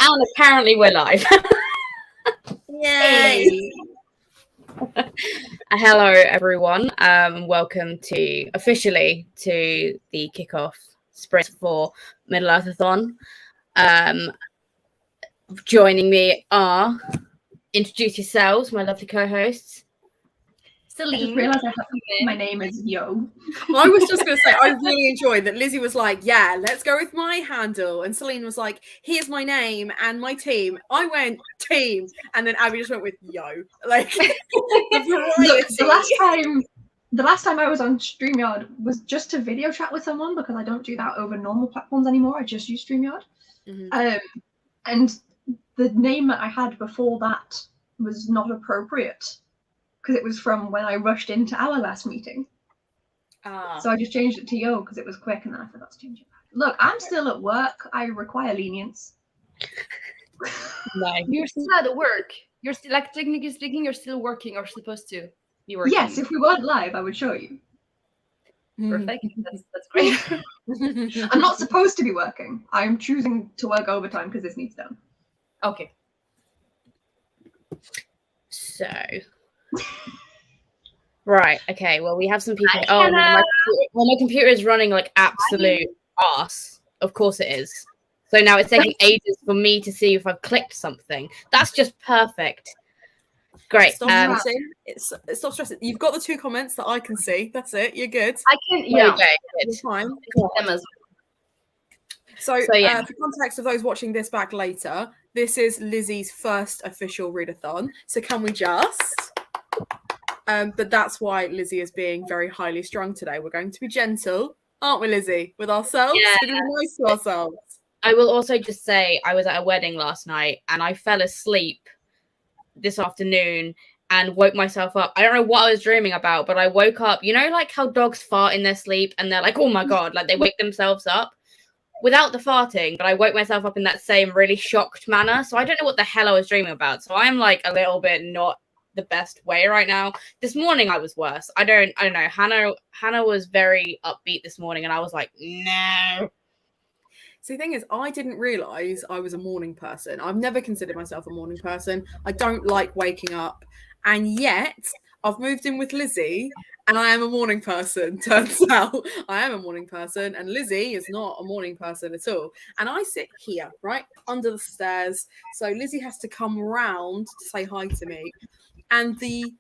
And apparently we're live. Yay! Hello, everyone. Welcome officially to the kickoff sprint for MiddleEarthAthon. Joining me are, introduce yourselves, my lovely co-hosts. I just realised my name is Yo. I was just going to say, I really enjoyed that Lizzie was like, yeah, let's go with my handle. And Celine was like, here's my name and my team. I went team. And then Abby just went with Yo. Like, Look, the last time I was on StreamYard was just to video chat with someone because I don't do that over normal platforms anymore. I just use StreamYard. Mm-hmm. And the name that I had before that was not appropriate because it was from when I rushed into our last meeting. So I just changed it to Yo because it was quick and then I forgot to change it back. Look, I'm still at work. I require lenience. No, you're still at work. You're still, like, technically speaking, you're still working or supposed to be working. Yes, if we weren't live, I would show you. Perfect. That's great. I'm not supposed to be working. I'm choosing to work overtime because this needs done. Okay. So, right, okay. Well, we have some people. Oh, my computer is running like absolute arse. Of course it is. So now it's taking ages for me to see if I've clicked something. That's just perfect. Great. Stop stressing. Stop stressing. You've got the 2 comments that I can see. That's it. You're good. I can. Yeah. It's fine. So, for context of those watching this back later, this is Lizzie's first official readathon. So can we just? But that's why Lizzie is being very highly strung today. We're going to be gentle, aren't we, Lizzie, with ourselves? Yeah. We're going to be nice to ourselves. I will also just say I was at a wedding last night and I fell asleep this afternoon and woke myself up. I don't know what I was dreaming about, but I woke up. You know, like how dogs fart in their sleep and they're like, oh my God, like they wake themselves up. Without the farting, but I woke myself up in that same really shocked manner. So I don't know what the hell I was dreaming about. So I'm like a little bit not the best way right now. This morning I was worse. I don't know. Hannah was very upbeat this morning and I was like, no. See, the thing is, I didn't realise I was a morning person. I've never considered myself a morning person. I don't like waking up. And yet I've moved in with Lizzie and I am a morning person. Turns out I am a morning person and Lizzie is not a morning person at all. And I sit here, right, under the stairs. So Lizzie has to come round to say hi to me. And the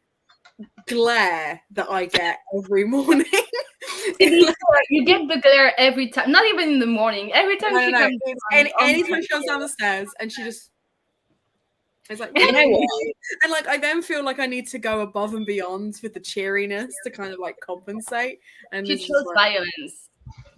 glare that I get every morning. You get the glare every time. Not even in the morning. Every time she comes down. Anytime she comes down the stairs and she just... It's like, you know what? And like I then feel like I need to go above and beyond with the cheeriness to kind of like compensate. And she shows violence.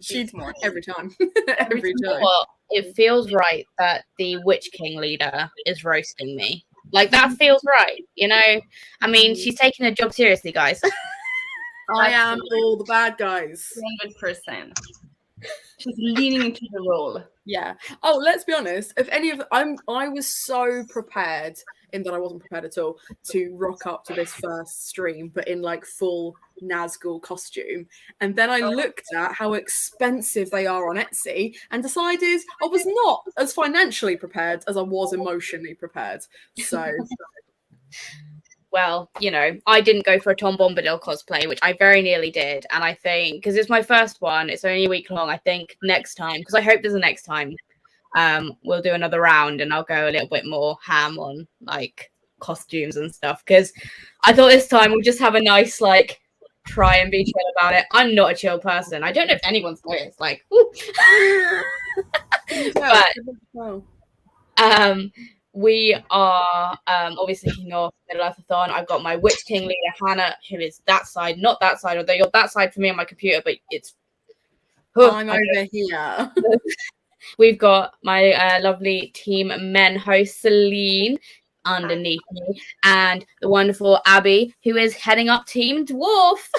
She's more every time. every time. Well, it feels right that the Witch King leader is roasting me. Like that feels right, you know? I mean, she's taking her job seriously, guys. I am all the bad guys. 100%. She's leaning into the role. Yeah. Oh, let's be honest. If any of I was so prepared in that I wasn't prepared at all to rock up to this first stream, but in like full Nazgul costume. And then I looked at how expensive they are on Etsy and decided I was not as financially prepared as I was emotionally prepared. So. Well, you know, I didn't go for a Tom Bombadil cosplay, which I very nearly did. And I think, because it's my first one, it's only a week long, I think next time, because I hope there's a next time, we'll do another round and I'll go a little bit more ham on, like, costumes and stuff. Because I thought this time we'll just have a nice, like, try and be chill about it. I'm not a chill person. I don't know if anyone's noticed, like, but, we are obviously kicking off MiddleEarthAthon. I've got my Witch King leader, Hannah, who is that side, not that side, although you're that side for me on my computer, but it's... I'm over here. We've got my lovely team men host, Celine, underneath me, and the wonderful Abby, who is heading up Team Dwarf.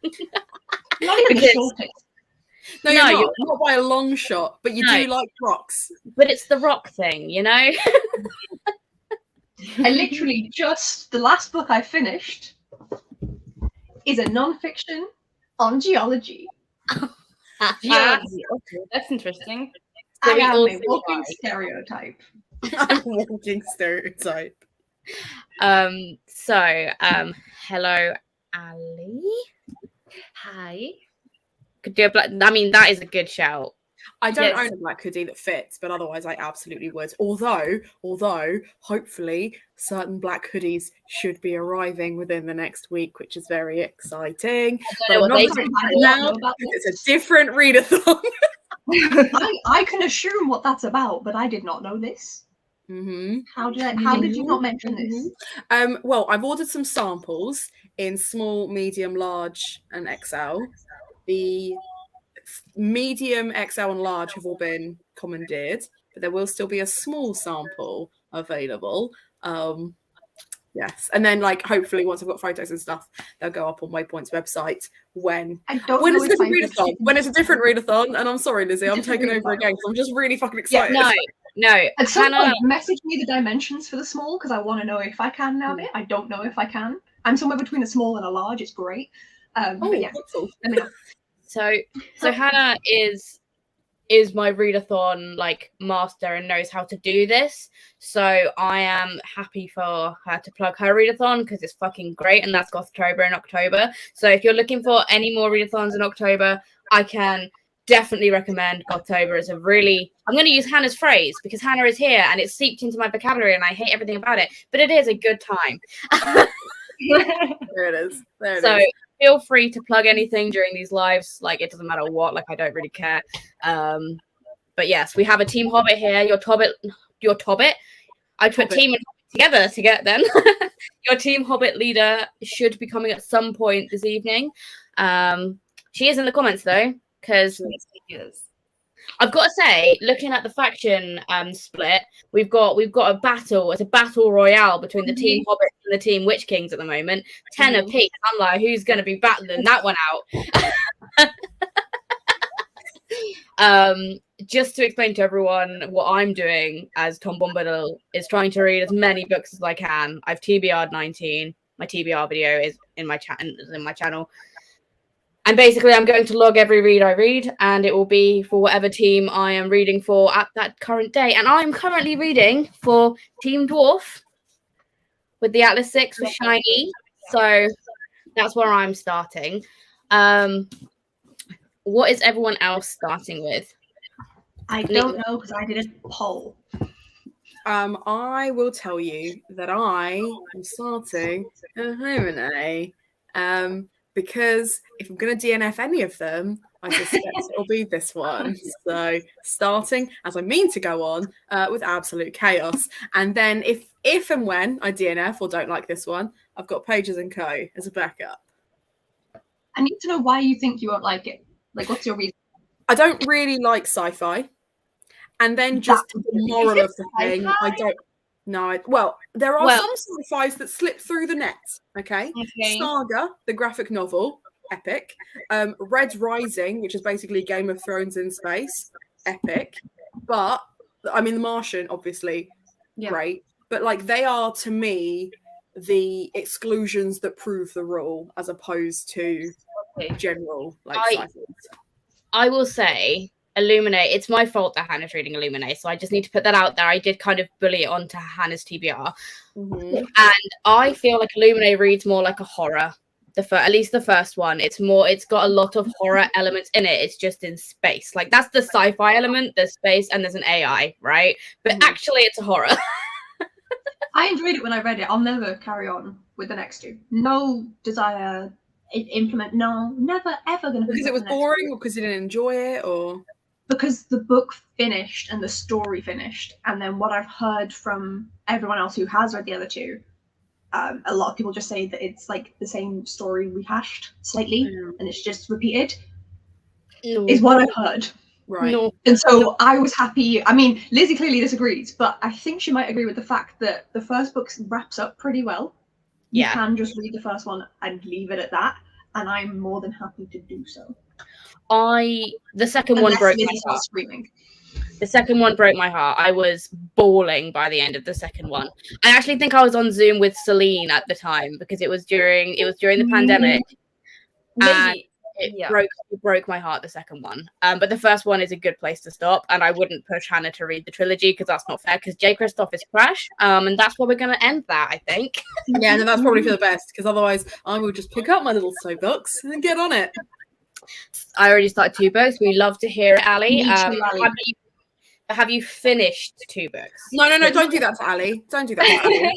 Not even the shortest. No, you're not by a long shot, but you do like rocks. But it's the rock thing, you know? I literally the last book I finished is a non-fiction on geology. Geology. Okay, that's interesting. I we am all a say walking hi. stereotype. I'm a walking stereotype. Hello, Ali. Hi. Could do a black. I mean, that is a good shout. I don't Yes. own a black hoodie that fits, but otherwise I absolutely would. Although, hopefully, certain black hoodies should be arriving within the next week, which is very exciting. I don't know But what I'm they not do. talking I about did it not now. know about It's this. a different readathon. I can assume what that's about, but I did not know this. Mm-hmm. How did you not mention this? Well, I've ordered some samples in small, medium, large, and XL. The medium, XL, and large have all been commandeered, but there will still be a small sample available. Yes, and then like hopefully once I've got photos and stuff, they'll go up on Waypoint's website when I don't when know it's a if different my readathon. When it's a different readathon, and I'm sorry, Lizzie, I'm Different taking over readathon. again because I'm just really fucking excited. No. At some Hannah, point, message me the dimensions for the small because I want to know if I can now. I don't know if I can. I'm somewhere between a small and a large. It's great. But yeah, Helpful. let me know. So Hannah is my readathon like master and knows how to do this. So I am happy for her to plug her readathon because it's fucking great, and that's Gothtober in October. So if you're looking for any more readathons in October, I can definitely recommend Gothtober. It's a really, I'm going to use Hannah's phrase because Hannah is here and it's seeped into my vocabulary and I hate everything about it, but it is a good time. There it is. So feel free to plug anything during these lives. Like, it doesn't matter what, like, I don't really care. But yes, we have a Team Hobbit here. Your Tobbit. I put Team and Hobbit together to get them. Your Team Hobbit leader should be coming at some point this evening. She is in the comments though, because I've got to say, looking at the faction split, we've got a battle. It's a battle royale between the Team Hobbit and the Team Witch Kings at the moment. 10 apiece. I'm like, who's going to be battling that one out? Just to explain to everyone what I'm doing as Tom Bombadil is trying to read as many books as I can. I've TBR'd 19. My TBR video is in my channel. And basically, I'm going to log every read I read, and it will be for whatever team I am reading for at that current day. And I'm currently reading for Team Dwarf with the Atlas 6 for Shiny. So that's where I'm starting. What is everyone else starting with? I don't know because I did a poll. I will tell you that I am starting a Harmony. Because if I'm going to DNF any of them, I suspect it'll be this one. So starting, as I mean to go on, with absolute chaos. And then if and when I DNF or don't like this one, I've got Pages & Co. as a backup. I need to know why you think you won't like it. Like, what's your reason? I don't really like sci-fi. And then just the moral of the thing, I don't know. Well, there are some sci-fis that slip through the net, okay? Saga, the graphic novel, epic. Red Rising, which is basically Game of Thrones in space, epic. But, I mean, The Martian, obviously, great. But, like, they are, to me, the exclusions that prove the rule as opposed to general, like, sci-fi. I will say, Illuminate, it's my fault that Hannah's reading Illuminate, so I just need to put that out there. I did kind of bully it onto Hannah's TBR. And I feel like Illuminate reads more like a horror. At least the first one. It's got a lot of horror elements in it. It's just in space. Like, that's the sci-fi element, there's space, and there's an AI, right? But actually it's a horror. I enjoyed it when I read it. I'll never carry on with the next two. No desire, implement, no, never ever gonna. Because it was boring, or because you didn't enjoy it, or because the book finished and the story finished, and then what I've heard from everyone else who has read the other two, a lot of people just say that it's like the same story rehashed slightly, and it's just repeated. Is what I've heard. Right. No. And so I was happy. I mean, Lizzie clearly disagrees, but I think she might agree with the fact that the first book wraps up pretty well. You can just read the first one and leave it at that, and I'm more than happy to do so. The second one broke my heart. Screaming. The second one broke my heart. I was bawling by the end of the second one. I actually think I was on Zoom with Celine at the time because it was during the pandemic. Maybe It broke my heart, the second one. But the first one is a good place to stop, and I wouldn't push Hannah to read the trilogy because that's not fair. Because J. Kristoff is trash, and that's where we're going to end that, I think. Yeah, no, that's probably for the best. Because otherwise, I will just pick up my little soapbox and get on it. I already started 2 books. We love to hear it, Ali. Me too, Ali. Have you finished 2 books? No, don't do that to Ali. Don't do that to Ali.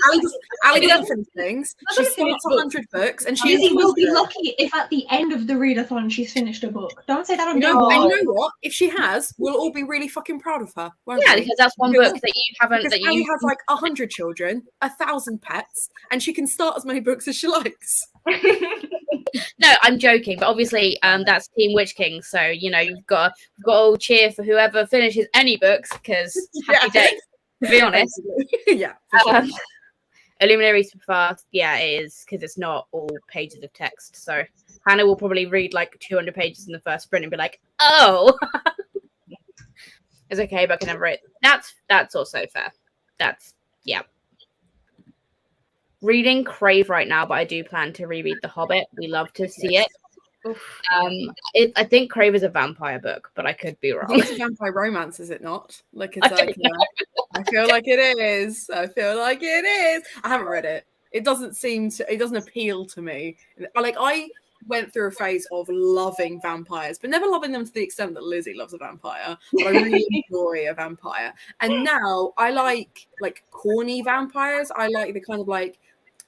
Ali doesn't finish things. She starts 100 books, and she will be lucky if at the end of the readathon she's finished a book. Don't say that on No, and you know what? If she has, we'll all be really fucking proud of her. Yeah, because that's one book that you haven't. Because Ali has like 100 children, 1,000 pets, and she can start as many books as she likes. No, I'm joking, but obviously, that's Team Witch King, so you know we've got to cheer for whoever finishes any books because happy days. To be honest, yeah. For sure. Illuminary Super, yeah, it is because it's not all pages of text. So Hannah will probably read like 200 pages in the first sprint and be like, "Oh, it's okay, but I can never read." That's also fair. That's yeah. Reading Crave right now, but I do plan to reread The Hobbit. We love to see it. I think Crave is a vampire book, but I could be wrong. It's a vampire romance, is it not? Like it's like I feel like it is. I haven't read it. It doesn't appeal to me. Like I went through a phase of loving vampires, but never loving them to the extent that Lizzie loves a vampire. But I really enjoy a vampire. And now I like corny vampires. I like the kind of like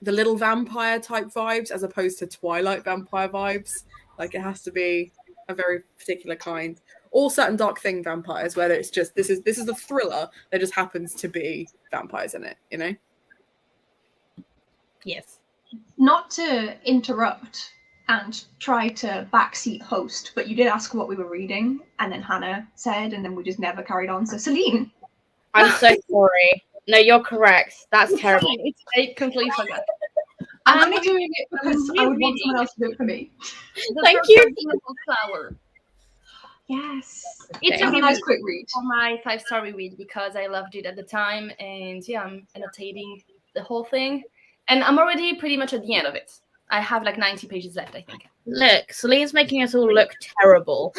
the little vampire type vibes as opposed to Twilight vampire vibes. Like it has to be a very particular kind. Or certain Dark Thing vampires where it's just this is a thriller. There just happens to be vampires in it, you know? Yes. Not to interrupt and try to backseat host, but you did ask what we were reading, and then Hannah said, and then we just never carried on. So Celine. I'm so sorry. No, you're correct. That's terrible. I completely forgot. I'm only doing it because I would want someone else to do it for me. Thank you. Flower. Yes. It's a nice quick read. For my 5-star read because I loved it at the time, and yeah, I'm annotating the whole thing, and I'm already pretty much at the end of it. I have like 90 pages left, I think. Look, Celine's making us all look terrible.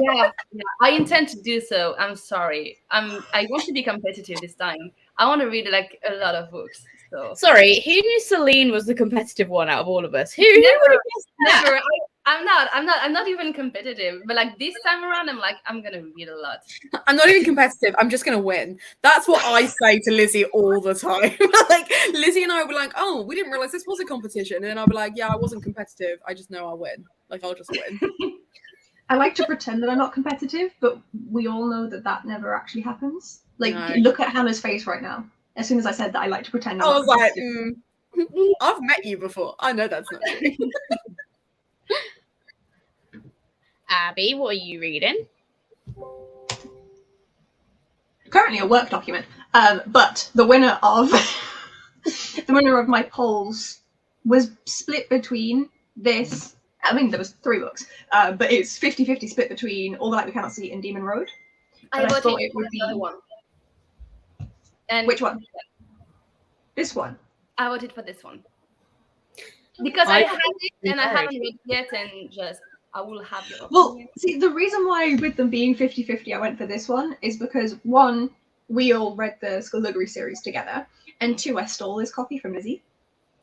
Yeah, I intend to do so. I'm sorry. I want to be competitive this time. I want to read like a lot of books. So sorry, who knew Celine was the competitive one out of all of us? Who never. I'm not even competitive. But like this time around, I'm gonna read a lot. I'm not even competitive. I'm just gonna win. That's what I say to Lizzie all the time. Like Lizzie and I were like, "Oh, we didn't realize this was a competition," and then I'll be like, "Yeah, I wasn't competitive. I just know I'll win. Like I'll just win." I like to pretend that I'm not competitive, but we all know that never actually happens. Like, No. Look at Hannah's face right now. As soon as I said that, I like to pretend. I was like, I've met you before. I know that's not true. Abby, what are you reading? Currently a work document, but the winner of my polls was split between this. I mean, there was 3 books, but it's 50-50 split between All the Light We Cannot See and Demon Road. I thought it would be the other one. And which one? This one. I voted for this one because I had it and I haven't read it yet, and just I will have your opinion. Well, see, the reason why with them being 50-50, I went for this one is because 1, we all read the Skullduggery series together, and 2, I stole this copy from Lizzie.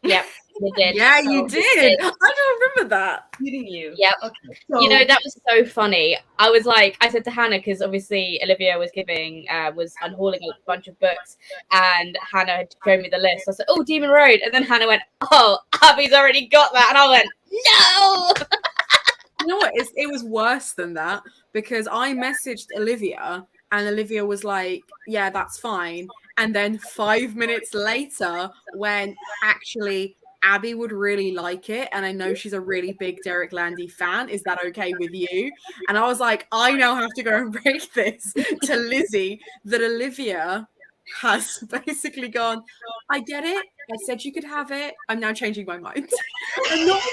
Yep, you did. Yeah, you did. I don't remember that. Didn't you? Yep. Okay. So, you know, that was so funny. I said to Hannah, because obviously Olivia was was unhauling a bunch of books, and Hannah had shown me the list. I said, "Oh, Demon Road," and then Hannah went, "Oh, Abby's already got that," and I went, "No." You know what? It was worse than that because I messaged Olivia, and Olivia was like, "Yeah, that's fine." And then 5 minutes later, when actually Abby would really like it, and I know she's a really big Derek Landy fan, is that okay with you? And I was like, I now have to go and break this to Lizzie that Olivia has basically gone, I get it. I said you could have it. I'm now changing my mind. I'm not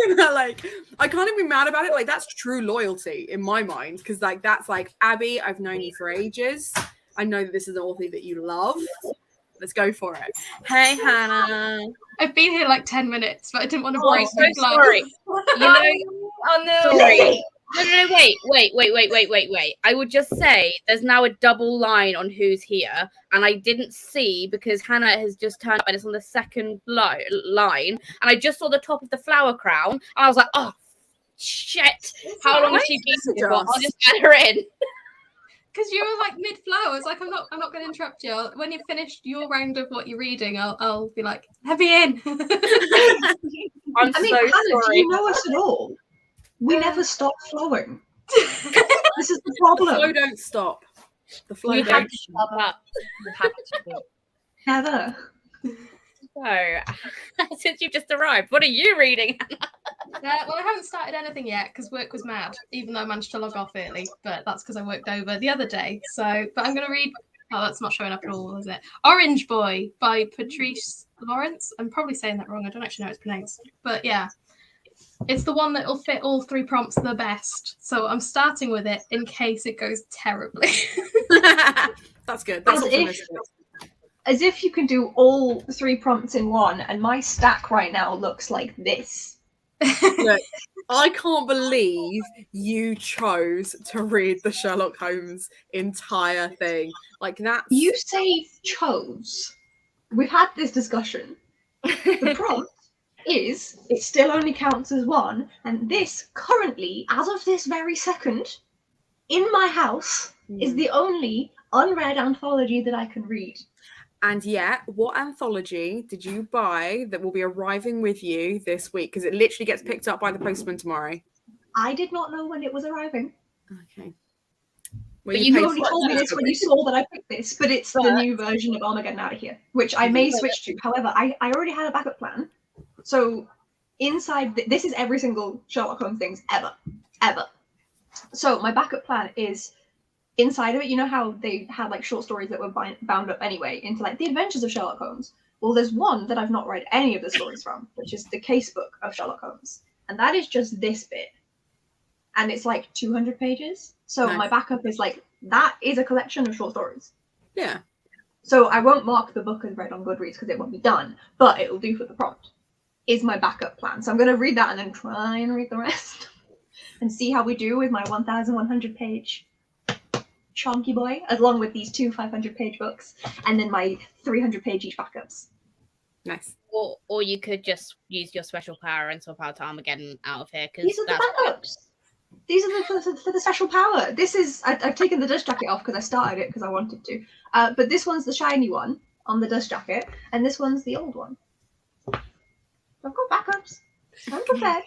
even like, I can't even be mad about it. Like, that's true loyalty in my mind. Because like that's like, Abby, I've known you for ages. I know that this is an author that you love. Let's go for it. Hey, Hannah. I've been here like 10 minutes, but I didn't want to Oh, break I'm so sorry. You know, Oh no! Sorry. No, wait. I would just say there's now a double line on who's here, and I didn't see because Hannah has just turned up and it's on the second line, and I just saw the top of the flower crown, and I was like, oh, shit. How long has she been here for? I'll just add her in. Because you were like mid-flowers, like I'm not going to interrupt you. When you've finished your round of what you're reading, I'll be like, let me in. I'm I mean, so Hannah, sorry. do you know us at all? We never stop flowing. This is the problem. The flow don't stop. The flow You have don't to stop up. You have to. Never. So, since you've just arrived, what are you reading? Well, I haven't started anything yet because work was mad, even though I managed to log off early. But that's because I worked over the other day. So, but I'm going to read. Oh, that's not showing up at all, is it? Orange Boy by Patrice Lawrence. I'm probably saying that wrong. I don't actually know how it's pronounced. But yeah. It's the one that will fit all 3 prompts the best. So I'm starting with it in case it goes terribly. That's good. That's As if you can do all 3 prompts in one, and my stack right now looks like this. Look, I can't believe you chose to read the Sherlock Holmes entire thing. Like that. You say chose. We've had this discussion. The prompt is it still only counts as 1, and this currently, as of this very second, in my house, is the only unread anthology that I can read. And yet, what anthology did you buy that will be arriving with you this week? Because it literally gets picked up by the postman tomorrow. I did not know when it was arriving. Okay. But you only told me this when you saw that I picked this, but it's the new version of Armageddon Out of Here, which I may switch to. However, I already had a backup plan. So inside, this is every single Sherlock Holmes things ever. So my backup plan is inside of it. You know how they had like short stories that were bound up anyway into like the Adventures of Sherlock Holmes? Well, there's one that I've not read any of the stories from, which is the casebook of Sherlock Holmes. And that is just this bit. And it's like 200 pages. So my backup is like, that is a collection of short stories. Yeah. So I won't mark the book as read on Goodreads because it won't be done, but it will do for the prompt. Is my backup plan. So I'm going to read that and then try and read the rest and see how we do with my 1,100 page chonky boy, along with these 2 500-page books, and then my 300 page each backups. Nice. Or you could just use your special power and swap out Armageddon Out of Here. These are the backups. These are for the special power. This is, I've taken the dust jacket off because I started it because I wanted to. But this one's the shiny one on the dust jacket, and this one's the old one. I've got backups. I'm prepared.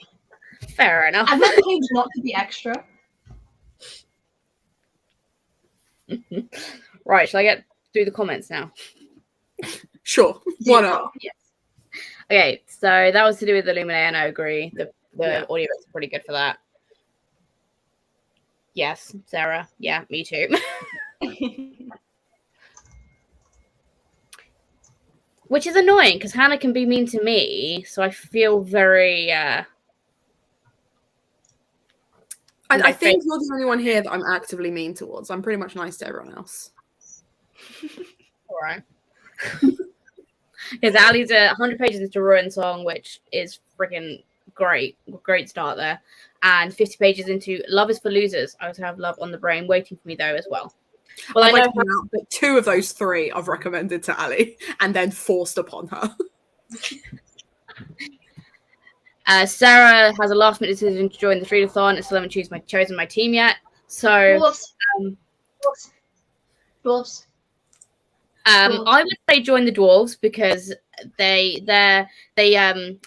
Fair enough. I've never claimed not to be extra. Right, shall I get through the comments now? Sure. Why not? Yes. Okay, so that was to do with the Illuminae, and I agree. The audio is pretty good for that. Yes, Sarah. Yeah, me too. Which is annoying because Hannah can be mean to me, so I feel very. I think you're the only one here that I'm actively mean towards. I'm pretty much nice to everyone else. All right. Because Ali's 100 pages into Ruin Song, which is freaking great. Great start there. And 50 pages into Love is for Losers. I also have Love on the Brain waiting for me, though, as well. Well, I know but 2 of those 3 I've recommended to Ali and then forced upon her. Sarah has a last-minute decision to join the readathon and still haven't chosen my team yet. So, Dwarves. I would say join the dwarves because they are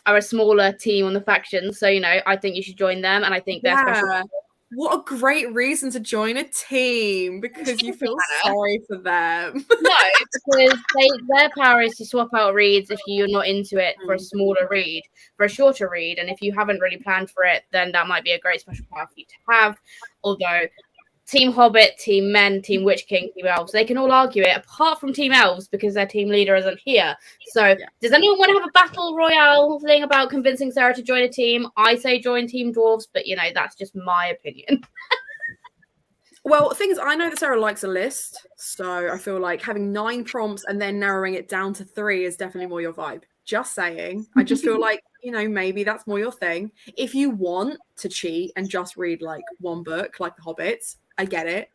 a smaller team on the faction. So I think you should join them, and I think they're special. What a great reason to join a team because you feel sorry for them. No, because their power is to swap out reads if you're not into it for a smaller read, for a shorter read, and if you haven't really planned for it, then that might be a great special power for you to have. Although Team Hobbit, Team Men, Team Witch King, Team Elves, they can all argue it, apart from Team Elves because their team leader isn't here. So does anyone want to have a battle royale thing about convincing Sarah to join a team? I say join Team Dwarves, but that's just my opinion. Well, the thing is, I know that Sarah likes a list, so I feel like having 9 prompts and then narrowing it down to 3 is definitely more your vibe. Just saying. I just feel like you know, maybe that's more your thing. If you want to cheat and just read like one book, like The Hobbits, I get it.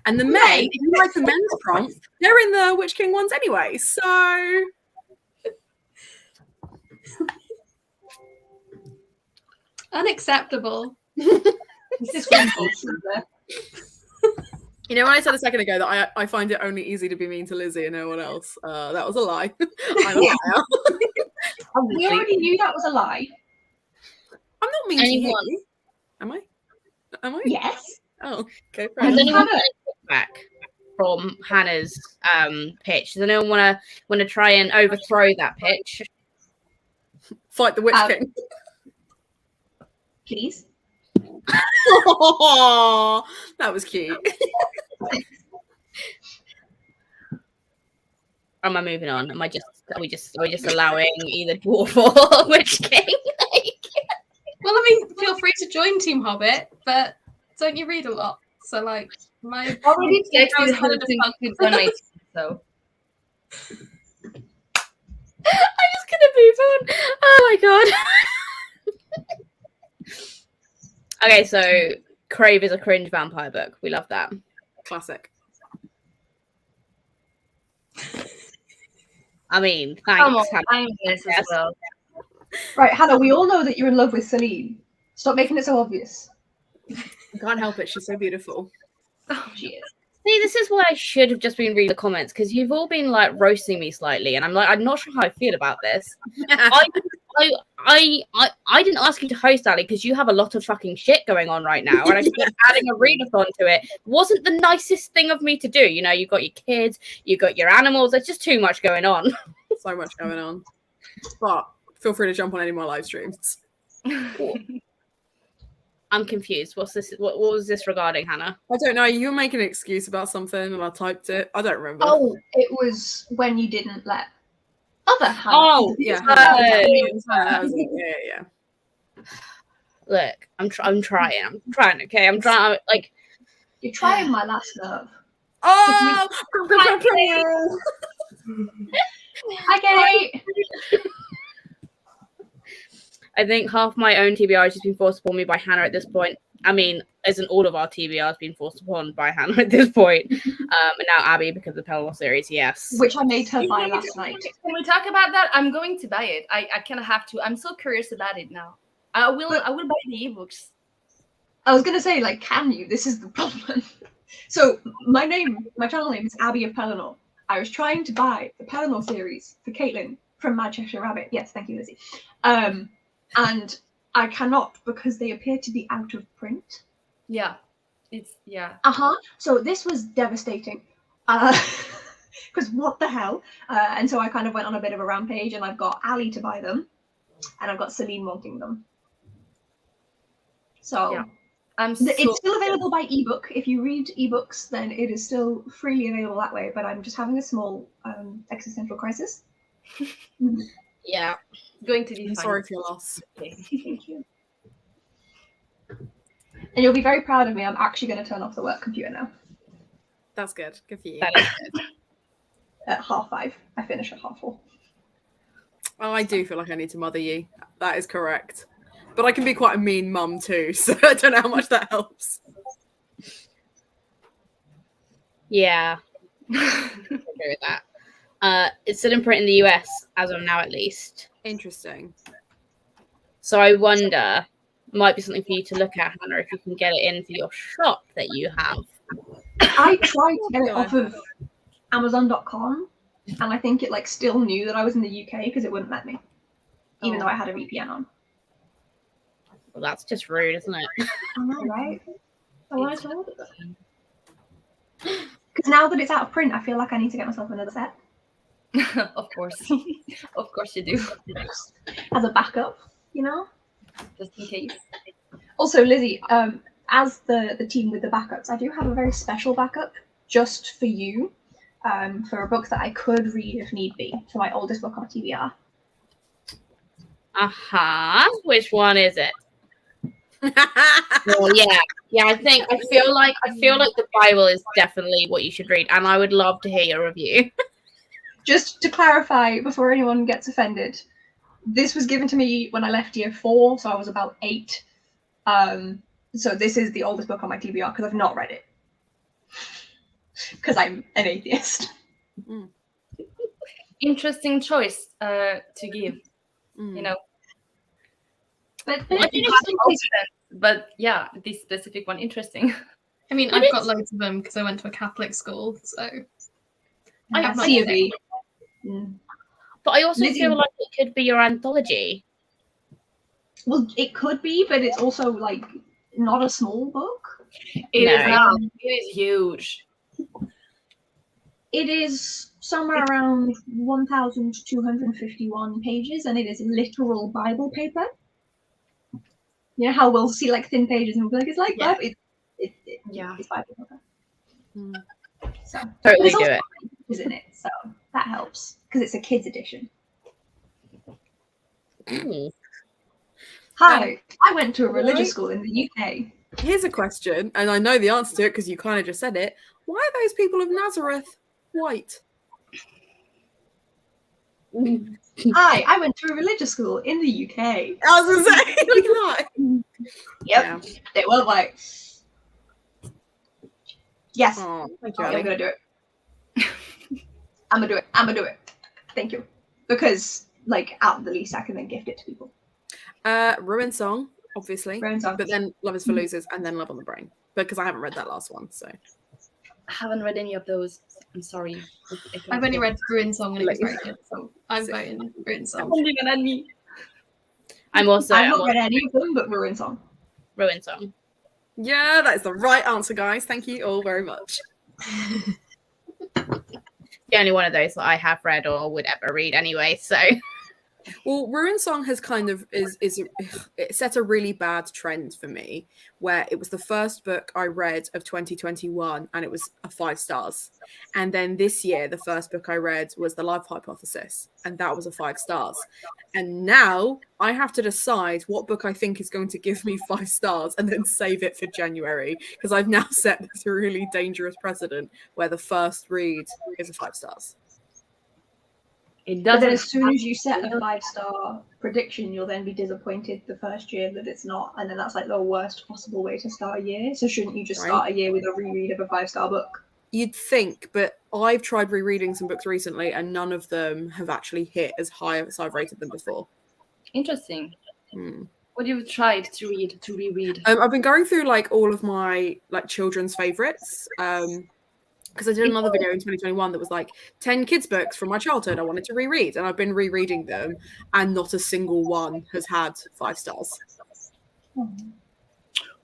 And the men, if you like the men's prompt, they're in the Witch King ones anyway. So Unacceptable. This is when you know, when I said a second ago that I find it only easy to be mean to Lizzie and no one else, that was a lie. I'm a liar. we already knew that was a lie. I'm not mean to you. Am I? Yes. Oh, okay. Has anyone got a feedback from Hannah's pitch? Does anyone want to try and overthrow that pitch? Fight the Witch King. Please. Oh, that was cute. Am I moving on? Are we just allowing either dwarf or Witch King? Well, I mean, feel free to join Team Hobbit, but don't you read a lot? So, like, my already I was kind of defunct. So I'm just gonna move on. Oh my god. Okay, so Crave is a cringe vampire book. We love that. Classic. I mean, come thanks. on, I'm this as well. Right, Hannah, we all know that you're in love with Celine. Stop making it so obvious. I can't help it. She's so beautiful. Oh, She is. See, this is why I should have just been reading the comments, because you've all been like roasting me slightly, and I'm not sure how I feel about this. I didn't ask you to host, Ali, because you have a lot of fucking shit going on right now, and I keep adding a readathon to it. Wasn't the nicest thing of me to do. You know, you've got your kids, you've got your animals. There's just too much going on. So much going on. But feel free to jump on any of my live streams. I'm confused. What's this? What was this regarding, Hannah? I don't know. You were making an excuse about something, and I typed it. I don't remember. Oh, it was when you didn't let other Hannah. Oh, yeah. Yeah. Look, I'm trying. Okay, I'm trying. Like, You're trying my last nerve. Oh, Hi, Kate. I think half my own TBR has just been forced upon me by Hannah at this point. I mean, isn't all of our TBRs been forced upon by Hannah at this point? And now Abby because of the Pelennor series, yes. Which I made her buy last night. Can we talk about that? I'm going to buy it. I kind of have to. I'm so curious about it now. I will buy the ebooks. I was gonna say, like, can you? This is the problem. So my channel name is Abby of Pelennor. I was trying to buy the Pelennor series for Caitlin from Manchester Rabbit. Yes, thank you, Lizzie. And I cannot because they appear to be out of print. Yeah. So this was devastating. Because what the hell? And so I kind of went on a bit of a rampage, and I've got Ali to buy them, and I've got Celine wanting them. So yeah. It's still available by ebook. If you read ebooks, then it is still freely available that way. But I'm just having a small existential crisis. Yeah. Going to be I'm fine. sorry for your loss. Thank you. And you'll be very proud of me. I'm actually going to turn off the work computer now. That's good. Good for you. That is good. At 5:30. I finish at 4:30. Oh, I do feel like I need to mother you. That is correct. But I can be quite a mean mum too, so I don't know how much that helps. Yeah. I agree with that. It's still in print in the US, as of now at least. Interesting. So I wonder, might be something for you to look at, Hannah, if you can get it into your shop that you have. I tried to get it off of Amazon.com, and I think it still knew that I was in the UK because it wouldn't let me, even though I had a VPN on. Well, that's just rude, isn't it? I know, right? I want to hold it. Because now that it's out of print, I feel like I need to get myself another set. Of course. Of course you do. As a backup, you know? Just in case. Also, Lizzie, as the team with the backups, I do have a very special backup just for you, for a book that I could read if need be, for my oldest book on TBR. Which one is it? Well, yeah. I feel like the Bible is definitely what you should read, and I would love to hear your review. Just to clarify, before anyone gets offended, this was given to me when I left year 4, so I was about 8. So this is the oldest book on my TBR because I've not read it. Because I'm an atheist. Interesting choice to give. You know. But yeah, this specific one interesting. I mean, I've got loads of them because I went to a Catholic school, so I have C of E. But I also feel like it could be your anthology. Well, it could be, but it's also like not a small book. It is not. It is huge. It is somewhere around 1,251 pages, and it is literal Bible paper. You know how we'll see like thin pages and we'll be like, it's like Bible. It's Bible paper. So Totally do it. Isn't it? So that helps because it's a kids edition. Hi, I went to a religious school in the UK. Here's a question, and I know the answer to it because you kind of just said it. Why are those people of Nazareth white? Hi, I went to a religious school in the UK. I was going to say, look at that. Yep, they were white. Yes, Oh, thank you, I'm Ali. gonna do it. I'm gonna do it. Thank you. Because, like, at the least, I can then gift it to people. Ruin Song, obviously. Ruin Song. But then Love is for Losers and then Love on the Brain. Because I haven't read that last one, so. I haven't read any of those. I'm sorry. I've only read Ruin Song and it was very good, so I'm voting Ruin Song. I'm also. I've not read any of them, but Ruin Song. Ruin Song. Yeah, that is the right answer, guys. Thank you all very much. The only one of those that I have read or would ever read anyway, so. Well, Ruin Song has kind of it set a really bad trend for me, where it was the first book I read of 2021 and it was a 5 stars. And then this year, the first book I read was The Life Hypothesis, and that was a 5 stars. And now I have to decide what book I think is going to give me 5 stars and then save it for January, because I've now set this really dangerous precedent where the first read is a 5 stars. It But doesn't. then as soon as you set a 5-star prediction, you'll then be disappointed the first year that it's not, and then that's like the worst possible way to start a year. So shouldn't you just start a year with a reread of a 5-star book? You'd think, but I've tried rereading some books recently and none of them have actually hit as high as I've rated them before. Interesting. What have you tried to reread? I've been going through like all of my like children's favorites. Because I did another video in 2021 that was like 10 kids' books from my childhood I wanted to reread, and I've been rereading them, and not a single one has had 5 stars.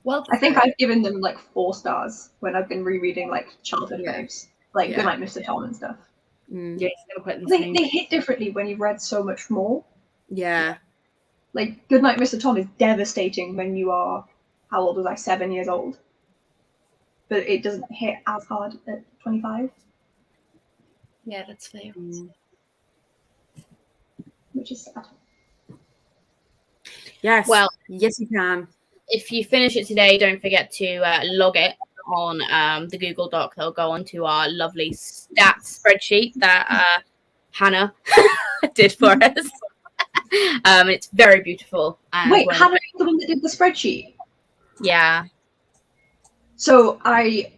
Well, I think I've given them like 4 stars when I've been rereading like childhood faves, like Goodnight Mr. Tom and stuff. Yeah, it's never quite the They same. hit differently when you've read so much more. Yeah. Like Goodnight Mr. Tom is devastating when you are, how old was I? 7 years old. But it doesn't hit as hard at 25. Yeah, that's fair. Which is sad. Yes. Well, yes, you can. if you finish it today, don't forget to log it on the Google Doc. They'll go onto our lovely stats spreadsheet that Hannah did for us. It's very beautiful. Wait, Hannah was the one that did the spreadsheet? Yeah. So I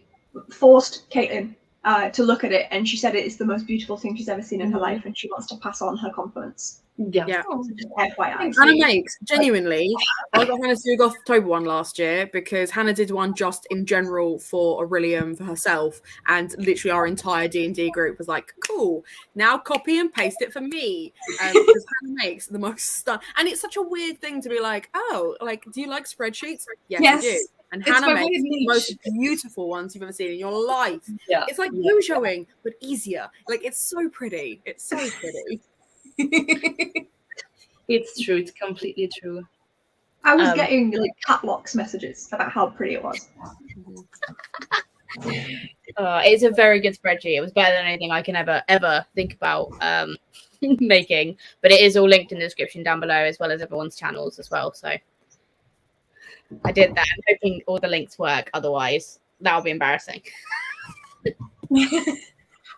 forced Caitlin to look at it, and she said it is the most beautiful thing she's ever seen in her life, and she wants to pass on her compliments. Yeah. So just FYI. Hannah makes, genuinely, I got Hannah to do the October one last year because Hannah did one just in general for Aurelium for herself, and literally our entire D&D group was like, cool, now copy and paste it for me. Because Hannah makes the most stuff. And it's such a weird thing to be like, oh, like, do you like spreadsheets? Yes. I do. And It's Hannah my makes weird the niche. most beautiful ones you've ever seen in your life. Yeah. It's like blue showing, but easier. Like, it's so pretty. It's so pretty. It's true. It's completely true. I was getting like catlocks messages about how pretty it was. It's a very good spreadsheet. It was better than anything I can ever think about making. But it is all linked in the description down below, as well as everyone's channels as well. So I did that. I'm hoping all the links work. Otherwise, that would be embarrassing.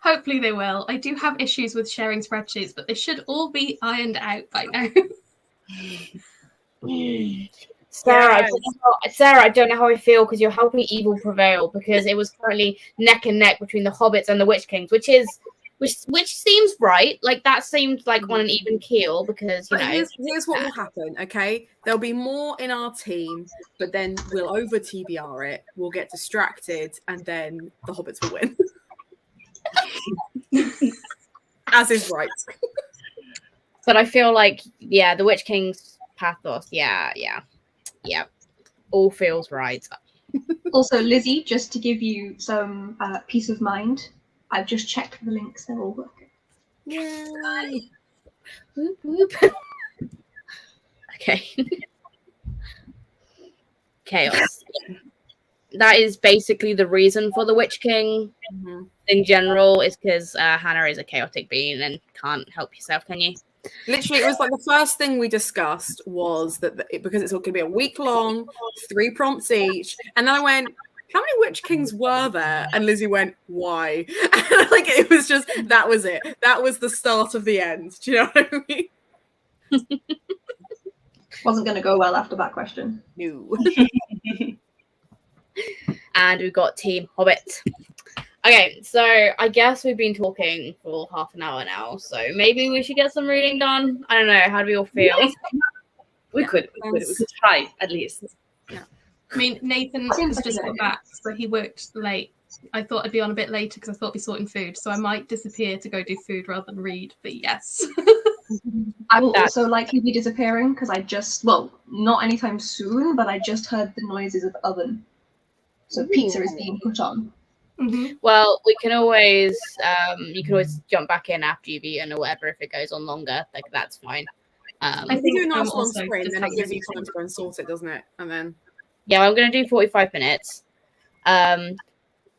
Hopefully they will. I do have issues with sharing spreadsheets, but they should all be ironed out by now. Sarah, Sarah, I don't know how I feel because you're helping evil prevail, because it was currently neck and neck between the hobbits and the witch kings, which seems right. Like that seemed like on an even keel, because you But know. here's what will happen. Okay, there'll be more in our team, but then we'll over TBR it. We'll get distracted, and then the hobbits will win, as is right. But I feel like, yeah, the witch king's pathos. Yeah. All feels right. Also, Lizzie, just to give you some peace of mind, I've just checked the links; they're all working. Yay! Whoop, whoop. Okay. Chaos. That is basically the reason for the Witch King in general, is because Hannah is a chaotic being and can't help yourself, can you? Literally, it was like the first thing we discussed was that because it's going to be a week long, 3 prompts each, and then I went, how many Witch Kings were there? And Lizzie went, why? And like, it was just, that was it. That was the start of the end. Do you know what I mean? Wasn't going to go well after that question. No. And we've got Team Hobbit. Okay, so I guess we've been talking for half an hour now, so maybe we should get some reading done. I don't know. How do we all feel? We could try at least. Yeah. I mean, Nathan has just got back, so he worked late. I thought I'd be on a bit later because I thought I'd be sorting food, so I might disappear to go do food rather than read, but yes. I will also likely be disappearing because not anytime soon, but I just heard the noises of the oven. So pizza is being put on. Well, we can always you can always jump back in after you've eaten or whatever if it goes on longer. Like that's fine. I think you do a nice long sprint, then it gives you time to go and sort it, doesn't it? And then I'm gonna do 45 minutes.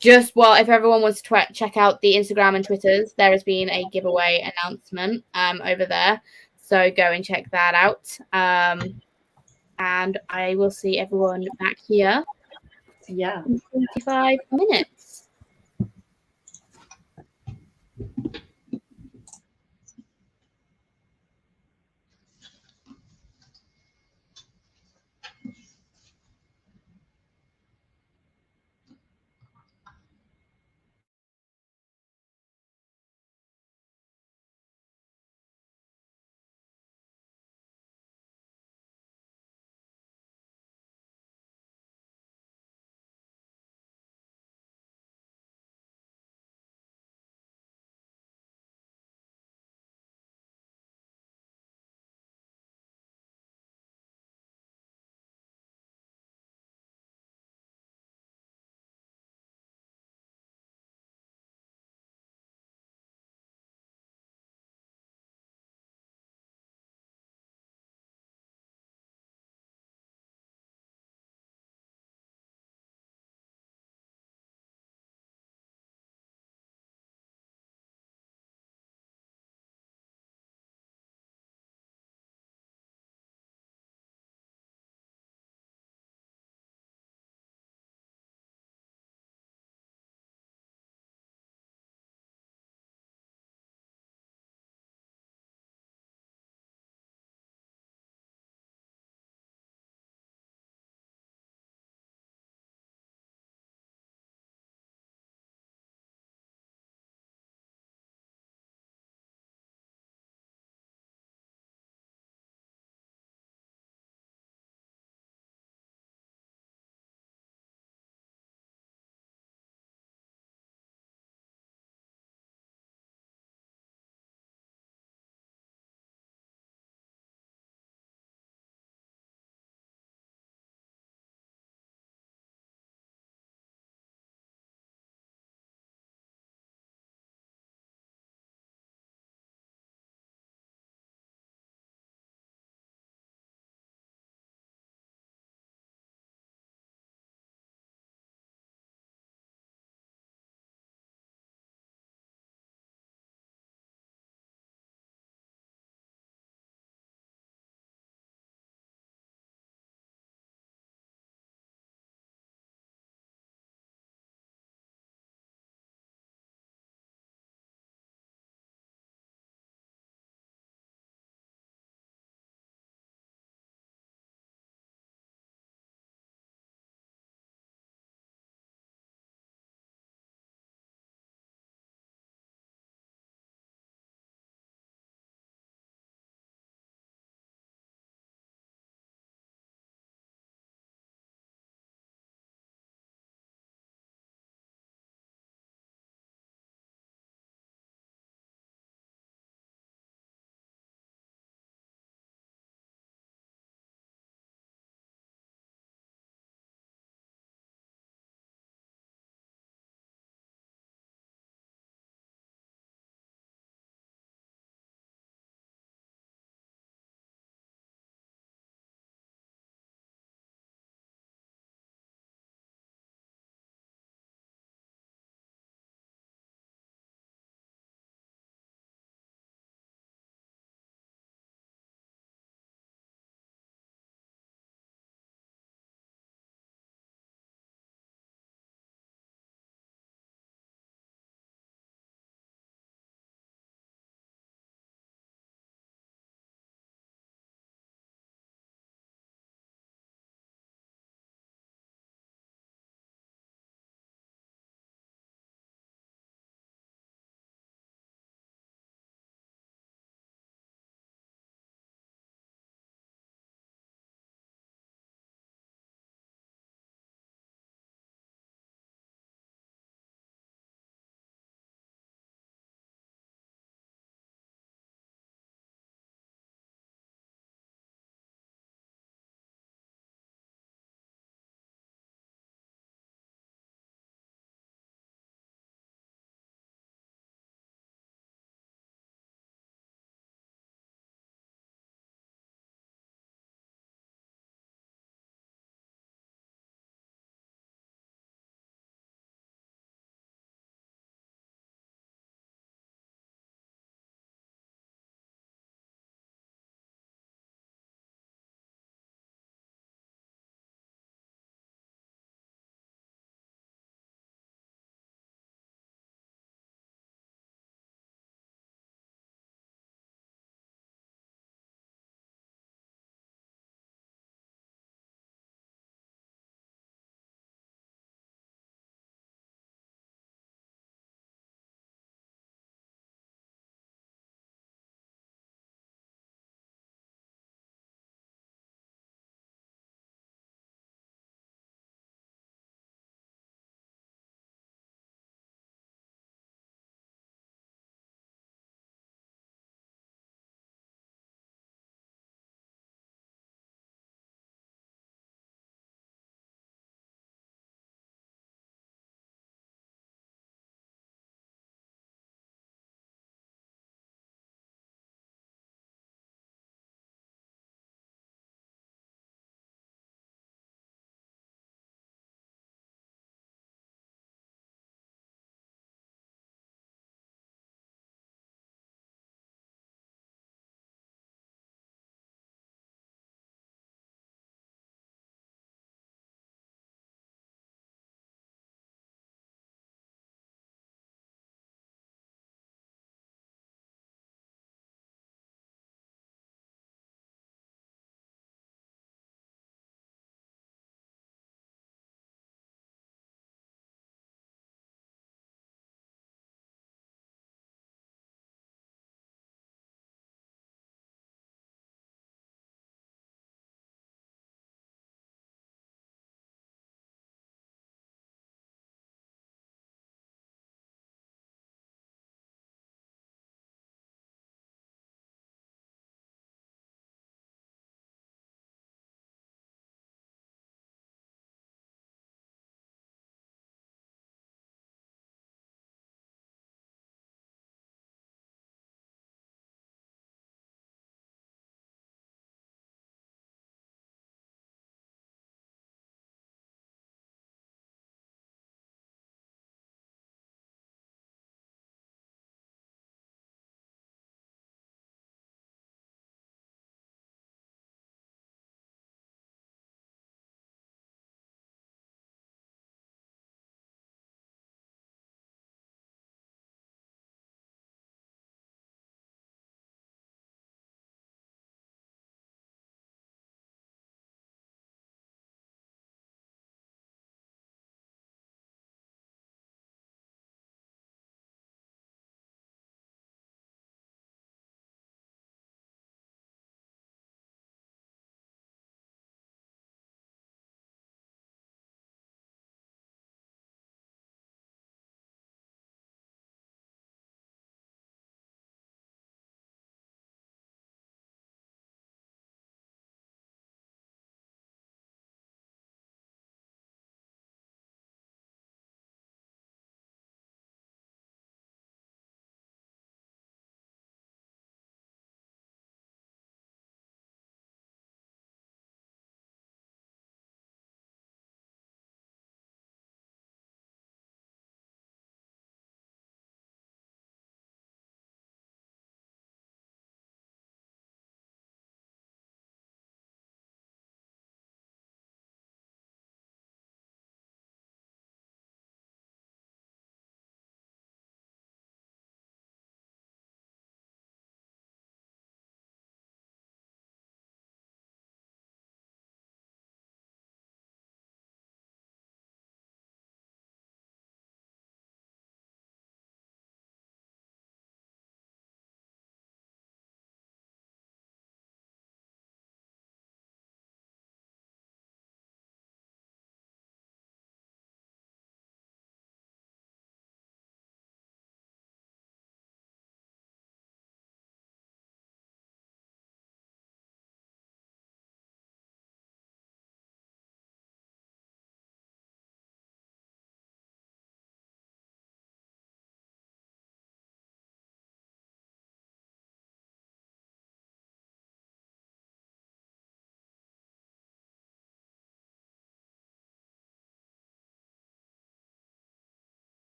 Just if everyone wants to check out the Instagram and Twitters, there has been a giveaway announcement over there, so go and check that out. And I will see everyone back here. Yeah, in 45 minutes.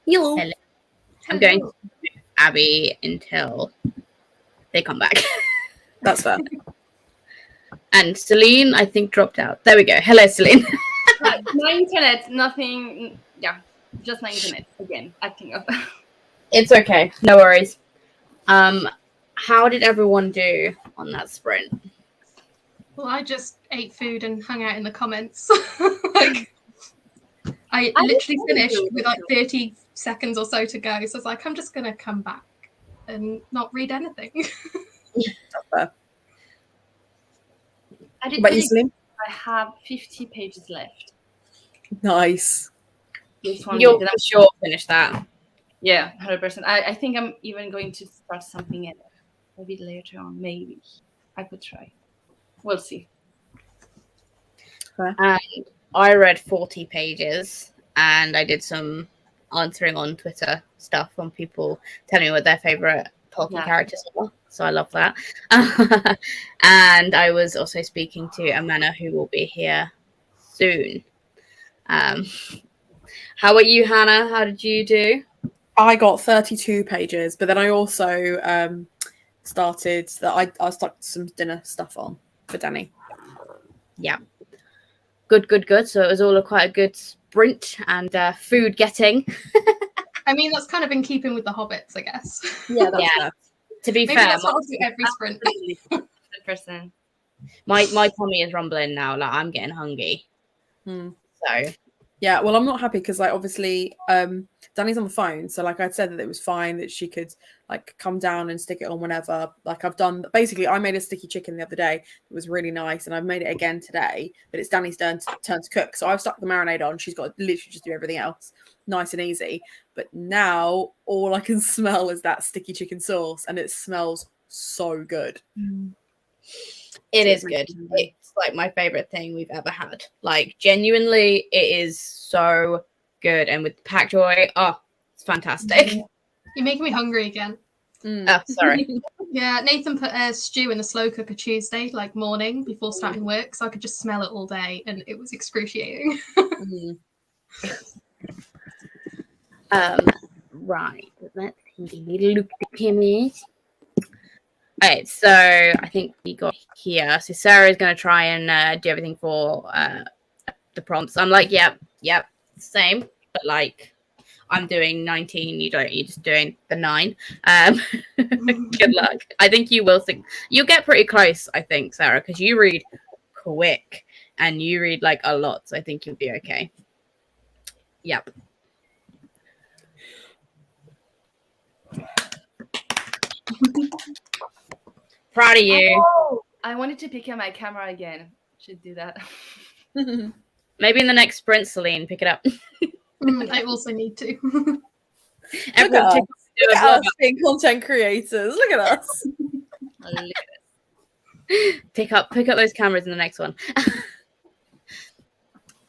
Hello. Hello. I'm going to move Abby until they come back. That's fair. And Celine, I think, dropped out. There we go. Hello, Celine. My internet, nothing. Yeah, just my internet again acting up. It's okay. No worries. How did everyone do on that sprint? Well, I just ate food and hung out in the comments. Like, I literally finished with like 30 seconds or so to go. So I was like, I'm just going to come back and not read anything. That's fair. I did But you, pretty Celine? good. I have 50 pages left. Nice. This one You'll did for sure finish that. Yeah, 100%. I think I'm even going to start something else a bit later on. Maybe I could try. We'll see. And I read 40 pages and I did some answering on Twitter stuff on people telling me what their favorite Tolkien characters are. So I love that. And I was also speaking to Amanda, who will be here soon. How about you, Hannah? How did you do? I got 32 pages, but then I also started that I stuck some dinner stuff on for Danny. Yeah. Good. So it was all quite a good sprint and food getting. I mean, that's kind of in keeping with the Hobbits, I guess. Yeah, that's fair. To be Maybe fair, that's what I'll do every sprint. 100%. my tummy is rumbling now. Like I'm getting hungry. So yeah, well, I'm not happy because like obviously Danny's on the phone, so like I'd said that it was fine that she could like come down and stick it on whenever. Like I've done basically, I made a sticky chicken the other day. It was really nice, and I've made it again today. But it's Danny's turn to cook, so I've stuck the marinade on. She's got to literally just do everything else, nice and easy. But now all I can smell is that sticky chicken sauce, and it smells so good. it is good. It's like my favorite thing we've ever had. Like genuinely, it is so good. And with Packjoy, oh, it's fantastic. You're making me hungry again. Oh, sorry. Yeah, Nathan put a stew in the slow cooker Tuesday, like morning before starting work, so I could just smell it all day, and it was excruciating. Right. Let's look at Kimmy. Alright, so I think we got here. So Sarah is going to try and do everything for the prompts. I'm like, yep, same. But like, I'm doing 19. You're just doing the 9. Good luck. I think you will think you'll get pretty close. I think, Sarah, because you read quick and you read like a lot. So I think you'll be okay. Yep. Proud of you. Oh, I wanted to pick up my camera again. Should do that. Maybe in the next sprint, Celine, pick it up. I also need to. Look at us being content creators. Look at us. Pick up those cameras in the next one.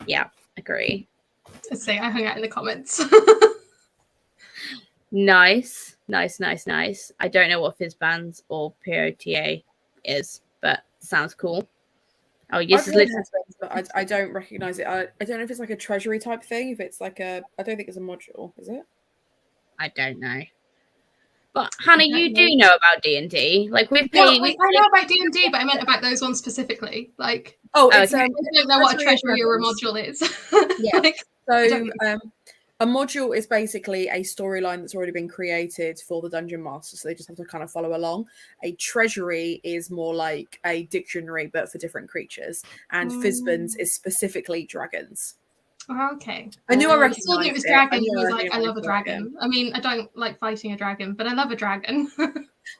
Yeah, agree. Let's say I hung out in the comments. Nice. I don't know what Fizzbands or POTA is, but sounds cool. Oh, yes, but I don't recognize it. I don't know if it's like a treasury type thing. If it's like I don't think it's a module, is it? I don't know. But Hannah, you do know about D&D. Like we've paid. I know about D&D, but I meant about those ones specifically. Like, it's I don't know what a treasury or a module is. Yeah. Like, So a module is basically a storyline that's already been created for the Dungeon Master, so they just have to kind of follow along. A treasury is more like a dictionary, but for different creatures. And Fizzbands is specifically dragons. Okay. I knew I I saw that recognised it was dragon. I I was like, I love a dragon. I mean, I don't like fighting a dragon, but I love a dragon.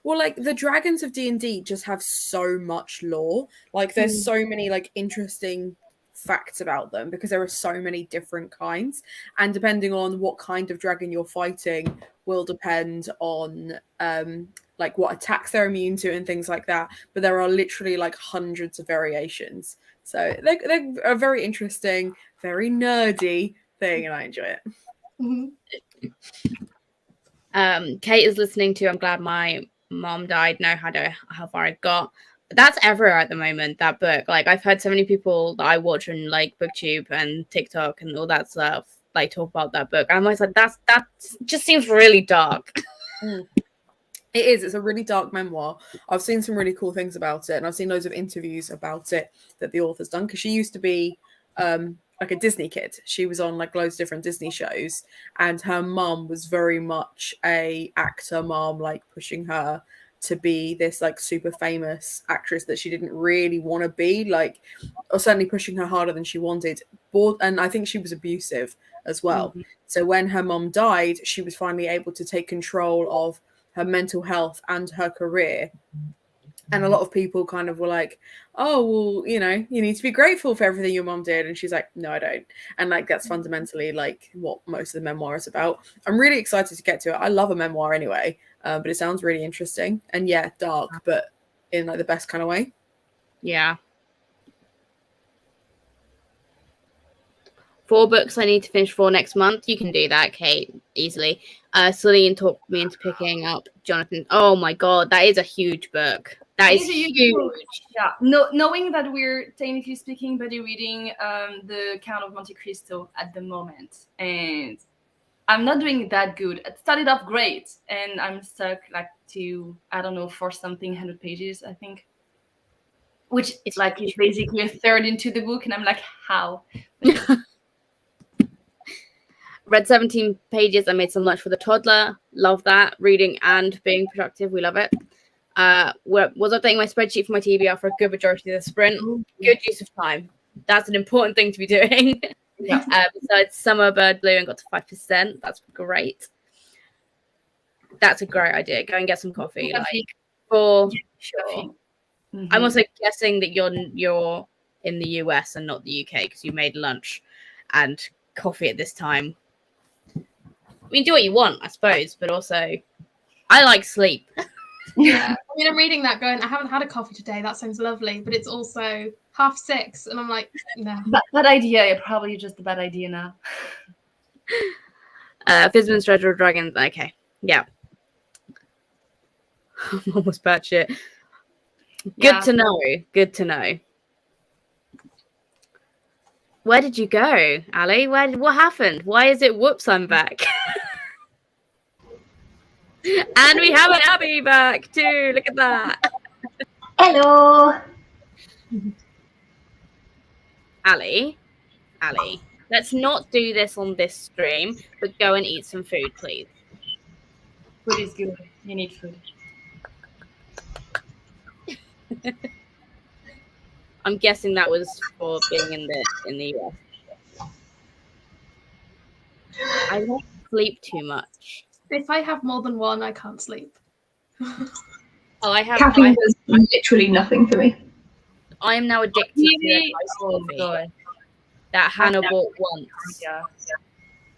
Well, like the dragons of D&D just have so much lore. Like there's so many like interesting facts about them because there are so many different kinds, and depending on what kind of dragon you're fighting will depend on like what attacks they're immune to and things like that. But there are literally like hundreds of variations, so they're a very interesting, very nerdy thing, and I enjoy it. Kate is listening to I'm glad my mom died. Know how far I got. That's everywhere at the moment, that book. Like I've heard so many people that I watch on like BookTube and TikTok and all that stuff like talk about that book. And I'm always like, that just seems really dark. It is. It's a really dark memoir. I've seen some really cool things about it, and I've seen loads of interviews about it that the author's done, because she used to be like a Disney kid. She was on like loads of different Disney shows, and her mum was very much a actor mom, like pushing her to be this like super famous actress that she didn't really want to be, like, or certainly pushing her harder than she wanted. And I think she was abusive as well. So when her mum died, she was finally able to take control of her mental health and her career. And a lot of people kind of were like, oh, well, you know, you need to be grateful for everything your mom did. And she's like, no, I don't. And like, that's fundamentally like what most of the memoir is about. I'm really excited to get to it. I love a memoir anyway, but it sounds really interesting. And yeah, dark, but in like the best kind of way. Yeah. 4 books I need to finish for next month. You can do that, Kate, easily. Celine talked me into picking up Jonathan. Oh my god, that is a huge book. That is huge. Yeah. No, knowing that we're technically speaking buddy reading the Count of Monte Cristo at the moment, and I'm not doing that good. It started off great, and I'm stuck like to, I don't know, for something 100 pages, I think. Which is like is basically a third into the book, and I'm like, how? Read 17 pages. I made some lunch for the toddler. Love that. Reading and being productive. We love it. Was updating my spreadsheet for my TBR for a good majority of the sprint. Good use of time. That's an important thing to be doing. Yeah. So it's Summer Bird Blue and got to 5%. That's great. That's a great idea. Go and get some coffee. Like for sure. I'm also guessing that you're in the US and not the UK because you made lunch and coffee at this time. I mean, do what you want, I suppose, but also I like sleep. Yeah, I mean, I'm reading that going, I haven't had a coffee today. That sounds lovely, but it's also 6:30, and I'm like, no. Bad idea. Yeah, probably just a bad idea now. Fizman's Treasure of Dragons. Okay, yeah. I'm almost batshit. Good to know. Good to know. Where did you go, Ali? What happened? Why is it whoops, I'm back? And we have an Abby back too. Look at that. Hello. Ali, let's not do this on this stream, but go and eat some food, please. Food is good. You need food. I'm guessing that was for being in the US. I don't sleep too much. If I have more than one, I can't sleep. Caffeine does literally nothing for me. I am now addicted to iced coffee that Hannah bought once. Yeah.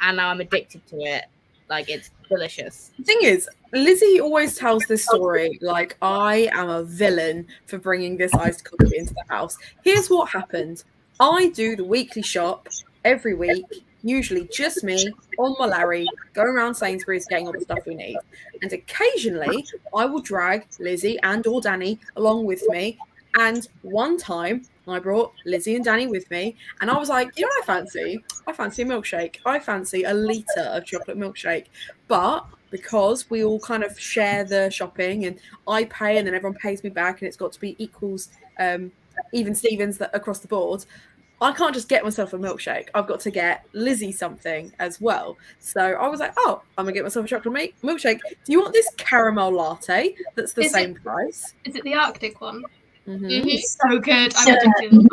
And now I'm addicted to it. Like, it's delicious. The thing is, Lizzie always tells this story like I am a villain for bringing this iced coffee into the house. Here's what happened. I do the weekly shop every week, usually just me on my Larry, going around Sainsbury's getting all the stuff we need. And occasionally I will drag Lizzie and or Danny along with me. And one time I brought Lizzie and Danny with me, and I was like, you know what I fancy? I fancy a milkshake. I fancy a litre of chocolate milkshake. But because we all kind of share the shopping and I pay and then everyone pays me back and it's got to be equals, even Stevens across the board, I can't just get myself a milkshake. I've got to get Lizzie something as well. So I was like, oh, I'm going to get myself a chocolate milkshake. Do you want this caramel latte that's the same price? Is it the Arctic one? Mm-hmm. It's so good. I'm addicted.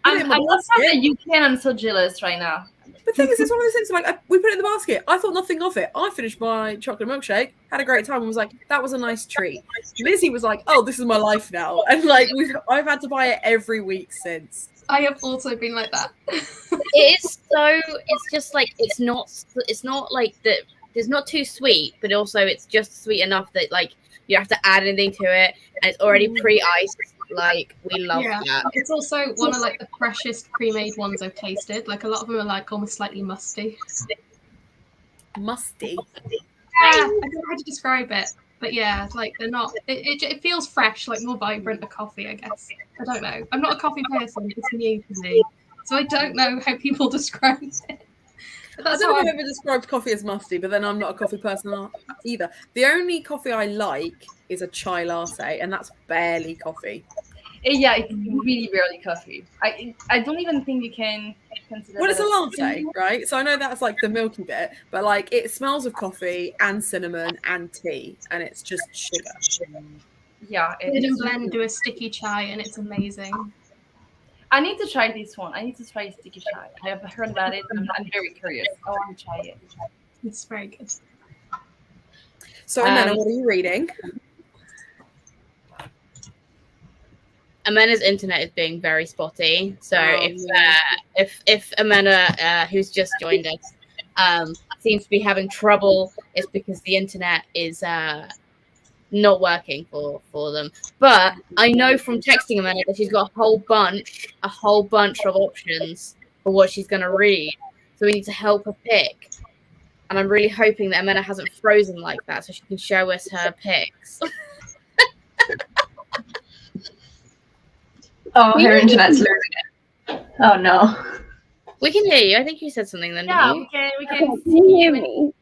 I'm not that you can. I'm so jealous right now. The thing is, it's one of those things like we put it in the basket. I thought nothing of it. I finished my chocolate milkshake, had a great time, and was like, that was a nice treat. Lizzie was like, oh, this is my life now. And like I've had to buy it every week since. I have also been like that. It is so, it's just like, it's not like that, it's not too sweet, but also it's just sweet enough that like you have to add anything to it, and it's already pre-iced. Like, we love that. It's also one of like the freshest pre-made ones I've tasted. Like, a lot of them are like almost slightly musty. Musty? Yeah, I don't know how to describe it, but yeah, like they're not. It feels fresh, like more vibrant than coffee, I guess. I don't know. I'm not a coffee person. It's new to me, so I don't know how people describe it. But I that's don't know how if I've ever described coffee as musty, but then I'm not a coffee person either. The only coffee I like is a chai latte, and that's barely coffee. Yeah, it's really barely coffee. I don't even think you can consider Well, it's that a latte, right? So I know that's like the milky bit, but like it smells of coffee and cinnamon and tea, and it's just sugar. Yeah, Food and blend do a sticky chai, and it's amazing. I need to try this one. I need to try sticky chai. I have heard about it, and I'm very curious. I want to try it. It's very good. So, Amanda, what are you reading? Amena's internet is being very spotty. So if Amena, who's just joined us, seems to be having trouble, it's because the internet is not working for them. But I know from texting Amena that she's got a whole bunch of options for what she's going to read. So we need to help her pick. And I'm really hoping that Amena hasn't frozen like that, so she can show us her picks. Oh, her internet's losing it. Oh no. We can hear you. I think you said something then. Yeah, didn't you? we Can can. you hear me?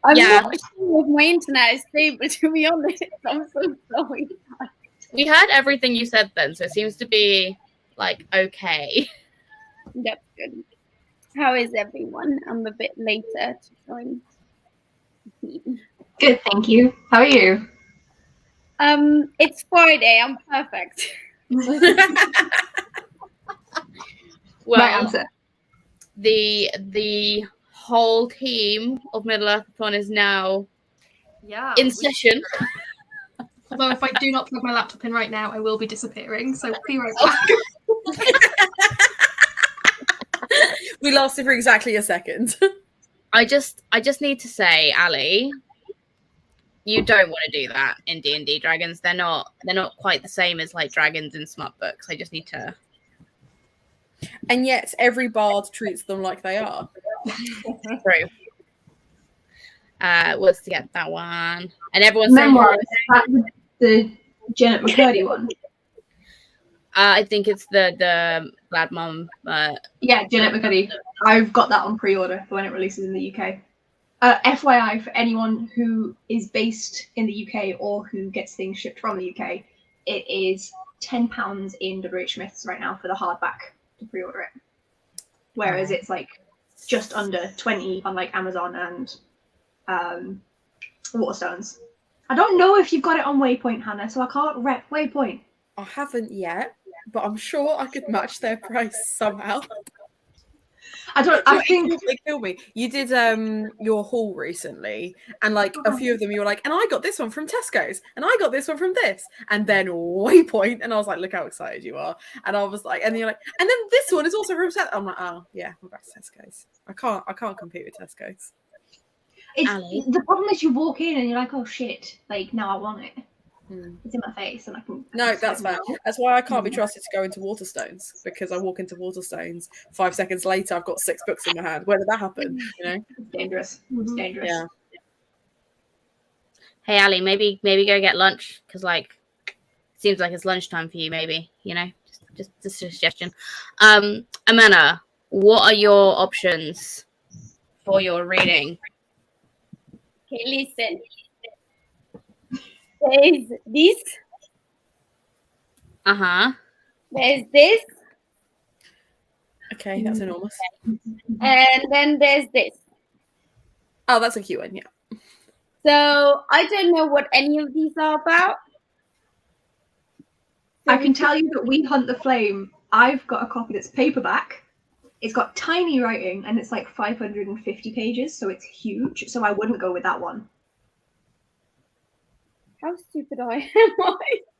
I'm Yeah. not sure if my internet is stable, to be honest. I'm so sorry. We heard everything you said then, so it seems to be like okay. That's good. How is everyone? I'm a bit later to join. Good, thank you. How are you? It's Friday. I'm perfect. Well, Right answer. the whole team of MiddleEarthAthon is now Yeah. in session. Although if I do not plug my laptop in right now, I will be disappearing. So be right back. We lasted for exactly a second. I just need to say, Ali, you don't want to do that in D&D dragons. They're not quite the same as like dragons in smut books. I just need to. And yet every bard treats them like they are. True. Let's get that one. And everyone's saying Memoir, the Janet McCurdy one. I think it's the Glad Mum. Yeah, Janet McCurdy. I've got that on pre-order for when it releases in the UK. FYI, for anyone who is based in the UK or who gets things shipped from the UK, it is £10 in WH Smiths right now for the hardback to pre-order it. Whereas it's like just under 20 on like Amazon and Waterstones. I don't know if you've got it on Waypoint, Hannah, so I can't rep Waypoint. I haven't yet, but I'm sure I could match their price somehow. I think they kill me. You did your haul recently, and like a few of them, you were like, and I got this one from Tesco's, and I got this one from this, and then Waypoint, and I was like, look how excited you are, and I was like, and you're like, and then this one is also from Tesco's. I'm like, oh yeah, we're back to Tesco's. I can't compete with Tesco's. The problem is you walk in and you're like, oh shit, like now I want it. It's in my face and I can. No, that's fair. That's why I can't be trusted to go into Waterstones, because I walk into Waterstones 5 seconds later, I've got 6 books in my hand. Where did that happen? You know, It's dangerous. It's dangerous. yeah. Hey Ali, maybe go get lunch because like seems like it's lunchtime for you. Maybe just a suggestion. Amanda, what are your options for your reading? Okay, listen. There's this. There's this. Okay, that's enormous. And then there's this. Oh, that's a cute one, yeah. So I don't know what any of these are about. I can tell you that We Hunt the Flame, I've got a copy that's paperback. It's got tiny writing and it's like 550 pages, so it's huge. So I wouldn't go with that one. How stupid I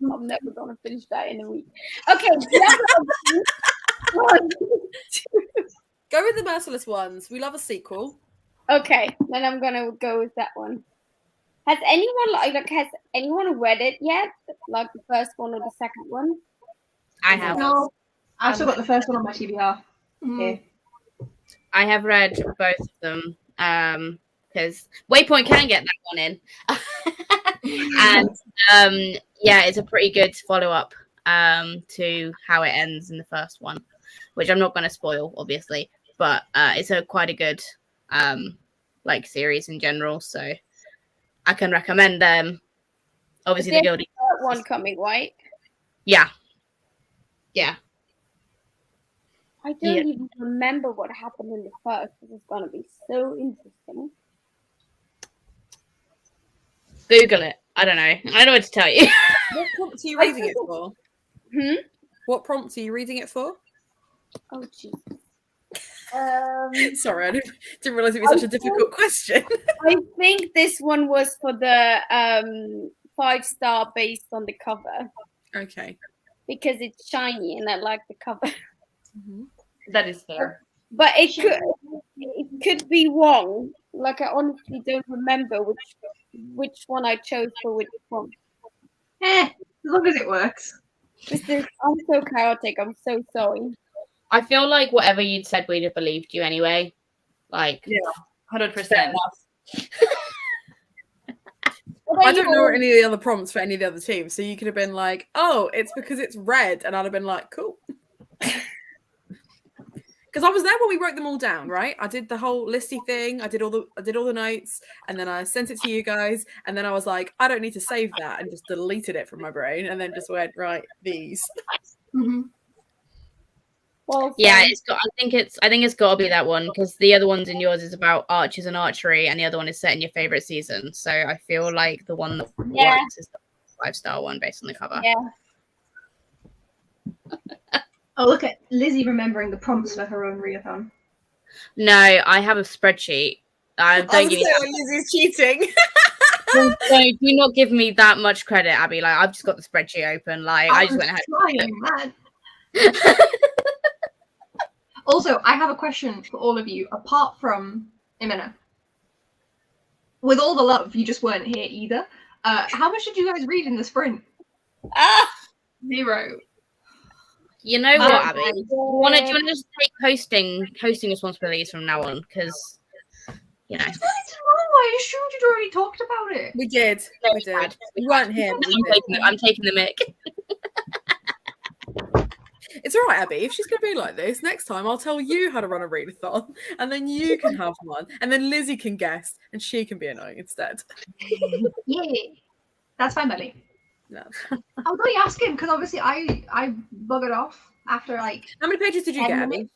am. I'm never going to finish that in a week. Okay. Go with the Merciless Ones. We love a sequel. Okay, then I'm going to go with that one. Has anyone read it yet? Like the first one or the second one? I have. No, I've still got the first one on my TBR. Here. I have read both of them because Waypoint can get that one in. And yeah, it's a pretty good follow-up to how it ends in the first one. which I'm not going to spoil, obviously, but it's quite a good like series in general, so I can recommend them. Obviously, the Guilty one coming, right? Yeah. I don't even remember what happened in the first. This is gonna be so interesting. Google it. I don't know. I don't know what to tell you. What prompt are you reading it for? What prompt are you reading it for? Oh, jeez. Sorry, I didn't realize it was such a difficult question. I think this one was for the 5-star based on the cover. Okay. Because it's shiny and I like the cover. That is fair. But it could be wrong. Like I honestly don't remember which one I chose for which one. As long as it works. I'm so chaotic. I'm so sorry. I feel like whatever you'd said, we'd have believed you anyway. Like, 100%. I don't know any of the other prompts for any of the other teams, so you could have been like, "Oh, it's because it's red," and I'd have been like, "Cool." Because I was there when we wrote them all down, right? I did the whole listy thing. I did all the notes, and then I sent it to you guys, and then I was like, "I don't need to save that," and just deleted it from my brain, and then just went, "Right, these." Well, yeah, I think it's got to be that one, because the other ones in yours is about archers and archery, and the other one is set in your favorite season. So I feel like the one that works is the 5-star one based on the cover. Yeah. Oh, look at Lizzie remembering the prompts for her own readathon. No, I have a spreadsheet. Don't give me that. Lizzie's cheating. do not give me that much credit, Abby. Like, I've just got the spreadsheet open. Like, I just went ahead. Man. Also, I have a question for all of you, apart from Imena. With all the love, you just weren't here either. How much did you guys read in the sprint? 0. You know what, Abby? Do you want to just take hosting responsibilities from now on? Because, you know. I assumed you'd already talked about it. We did. No, we did. You weren't here. I'm taking the mic. It's all right, Abby. If she's going to be like this, next time I'll tell you how to run a readathon, and then you can have one, and then Lizzie can guess, and she can be annoying instead. Yeah, that's fine, buddy. No. I was only asking because obviously I buggered off after like. How many pages did you get, Abby?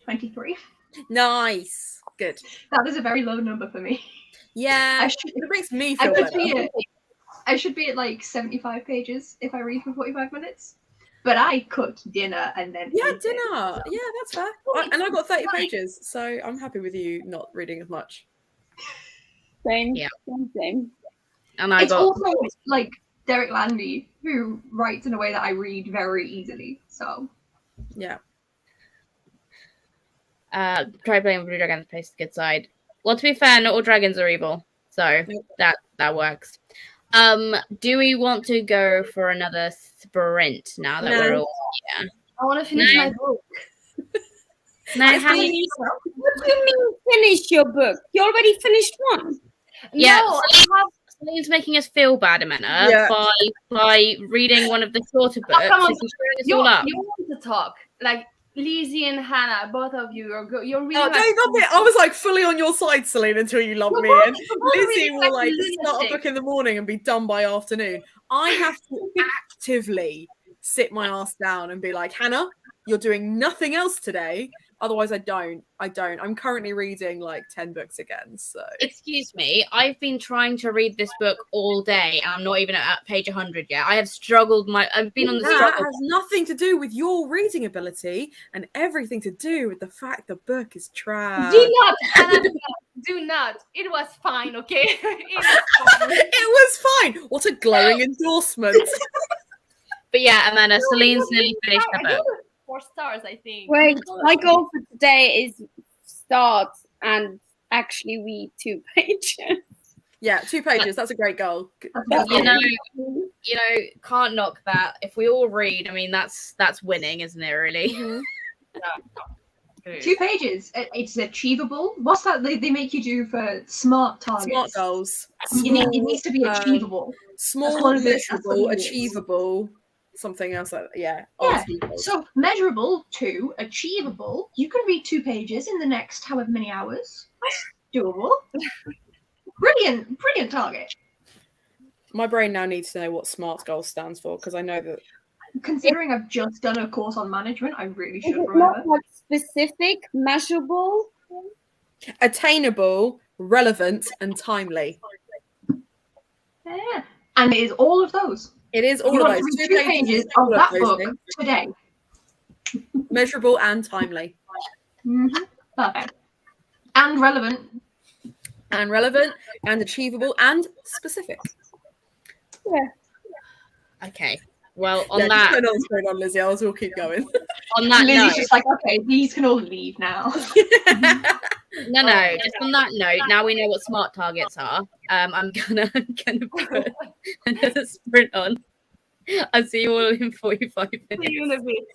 23. Nice. Good. That was a very low number for me. Yeah. It makes me feel better. I should be at like 75 pages if I read for 45 minutes. But I cooked dinner and then dinner. Yeah, that's fair. And I got 30 pages, so I'm happy with you not reading as much. Same. Yeah. Same. And it's also like Derek Landy, who writes in a way that I read very easily. So yeah. Try playing with Blue Dragons, place the good side. Well, to be fair, not all dragons are evil, so that works. Do we want to go for another sprint now that we're all here? I want to finish my book. No, what do you mean finish your book? You already finished one. Yeah, No, Celine's making us feel bad, Amanda, by reading one of the shorter books. Come on, you want to talk. Like, Lizzie and Hannah, both of you, you're really. Oh, I was like fully on your side, Celine, until you loved me. And Lizzie will like start a book in the morning and be done by afternoon. I have to actively sit my ass down and be like, Hannah, you're doing nothing else today. Otherwise, I don't. I'm currently reading like 10 books again. So excuse me, I've been trying to read this book all day, and I'm not even at page 100 yet. I have struggled. I've been on the struggle. That has nothing to do with your reading ability, and everything to do with the fact the book is trash. Do not, Hannah, do not. It was fine, okay? It was fine. What a glowing endorsement. But yeah, Amanda, Celine's nearly finished the book. 4 stars, I think. Wait, my goal for today is start and actually read 2 pages. Yeah, 2 pages. That's a great goal. You know, can't knock that. If we all read, I mean, that's winning, isn't it? Really. Mm-hmm. 2 pages. It's achievable. What's that they make you do for smart targets? Smart goals. It needs to be achievable. Small, measurable, achievable. something else. Yeah. Yeah. So measurable to achievable. You can read 2 pages in the next however many hours. Doable. Brilliant target. My brain now needs to know what SMART goal stands for, because I know that. Considering I've just done a course on management, I really should remember. Not like specific, measurable, Attainable, relevant, and timely. Yeah. And it is all of those. It is all You of want those. to read 2 pages of that book today. Measurable and timely. Perfect. And relevant. And relevant, and achievable, and specific. Yeah. Okay. Well, on Yeah, that, just turn on screen on, Lizzie. We'll keep going. on that Lizzie's note, just like, okay, these can all leave now. no. Just on that note, now we know what smart targets are. I'm gonna put another sprint on. I'll see you all in 45 minutes. See you in a bit.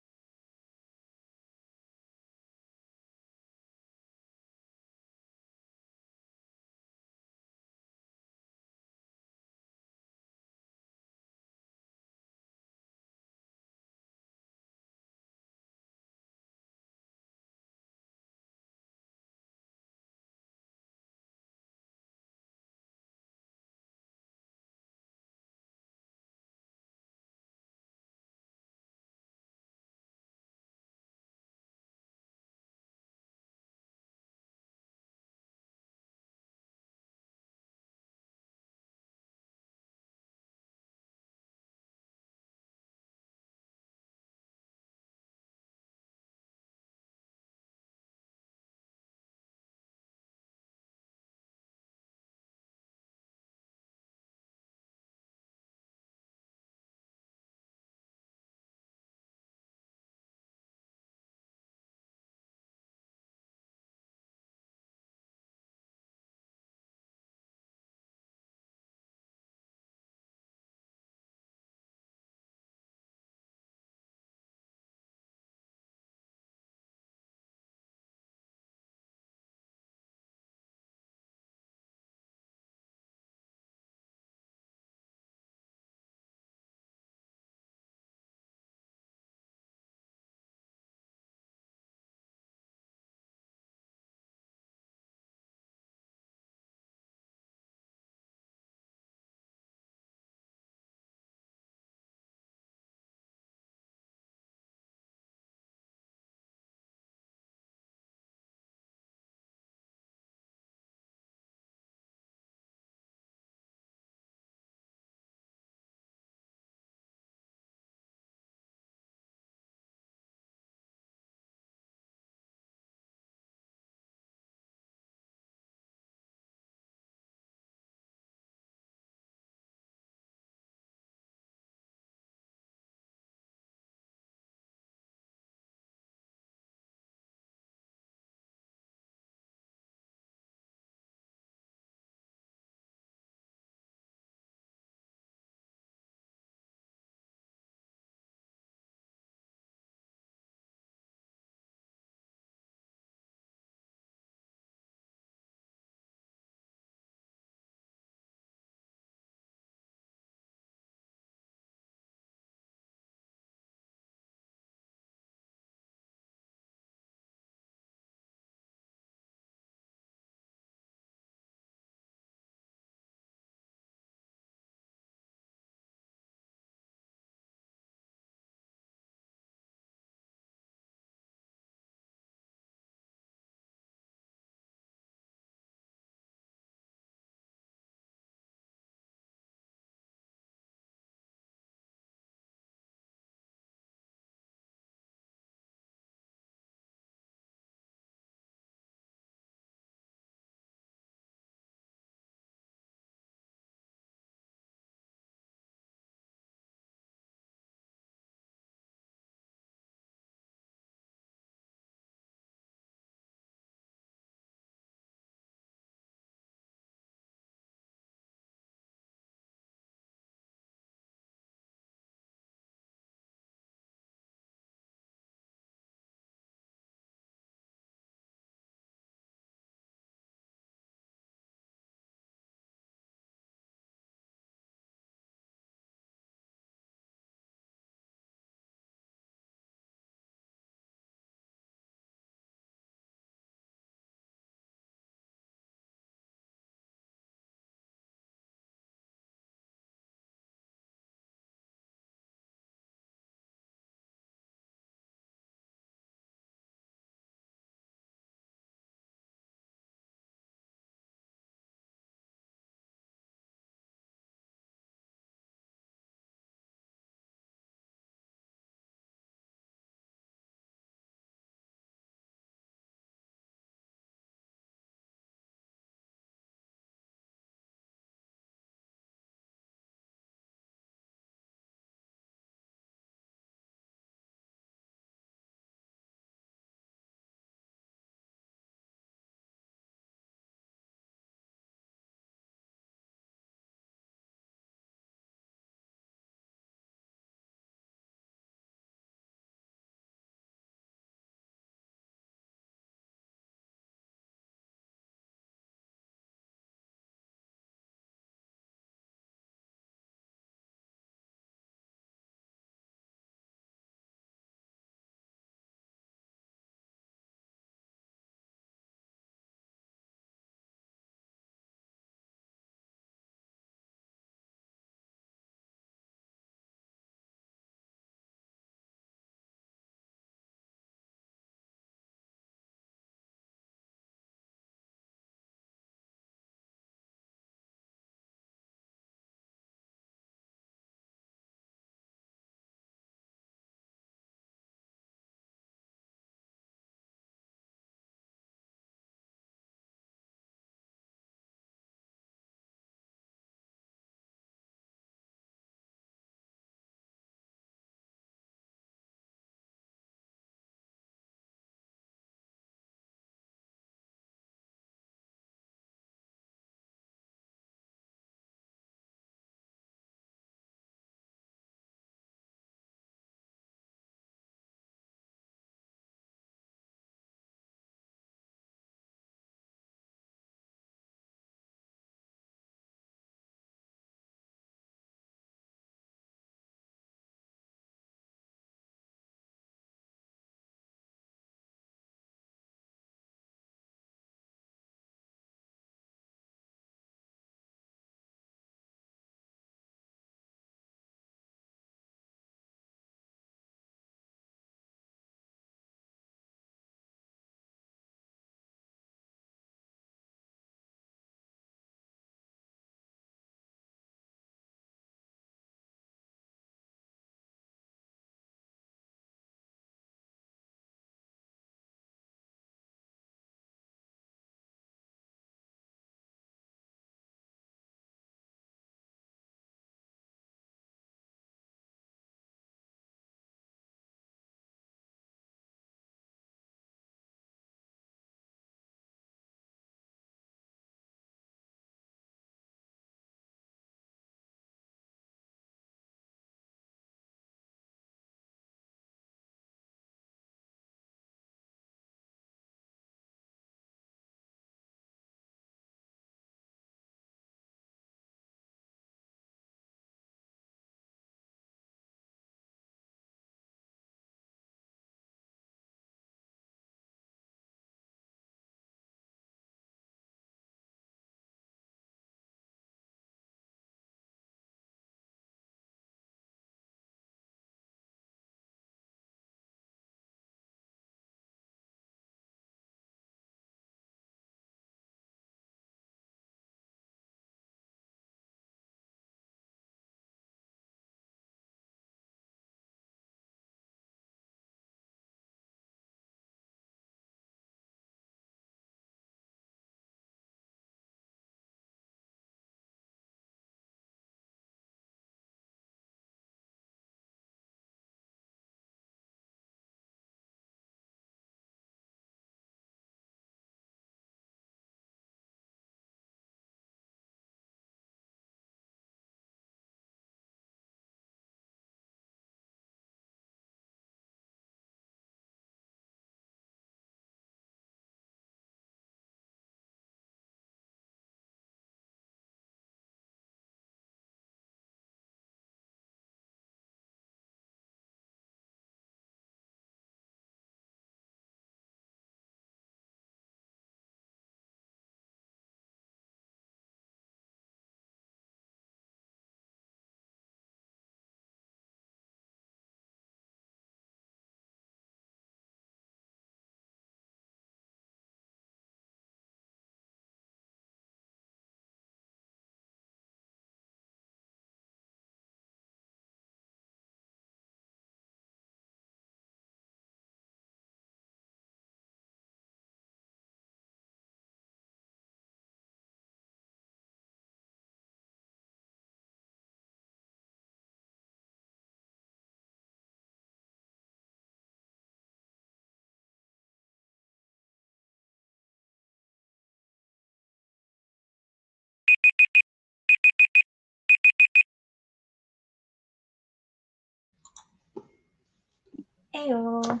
Ayo.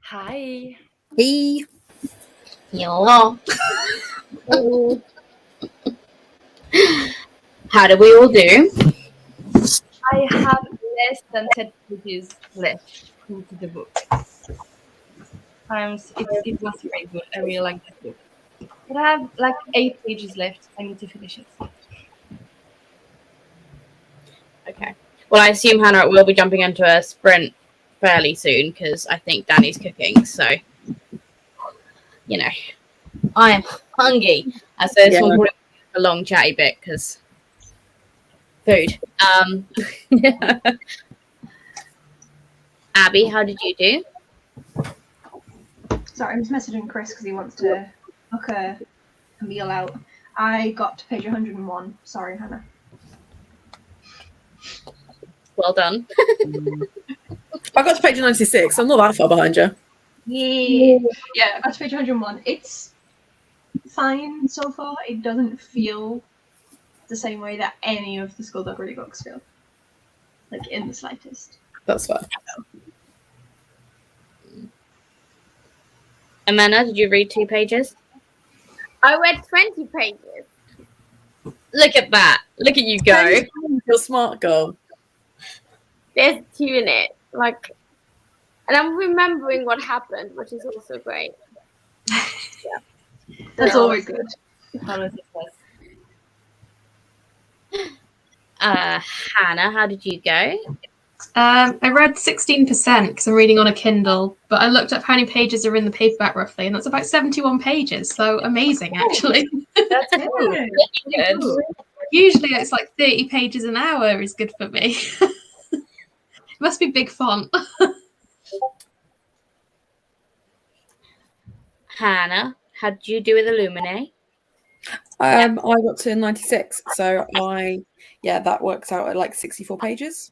Hi. Hey. Hello. Oh, How do we all do? I have less than 10 pages left into the book. It was very good. I really like that book. But I have like 8 pages left. I need to finish it. Okay. Well, I assume Hannah will be jumping into a sprint fairly soon because I think Danny's cooking. So, you know, I am hungry. So this one probably a long chatty bit because food. Abby, how did you do? Sorry, I'm just messaging Chris because he wants to book a meal out. I got to page 101. Sorry, Hannah. Well done. I got to page 96. I'm not that far behind you. Yeah, I got to page 101. It's fine so far. It doesn't feel the same way that any of the Skullduggery books feel. Like, in the slightest. That's fine. Amanda, did you read 2 pages? I read 20 pages. Look at that. Look at you go. You're smart, girl. There's 2 in it. Like, and I'm remembering what happened, which is also great. Yeah. That's So- always good. Hannah, how did you go? I read 16% because I'm reading on a Kindle, but I looked up how many pages are in the paperback roughly, and that's about 71 pages. So amazing, actually. That's good. Good. Usually it's like 30 pages an hour is good for me. It must be big font. Hannah, how did you do with Illuminate? I got to 96, so that works out at like 64 pages.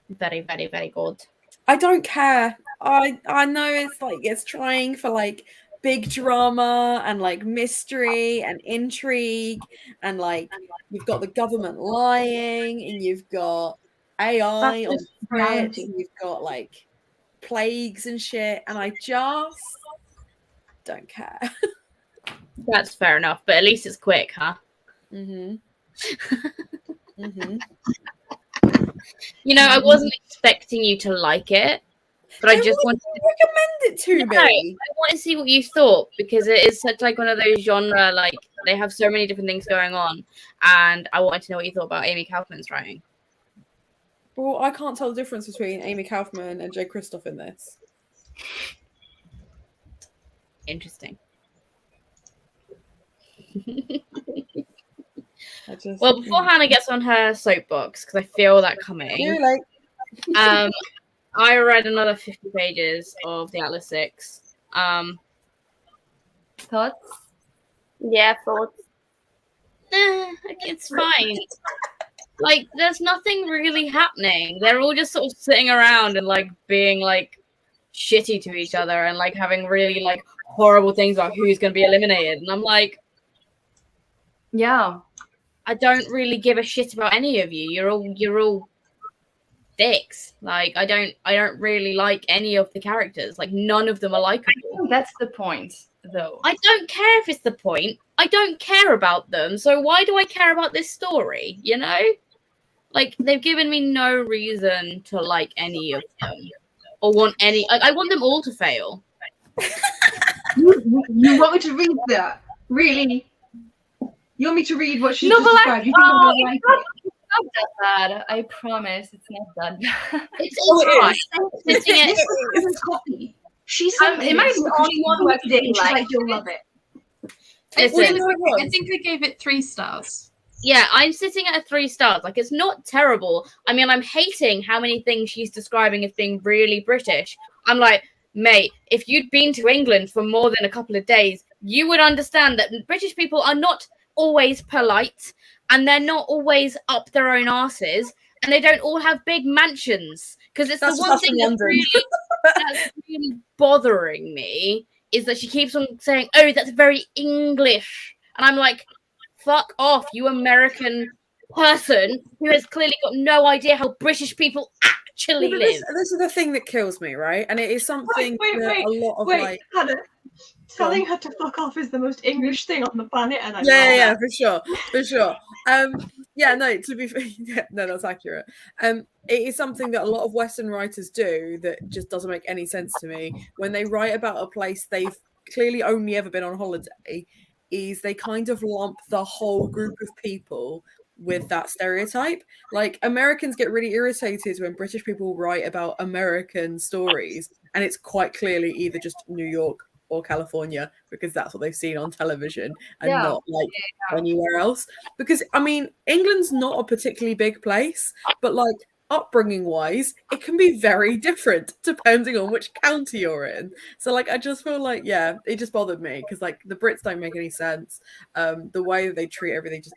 Very, very, very good. I don't care. I know it's trying for like big drama and like mystery and intrigue, and like you've got the government lying, and you've got AI on script, and you've got like plagues and shit, and I just don't care. That's fair enough, but at least it's quick, huh? Mm-hmm. Mm-hmm. You know, I wasn't expecting you to like it, but I just wanted to recommend it to me. I want to see what you thought because it is such like one of those genre, like they have so many different things going on, and I wanted to know what you thought about Amy Kaufman's writing. Well, I can't tell the difference between Amy Kaufman and Jay Kristoff in this. Interesting. Well, before Hannah gets on her soapbox, because I feel that coming, I read another 50 pages of the Atlas 6. Thoughts? Yeah, thoughts. It's fine. Like, there's nothing really happening. They're all just sort of sitting around and like being like shitty to each other and like having really like horrible things about who's going to be eliminated. And I'm like, yeah, I don't really give a shit about any of you. You're all dicks. Like, I don't really like any of the characters. Like, none of them are likable. That's the point, though. I don't care if it's the point. I don't care about them. So why do I care about this story? You know? Like, they've given me no reason to like any of them or want any. Like, I want them all to fail. You want me to read that? Really? You want me to read what she No, just but described? You think I'm going to like it? It's not that bad. I promise. It's not that bad. It's fine. Copy. She said, am I the only one who actually she's like, you'll love it. I Listen, think I gave it 3 stars. yeah, I'm sitting at a 3 stars. Like, it's not terrible. I mean, I'm hating how many things she's describing as being really British. I'm like, mate, if you'd been to England for more than a couple of days, you would understand that British people are not always polite, and they're not always up their own asses, and they don't all have big mansions. Because it's the one thing that's really bothering me is that she keeps on saying, oh, that's very English. And I'm like, fuck off, you American person who has clearly got no idea how British people act. actually But live. this is the thing that kills me, right? And it is something that a lot of like. Hannah, telling her to fuck off is the most English thing on the planet, and I love Yeah, that. for sure. Yeah, no, to be fair, yeah, no, that's accurate. It is something that a lot of Western writers do that just doesn't make any sense to me. When they write about a place they've clearly only ever been on holiday, is they kind of lump the whole group of people with that stereotype. Like Americans get really irritated when British people write about American stories, and it's quite clearly either just New York or California because that's what they've seen on television and not like anywhere else. Because I mean, England's not a particularly big place, but like upbringing wise, it can be very different depending on which county you're in. So like I just feel like, yeah, it just bothered me because like the Brits don't make any sense. The way they treat everything, just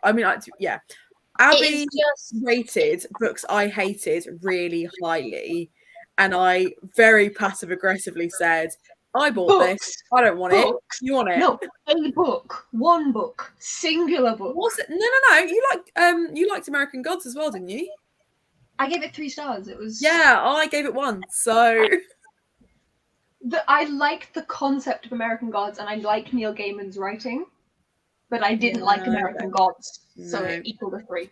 yeah. Abby rated books I hated really highly, and I very passive aggressively said, I bought this. I don't want it. You want it? No, a book, one book, singular book. Was it? No. You liked American Gods as well, didn't you? I gave it 3 stars. It was I gave it 1. So I liked the concept of American Gods, and I like Neil Gaiman's writing, but I didn't like American Gods, so it equaled a 3.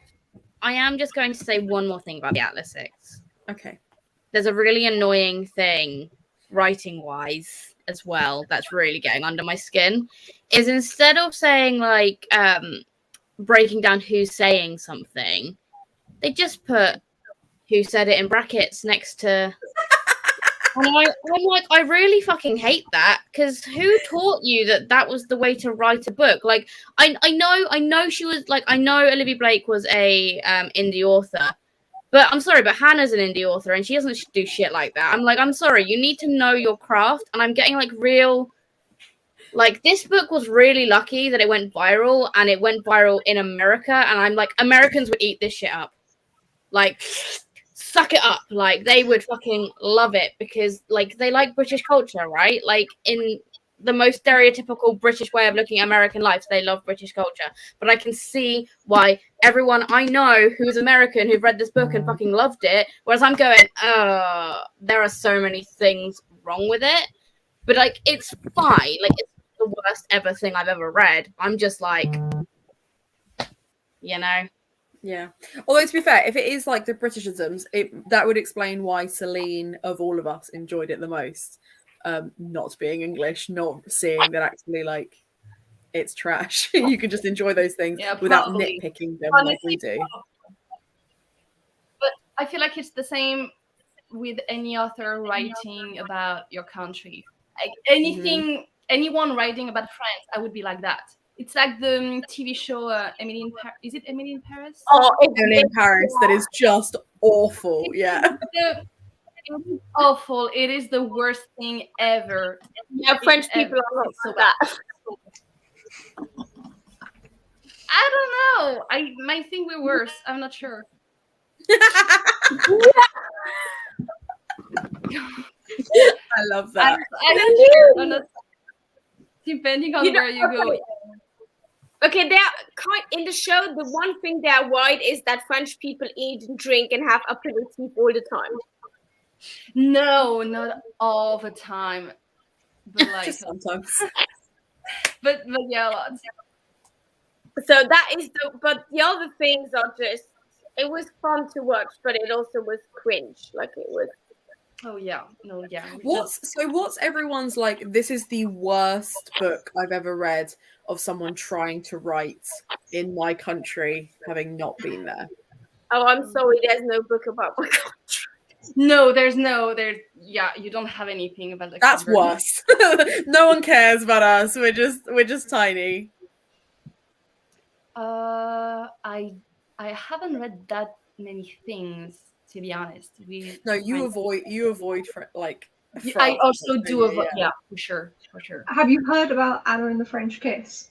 I am just going to say one more thing about the Atlas 6. Okay. There's a really annoying thing, writing-wise, as well, that's really getting under my skin, is instead of saying, like, breaking down who's saying something, they just put who said it in brackets next to... And I'm like, I really fucking hate that, because who taught you that was the way to write a book? Like, I know she was, like, I know Olivia Blake was a indie author, but I'm sorry, but Hannah's an indie author, and she doesn't do shit like that. I'm like, I'm sorry, you need to know your craft, and I'm getting, like, real... Like, this book was really lucky that it went viral, and it went viral in America, and I'm like, Americans would eat this shit up. Like... suck it up, like they would fucking love it because like they like British culture, right? Like in the most stereotypical British way of looking at American life, they love British culture. But I can see why everyone I know who's American who've read this book and fucking loved it, whereas I'm going, there are so many things wrong with it. But like it's fine, like it's the worst ever thing I've ever read. I'm just like, you know. Yeah. Although to be fair, if it is like the Britishisms, that would explain why Celine of all of us enjoyed it the most. Not being English, not seeing that actually like it's trash. You can just enjoy those things without nitpicking them like we do. But I feel like it's the same with any author writing about your country. Like anything, anyone writing about France, I would be like that. It's like the TV show Emily in Paris. Is it Emily in Paris? Oh, Emily in Paris. That is just awful. Yeah. It is awful. It is the worst thing ever. Yeah, French people are not so bad. I don't know. I might think we're worse. I'm not sure. I love that. I'm not sure. I'm not, depending on where you go. Okay, they're in the show. The one thing they avoid is that French people eat and drink and have aperitif all the time. No, not all the time, but like just sometimes. But yeah, a lot. So that is but the other things are just. It was fun to watch, but it also was cringe. Like it was. Oh yeah, no, yeah. What's everyone's like? This is the worst book I've ever read of someone trying to write in my country, having not been there. Oh, I'm sorry. There's no book about my country. No, yeah, you don't have anything about the That's worse. No one cares about us. We're just tiny. I haven't read that many things, to be honest. You avoid for like. I also do avoid. Yeah, for sure. Have you heard about Anna and the French Kiss?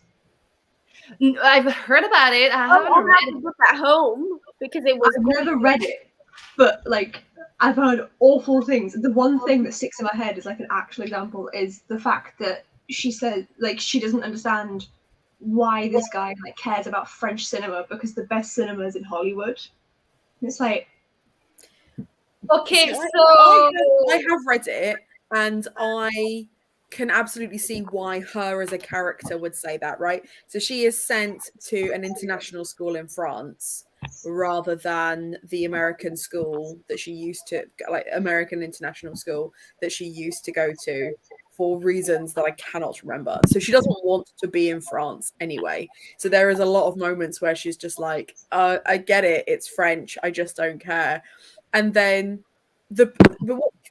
I've heard about it. I haven't read it at home because it was. I've never read it, but like I've heard awful things. The one thing that sticks in my head is like an actual example is the fact that she said like she doesn't understand why this guy like cares about French cinema because the best cinema is in Hollywood. And it's like Okay, See, so I have read it, and I can absolutely see why her as a character would say that, right? So she is sent to an international school in France rather than the American school that she used to, like American international school that she used to go to for reasons that I cannot remember. So she doesn't want to be in France anyway. So there is a lot of moments where she's just like, I get it, it's French, I just don't care. And then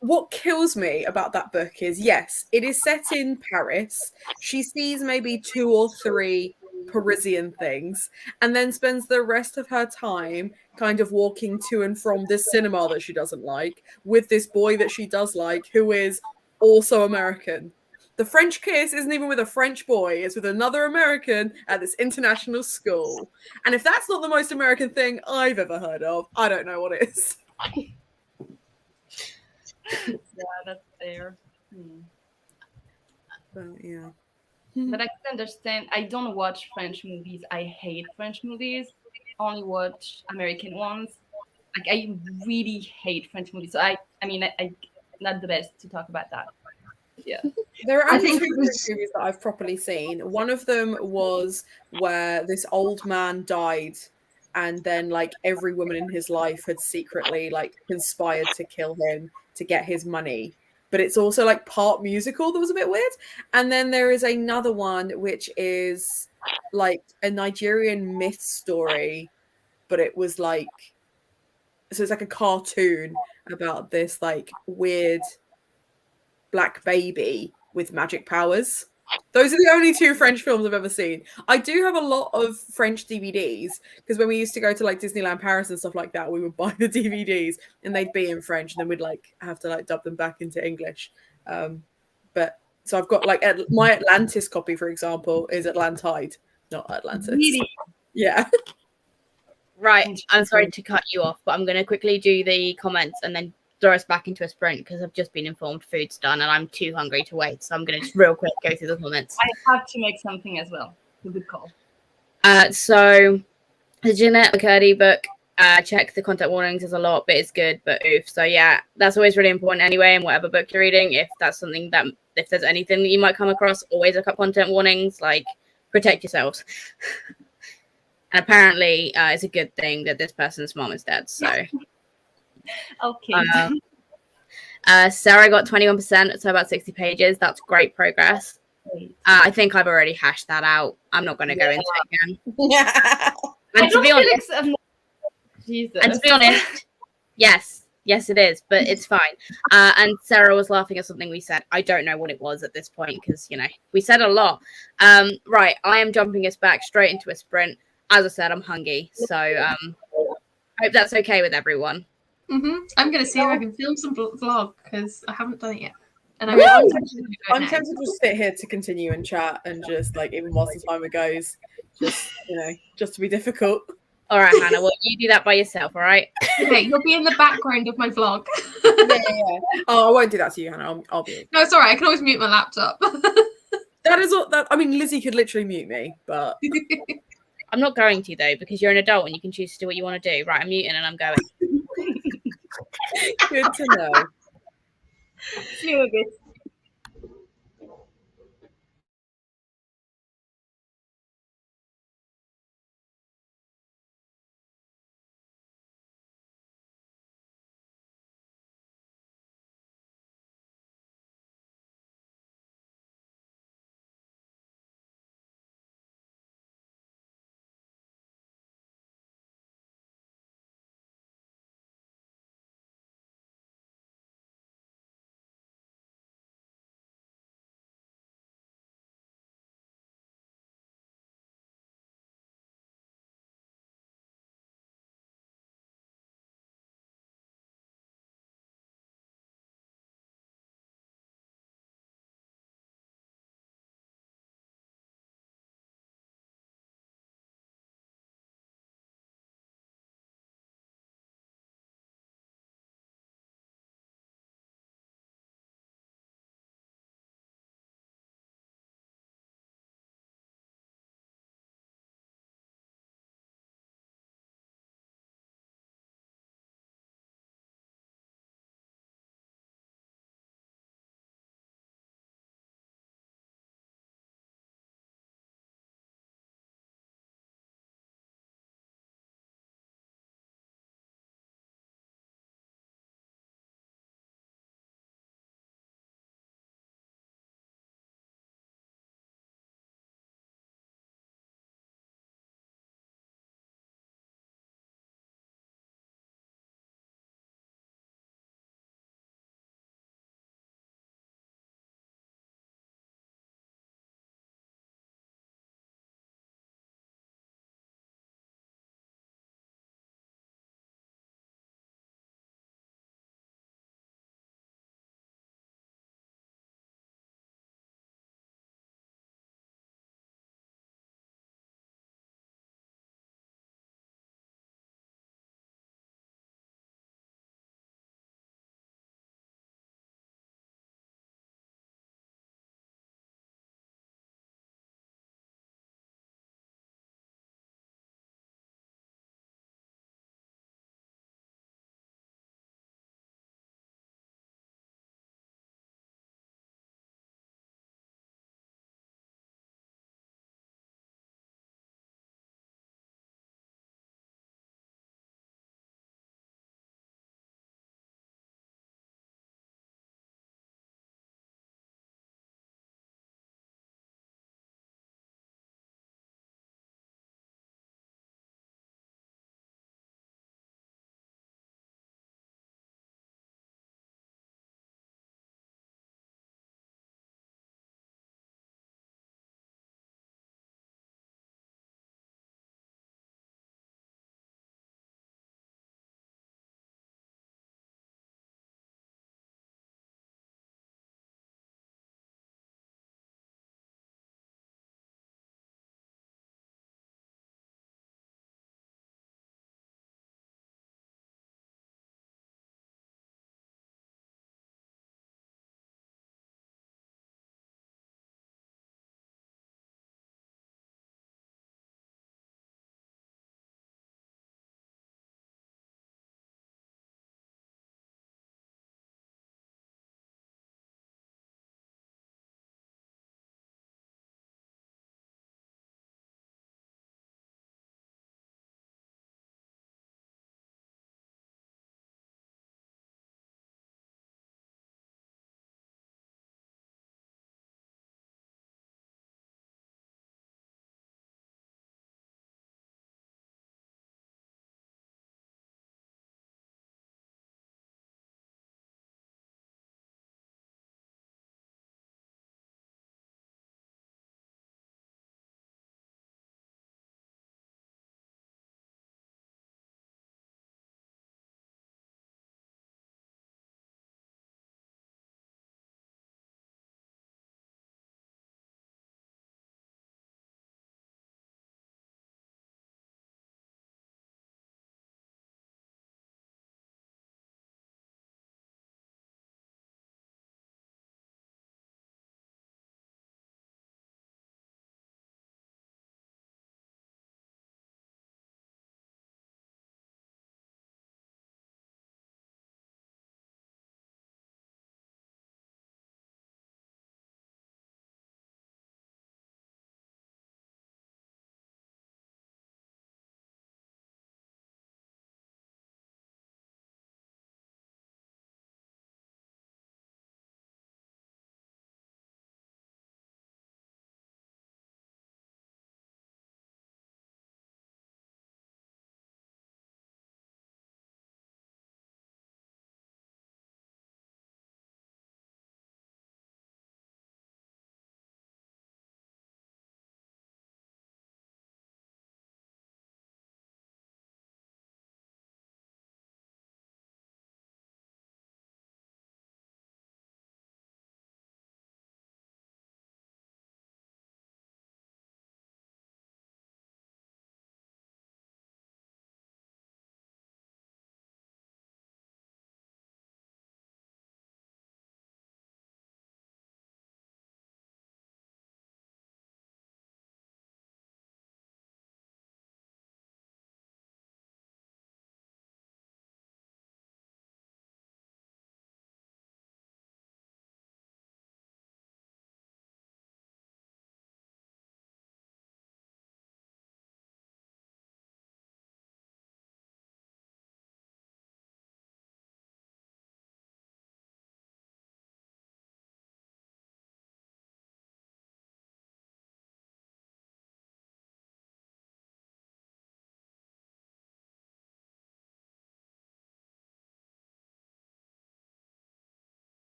what kills me about that book is, yes, it is set in Paris. She sees maybe 2 or 3 Parisian things and then spends the rest of her time kind of walking to and from this cinema that she doesn't like with this boy that she does like, who is also American. The French kiss isn't even with a French boy, it's with another American at this international school. And if that's not the most American thing I've ever heard of, I don't know what is. yeah, that's fair. But yeah. But I can understand. I don't watch French movies. I hate French movies. I only watch American ones. Like I really hate French movies. So I mean, I not the best to talk about that. Yeah. There are I only think 2 it was- movies that I've properly seen. One of them was where this old man died, and then like every woman in his life had secretly like conspired to kill him to get his money. But it's also like part musical that was a bit weird. And then there is another one which is like a Nigerian myth story, but it was like, so it's like a cartoon about this like weird black baby with magic powers. Those are the only 2 French films I've ever seen. I do have a lot of French DVDs because when we used to go to like Disneyland Paris and stuff like that, we would buy the DVDs and they'd be in French, and then we'd like have to like dub them back into English. But so I've got like my Atlantis copy, for example, is Atlantide, not Atlantis. Really? Yeah. Right, I'm sorry to cut you off, but I'm going to quickly do the comments and then throw us back into a sprint because I've just been informed food's done and I'm too hungry to wait. So I'm going to just real quick go through the comments. I have to make something as well. Good call. So the Jeanette McCurdy book, check the content warnings. There's a lot, but it's good, but oof. So yeah, that's always really important anyway in whatever book you're reading. If that's something that, if there's anything that you might come across, always look up content warnings, like protect yourselves. And apparently it's a good thing that this person's mom is dead. So Okay. Sarah got 21%, so about 60 pages. That's great progress. I think I've already hashed that out. I'm not going to go into it again. And to be honest, yes, it is, but it's fine. And Sarah was laughing at something we said. I don't know what it was at this point because, you know, we said a lot. Right, I am jumping us back straight into a sprint. As I said, I'm hungry, so hope that's okay with everyone. I'm going to see if I can film some vlog because I haven't done it yet. And I'm tempted to just sit here to continue and chat and just like, even whilst the timer goes, just, you know, just to be difficult. All right, Hannah, well, you do that by yourself, all right? Okay, you'll be in the background of my vlog. Yeah. Oh, I won't do that to you, Hannah. I'll be. No, it's all right. I can always mute my laptop. That is what that. I mean, Lizzie could literally mute me, but I'm not going to though because you're an adult and you can choose to do what you want to do. Right, I'm muting and I'm going. good to know. See you a bit.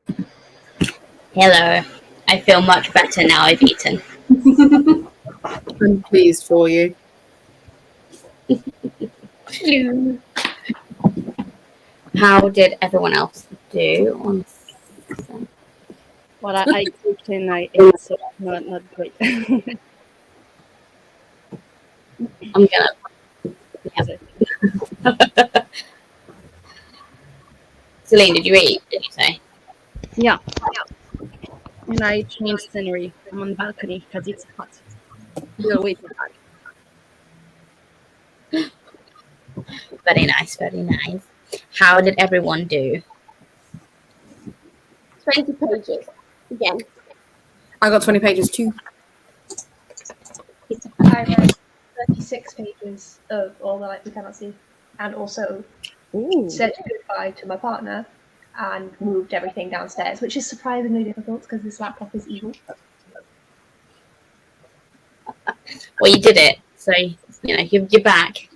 Hello. I feel much better now I've eaten. I'm pleased for you. Hello. How did everyone else do on season? Well, I cooked and I ate, so not great. I'm gonna. Celine, did you eat? Did you say? Yeah. And I changed scenery. I'm on the balcony because it's hot. We're way too hot. Very nice, very nice. How did everyone do? 20 pages again. I got 20 pages too. I read 36 pages of All the Light We Cannot See, and also Ooh. said goodbye to my partner and moved everything downstairs, which is surprisingly difficult because this laptop is evil. Well, you did it, so you know you're back.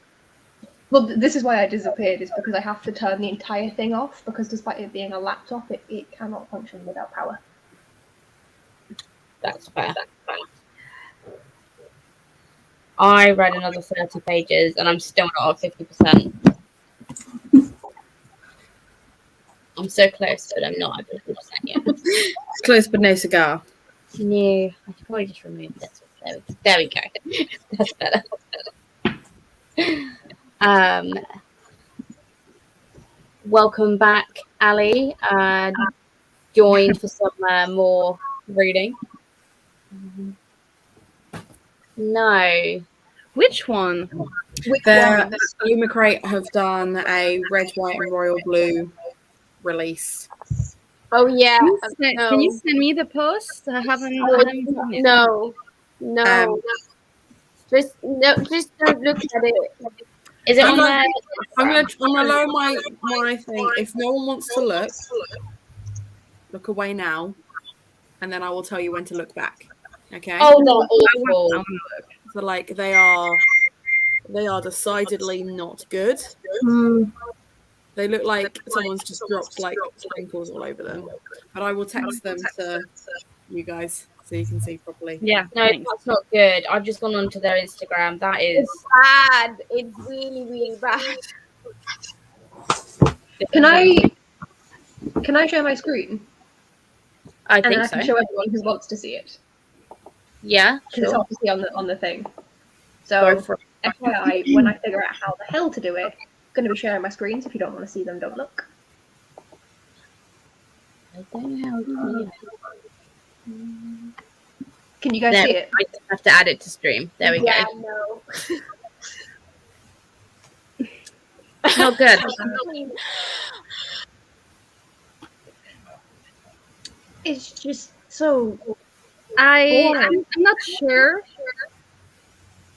Well, this is why I disappeared, is because I have to turn the entire thing off, because despite it being a laptop, it cannot function without power. That's fair. I read another 30 pages and I'm still not at 50%. I'm so close, but I'm not at 50% yet. Close but no cigar. No, I should probably just remove this. There we go. That's better. Welcome back, Ali. Joined for some more reading. No. Which one? Lumicrate have done a red, white, and royal blue release. Oh yeah. Can you send me the post? I haven't seen it. No. Just don't look at it. Is it I'm on there? I'm gonna lower my thing. If no one wants to look away now, and then I will tell you when to look back. Okay. Oh, they're awful. So like they are decidedly not good. They look like someone's just dropped like sprinkles all over them. But I will text them to you guys so you can see properly. Yeah. No, that's not good. I've just gone onto their Instagram. That is Bad. It's really, really bad. Can I share my screen? I And then think I so. can show everyone who wants to see it. Yeah, Because it's sure. obviously on the thing. Go So, for it. FYI, when I figure out how the hell to do it, I'm going to be sharing my screens. If you don't want to see them, don't look. I don't know how to do it. Can you guys There, see it? I just have to add it to stream. There we Yeah, go. no. Not good. It's just so. I'm not sure.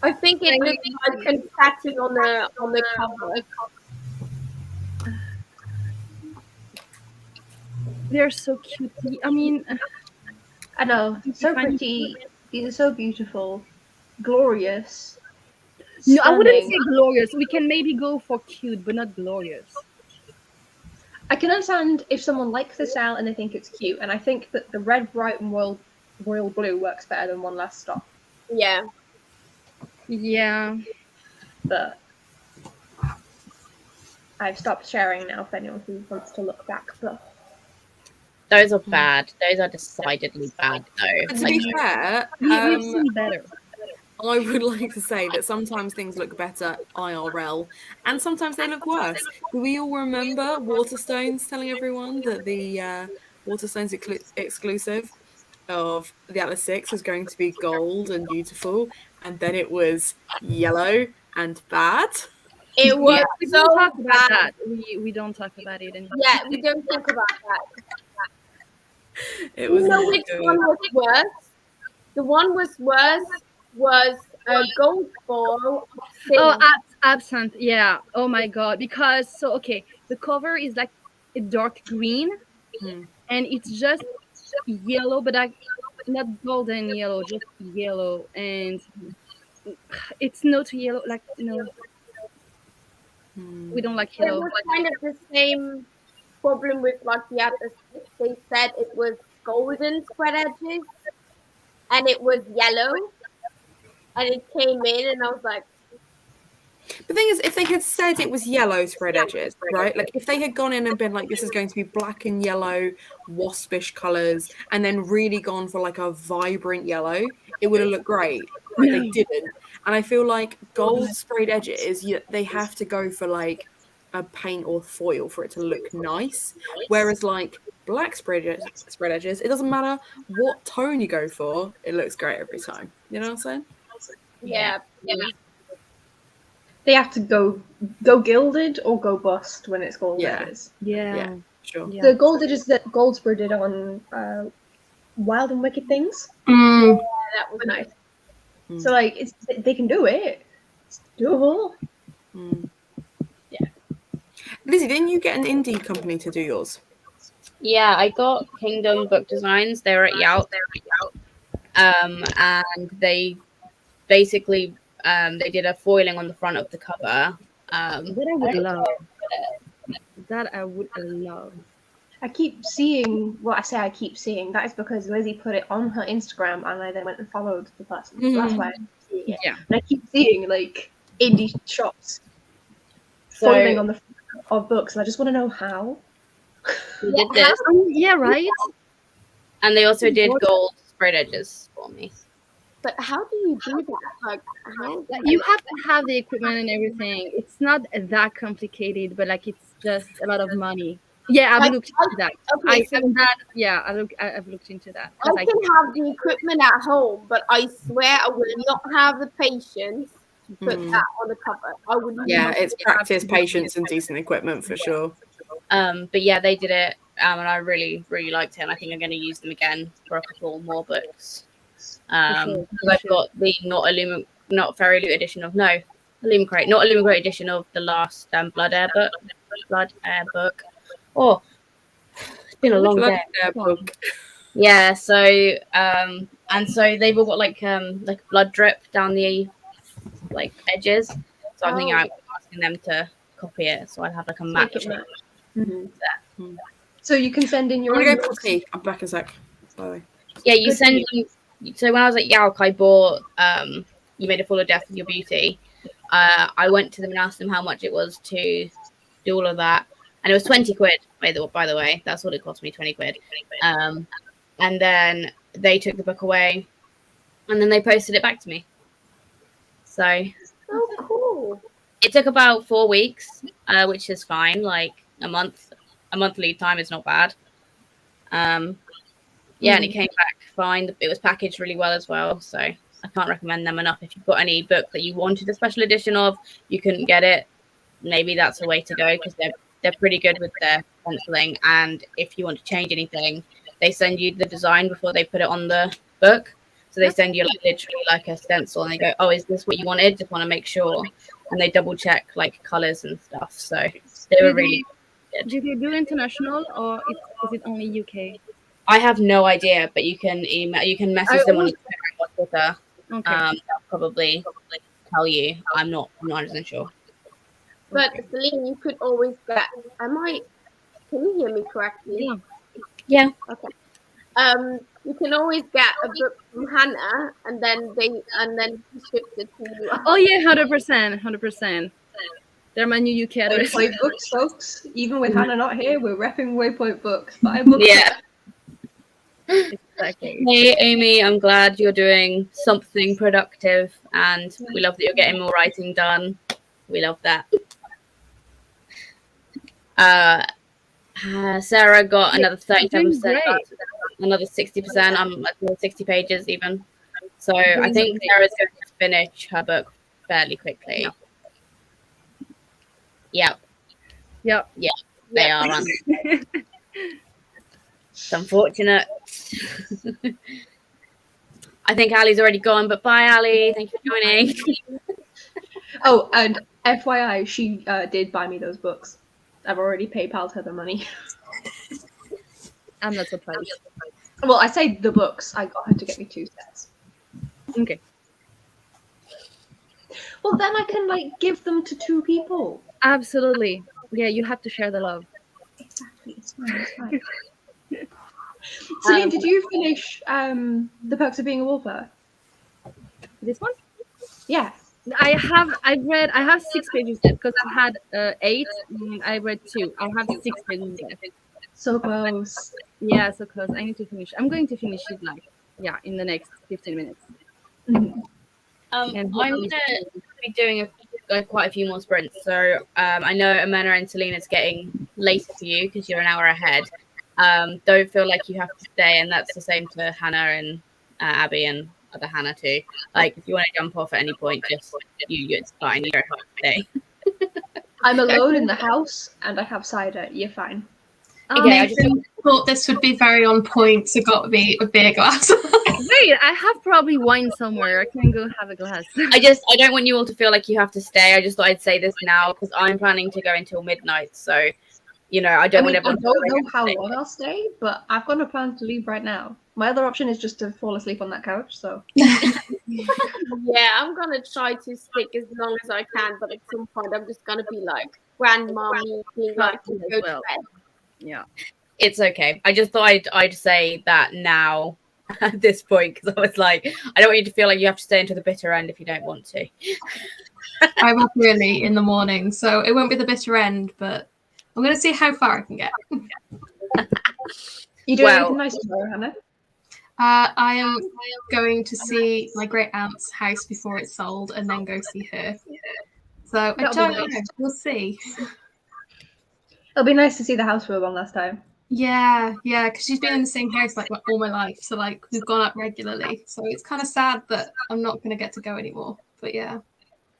I think it looks like confetti on the cover. They're so cute. I mean, I know, so pretty. These are so beautiful, glorious. no, I wouldn't stunning. say glorious. We can maybe go for cute, but not glorious. I can understand if someone likes the style and they think it's cute, and I think that the red, bright, and royal blue works better than One Last Stop. Yeah. Yeah. But I've stopped sharing now for anyone who wants to look back. But Those are bad. Those are decidedly bad, though. But to be fair, We've seen better. I would like to say that sometimes things look better IRL, and sometimes they look worse. Do we all remember Waterstones telling everyone that the Waterstones exclusive of the Atlas 6 was going to be gold and beautiful, and then it was yellow and bad? It was We so don't talk about bad. that. We don't talk about it anymore. Yeah, we don't talk about that. It was You know not which good. one was worse? The one was worse was a gold ball. Oh, absent. Yeah. Oh my god. Because okay, the cover is like a dark green, Hmm. and it's just yellow, but not golden yellow, just yellow, and it's not yellow. Like no, we don't like It yellow. was kind of the same problem with like the other six. They said it was golden spread edges and it was yellow, and it came in, and I was like, The thing is, if they had said it was yellow spread edges, right? Like if they had gone in and been like, this is going to be black and yellow, waspish colours, and then really gone for like a vibrant yellow, it would have looked great. Right? They didn't. And I feel like gold sprayed edges, they have to go for like a paint or foil for it to look nice. Whereas like black spread edges, it doesn't matter what tone you go for, it looks great every time. You know what I'm saying? yeah. They have to go gilded or go bust when it's gold Yeah. edges. Yeah, sure. Yeah. The gold edges that Goldsboro did on Wild and Wicked Things. That was Nice. So like they can do it. It's doable. Yeah. Lizzie, didn't you get an indie company to do yours? Yeah, I got Kingdom Book Designs. They were at Yout. And they basically they did a foiling on the front of the cover. That I would love. That I would love. I keep seeing I keep seeing that is because Lizzie put it on her Instagram and I then went and followed the person. So that's why I'm seeing it. Yeah. And I keep seeing like indie shops So foiling on the front of books, and I just want to know how. we did this, Yeah, right. and they also did gold spread edges for me. But how do you do that? Like, how? Like, you have to have the equipment and everything. It's not that complicated, but like it's just a lot of money. Yeah, I've looked into that. Okay, so I've looked into that. I can have the equipment at home, but I swear I will not have the patience to put that on the cover. I would. Yeah, it's practice, patience, and decent equipment for sure. But yeah, they did it, and I really, really liked it. And I think I'm going to use them again for a couple more books. Because I've got the not Fairy Loot edition of Illumicrate edition of the last Blood Air book. Oh, it's been a long day. Book. Yeah, so and so they've all got like blood drip down the like edges. So I'm thinking I'm asking them to copy it, so I'd have like a match. So you can send in your I'm own gonna go books. potty. I'm back in a sec. By the way. Yeah, you send them. So when I was at Yauk, I bought You Made a Fool of Death with Your Beauty. I went to them and asked them how much it was to do all of that, and it was 20 quid. By the way, that's what it cost me, 20 quid. And then they took the book away, and then they posted it back to me. So cool. it took about 4 weeks, which is fine. Like a month lead time is not bad. Yeah, and it came back fine. It was packaged really well as well, so I can't recommend them enough. If you've got any book that you wanted a special edition of, you couldn't get it, maybe that's a way to go, because they're pretty good with their penciling. And if you want to change anything, they send you the design before they put it on the book. So they send you like literally like a stencil, and they go, "Oh, is this what you wanted? Just want to make sure." And they double check like colors and stuff. So they were really good. Did you do international, or is it only UK? I have no idea, but you can message them on Twitter. Okay. They'll probably tell you. I'm not 100% sure. But Celine, you could always get. Can you hear me correctly? Yeah. Okay. You can always get a book from Hannah, and then she ships it to you. Oh yeah, 100%. They're my new UK address. Waypoint Books, folks. Even with Hannah not here, we're repping Waypoint Books. Buy books. Yeah. Exactly. Hey, Amy, I'm glad you're doing something productive, and we love that you're getting more writing done. We love that. Sarah got another 37%, another 60%. I'm at 60 pages even. So I think Sarah's going to finish her book fairly quickly. Yep. Yep. Yeah, they are. It's unfortunate. I think Ali's already gone, but bye, Ali. Thank you for joining. Oh, and FYI, she did buy me those books. I've already PayPal'd her the money. I'm not surprised. Well, I say the books. I got her to get me 2 sets. Okay. Well, then I can give them to 2 people. Absolutely. Yeah, you have to share the love. Exactly. It's fine. It's fine. Celine, did you finish The Perks of Being a Wallflower? This one? Yeah. I have 6 pages left because I had 8 and I read 2. I have 6 pages left. So close. Yeah, so close. I need to finish. I'm going to finish it in the next 15 minutes. Mhm. And I'm gonna be doing quite a few more sprints. So I know Amanda and Selena, it's getting later for you because you're an hour ahead. Don't feel like you have to stay, and that's the same to Hannah and Abby and other Hannah too. Like if you want to jump off at any point, just it's fine. You don't have to stay. I'm alone in the house and I have cider. You're fine. Okay, I Nathan thought this would be very on point, so got me a beer glass. wait, I have probably wine somewhere. I can go have a glass. I don't want you all to feel like you have to stay. I just thought I'd say this now because I'm planning to go until midnight. So, I don't want I everyone. don't know how long I'll stay, but I've got a plan to leave right now. My other option is just to fall asleep on that couch. So Yeah, I'm gonna try to stick as long as I can, but at some point I'm just gonna be like grandma being like to go to bed. Yeah. It's okay. I just thought I'd say that now at this point because I was like, I don't want you to feel like you have to stay until the bitter end if you don't want to. I'm up early in the morning, so it won't be the bitter end, but I'm going to see how far I can get. you doing anything nice tomorrow, Hannah? I am going to see my great aunt's house before it's sold, and then go see her. So I don't know. We'll see. It'll be nice to see the house we were on last time. Yeah, because she's been in the same house like all my life, so like we've gone up regularly. So it's kind of sad that I'm not going to get to go anymore. But yeah.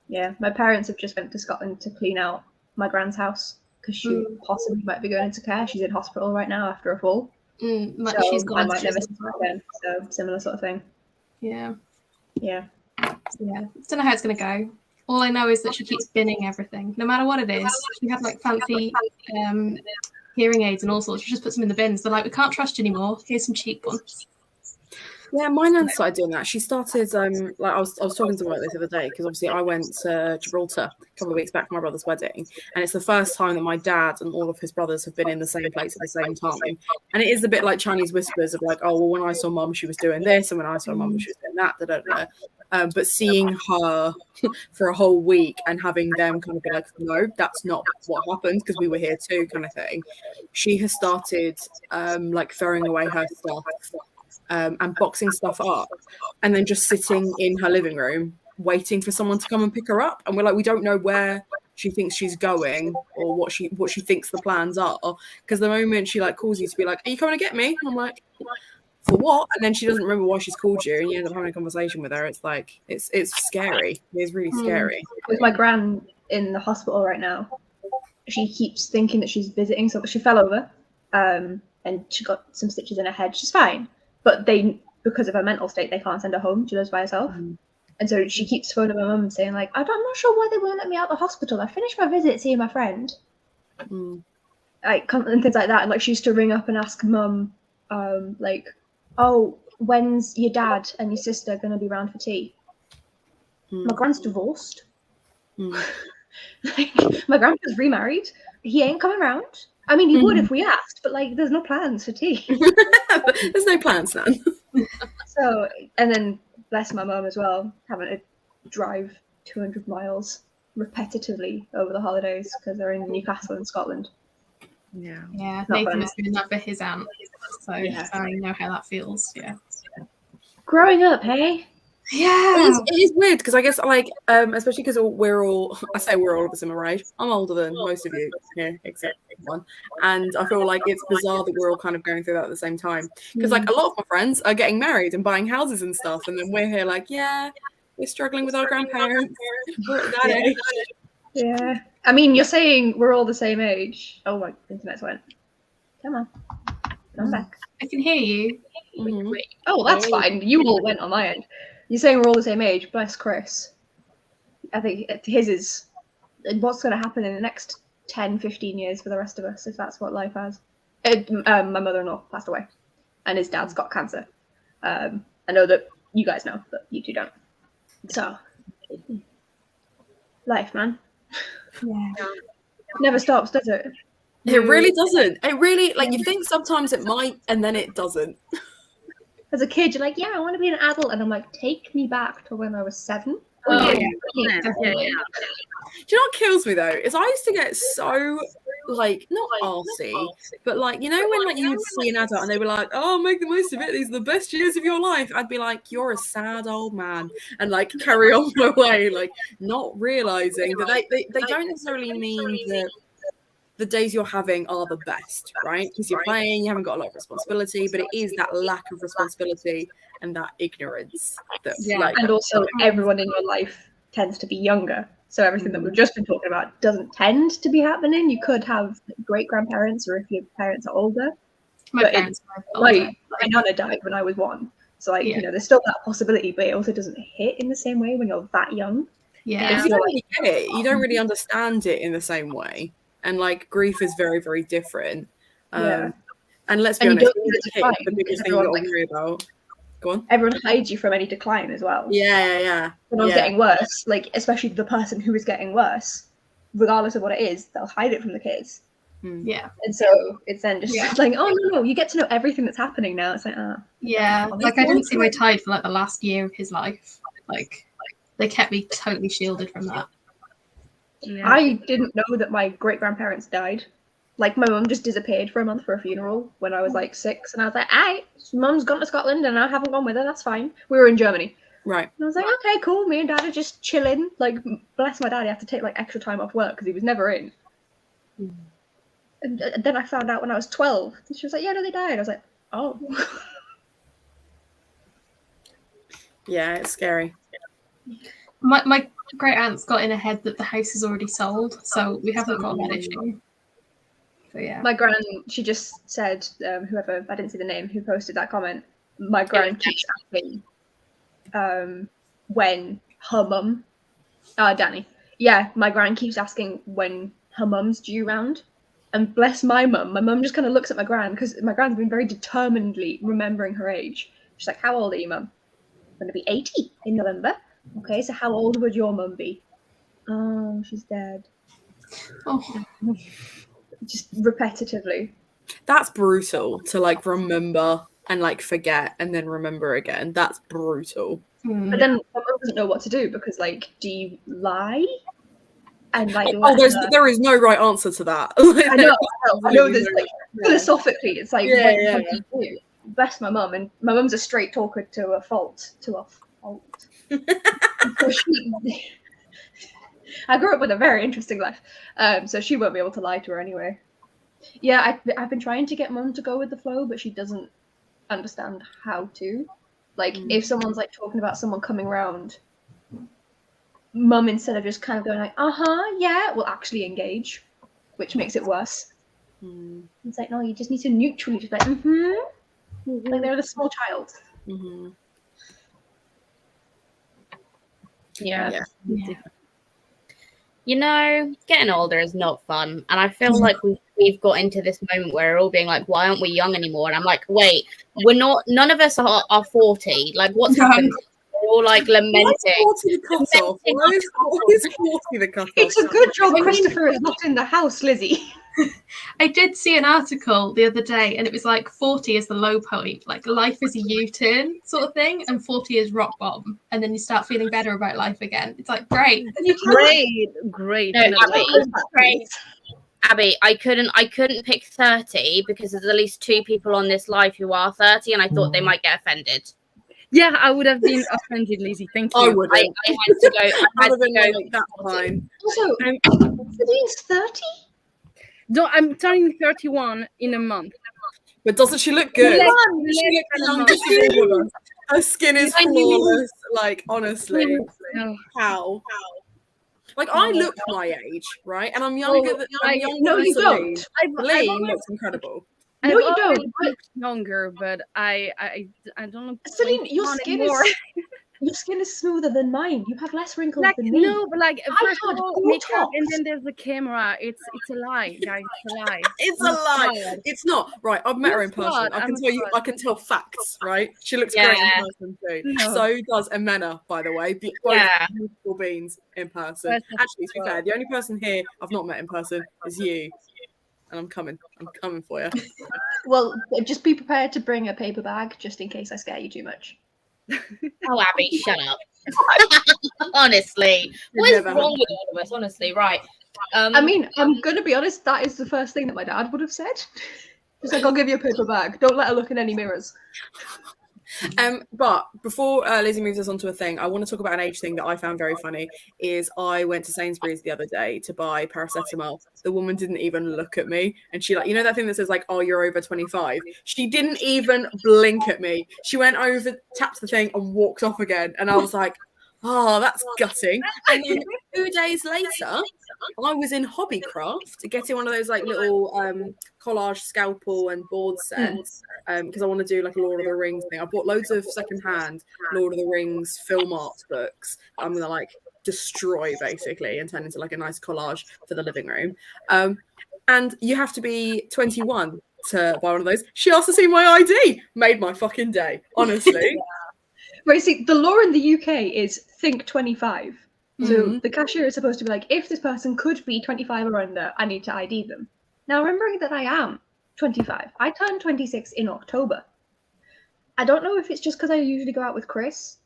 Yeah, my parents have just went to Scotland to clean out my grand's house because she possibly might be going into care. She's in hospital right now after a fall. So she's gone. I might never see her again. So similar sort of thing. Yeah. Yeah. Yeah. Don't know how it's going to go. All I know is that she keeps binning everything, no matter what it is. She had like fancy hearing aids and all sorts. She just puts them in the bins. They're like, we can't trust you anymore. Here's some cheap ones. Yeah, my nan started doing that. She started like I was talking to her about this the other day because obviously I went to Gibraltar a couple of weeks back for my brother's wedding, and it's the first time that my dad and all of his brothers have been in the same place at the same time. And it is a bit like Chinese whispers of like, oh well, when I saw mum, she was doing this, and when I saw mum, she was doing that. Da, da, da. But seeing her for a whole week and having them kind of be like, no, that's not what happened because we were here too, kind of thing. She has started like throwing away her stuff. And boxing stuff up and then just sitting in her living room waiting for someone to come and pick her up, and we're like, we don't know where she thinks she's going or what she thinks the plans are, because the moment she like calls you to be like, are you coming to get me? And I'm like, for what? And then she doesn't remember why she's called you and you end up having a conversation with her. It's like it's scary. It's really scary. With my gran in the hospital right now, she keeps thinking that she's visiting, so she fell over and she got some stitches in her head. She's fine. But because of her mental state, they can't send her home. She lives by herself. And so she keeps phoning my mum and saying, like, I'm not sure why they won't let me out of the hospital. I finished my visit seeing my friend. Like, and things like that. And, like, she used to ring up and ask mum, like, oh, when's your dad and your sister going to be round for tea? My grand's divorced. Like, my grandpa's remarried. He ain't coming round. I mean, he would if we asked, but like, there's no plans for tea. There's no plans, Nan. So, and then bless my mum as well, having to drive 200 miles repetitively over the holidays because they're in Newcastle in Scotland. Yeah, Nathan was doing that for his aunt, so Yeah. I know how that feels. Yeah. Growing up, hey? Yeah. It is weird because I guess like especially because we're all of a similar age. I'm older than most of you here except one, and I feel like it's bizarre that we're all kind of going through that at the same time because like a lot of my friends are getting married and buying houses and stuff, and then we're here like, yeah, we're struggling with our grandparents. We're at that age. Yeah. I mean, you're saying we're all the same age. Oh, my internet's went. Come on. Come back. I can hear you. Oh, that's fine. You all went on my end. You're saying we're all the same age. Bless Chris. I think his is what's going to happen in the next 10, 15 years for the rest of us, if that's what life has. My mother-in-law passed away, and his dad's got cancer. I know that you guys know, but you two don't. So, life, man. Yeah. Never stops, does it? It really doesn't. It really, like, you think sometimes it might, and then it doesn't. As a kid, you're like, yeah, I want to be an adult. And I'm like, take me back to when I was 7. Oh, Yeah. yeah. Do you know what kills me though? Is I used to get so like not arsey, but like, you know, when like you would see an adult and they were like, "Oh, make the most of it. These are the best years of your life." I'd be like, "You're a sad old man," and like carry on my way, like not realizing that they don't necessarily mean that the days you're having are the best, right? Because you're playing, you haven't got a lot of responsibility, but it is that lack of responsibility and that ignorance that, like, and also everyone in your life tends to be younger. So everything that we've just been talking about doesn't tend to be happening. You could have great grandparents, or if your parents are older. My But parents were older. my nana died when I was 1, so like you know, there's still that possibility, but it also doesn't hit in the same way when you're that young. Yeah. If you don't really get it, you don't really understand it in the same way. And like grief is very, very different. And let's be honest, the biggest thing you got to worry about. Go on. Everyone hides you from any decline as well. Yeah. When I'm getting worse, like especially the person who is getting worse, regardless of what it is, they'll hide it from the kids. Yeah. And so it's then just like, oh no, you get to know everything that's happening now. It's like, yeah, like I didn't see my tide for like the last year of his life. Like they kept me totally shielded from that. Yeah. I didn't know that my great grandparents died. Like my mum just disappeared for a month for a funeral when I was like 6, and I was like, "Aye, mum's gone to Scotland, and I haven't gone with her. That's fine." We were in Germany, right? And I was like, "Okay, cool." Me and Dad are just chilling. Like, bless my dad, he had to take like extra time off work because he was never in. And then I found out when I was 12. And she was like, "Yeah, no, they died." I was like, "Oh." Yeah, it's scary. My great aunt's got in her head that the house is already sold, so we haven't got that issue. So yeah. My gran, she just said, whoever, I didn't see the name, who posted that comment, my gran keeps asking when her mum, Danny, my gran keeps asking when her mum's due round. And bless my mum just kind of looks at my gran, because my gran's been very determinedly remembering her age. She's like, "How old are you, mum?" "I'm going to be 80 in November." "Okay, so how old would your mum be?" "Oh, she's dead." Oh. Just repetitively. That's brutal to like remember and like forget and then remember again. That's brutal. But then my mum doesn't know what to do, because like, do you lie? And like, there is no right answer to that. I know there's like philosophically, it's like, what do you do? Bless my mum, and my mum's a straight talker to a fault. So I grew up with a very interesting life, so she won't be able to lie to her anyway. Yeah, I've been trying to get mum to go with the flow, but she doesn't understand how to. Like, if someone's like talking about someone coming round, mum, instead of just kind of going like, yeah, will actually engage, which makes it worse. It's like, no, you just need to neutrally just like, like they're the small child. Yeah. You know, getting older is not fun, and I feel like we've got into this moment where we're all being like, "Why aren't we young anymore?" And I'm like, "Wait, we're not. None of us are 40. Like, what's happened?" We're all like lamenting. Why is 40 the cutoff? Why is 40 the cutoff? It's a good job Christopher is not in the house, Lizzie. I did see an article the other day, and it was like 40 is the low point, like life is a U-turn sort of thing, and 40 is rock bottom, and then you start feeling better about life again. It's like great. Great. No, Abby, I couldn't pick 30 because there's at least 2 people on this live who are 30, and I thought they might get offended. Yeah, I would have been offended, Lizzie. Thank you. I would. I had to go. I had to go. Like, that's fine. Also, Lizzie's 30? I'm turning 31 in a month. But doesn't she look good? She looks young. Her skin is flawless. Like, honestly. How? Like, I look my age, right? And I'm younger than No, you don't. Lee looks incredible. No, you don't. Looked younger, but I don't look. Celine, your skin is smoother than mine. You have less wrinkles Like, than me. no, but like first had of all, Botox. makeup, and then there's the camera. It's a lie, guys. It's a lie. It's a lie. It's not. Right, I've met her in person. I can tell facts, right? She looks great in person too. No. So does Emena, by the way. Both beautiful beans in person. Actually, to be fair, the only person here I've not met in person is you. and I'm coming for you. Well, just be prepared to bring a paper bag just in case I scare you too much. Oh, Abby, shut up. Honestly, what is wrong with all of us? Honestly, right. I mean, I'm gonna be honest. That is the first thing that my dad would have said. Just like, I'll give you a paper bag. Don't let her look in any mirrors. But before Lizzie moves us on to a thing, I want to talk about an age thing that I found very funny. Is I went to Sainsbury's the other day to buy paracetamol. The woman didn't even look at me, and she, like, you know that thing that says like, "Oh, you're over 25." She didn't even blink at me. She went over, tapped the thing, and walked off again. And I was like, "Oh, that's gutting." And then 2 days later, I was in Hobbycraft getting one of those like little collage scalpel and board sets because I want to do like a Lord of the Rings thing. I bought loads of secondhand Lord of the Rings film art books. I'm gonna like destroy basically and turn into like a nice collage for the living room. And you have to be 21 to buy one of those. She asked to see my ID. Made my fucking day, honestly. Right, see, the law in the UK is think 25. So the cashier is supposed to be like, if this person could be 25 or under, I need to ID them. Now, remembering that I am 25, I turned 26 in October. I don't know if it's just because I usually go out with Chris,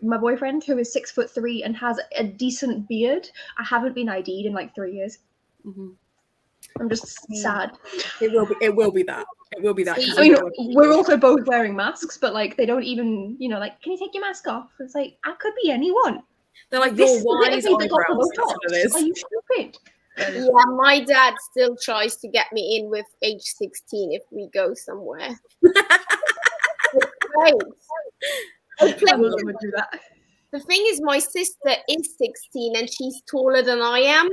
my boyfriend, who is 6'3" and has a decent beard. I haven't been ID'd in like 3 years. I'm just sad. It will be that. It will be that. I mean, we're also both wearing masks, but like they don't even, like, can you take your mask off? It's like, I could be anyone. They're like, your wise eyebrows. Are you stupid? Yeah, my dad still tries to get me in with age 16 if we go somewhere. Great. The thing is, my sister is 16 and she's taller than I am.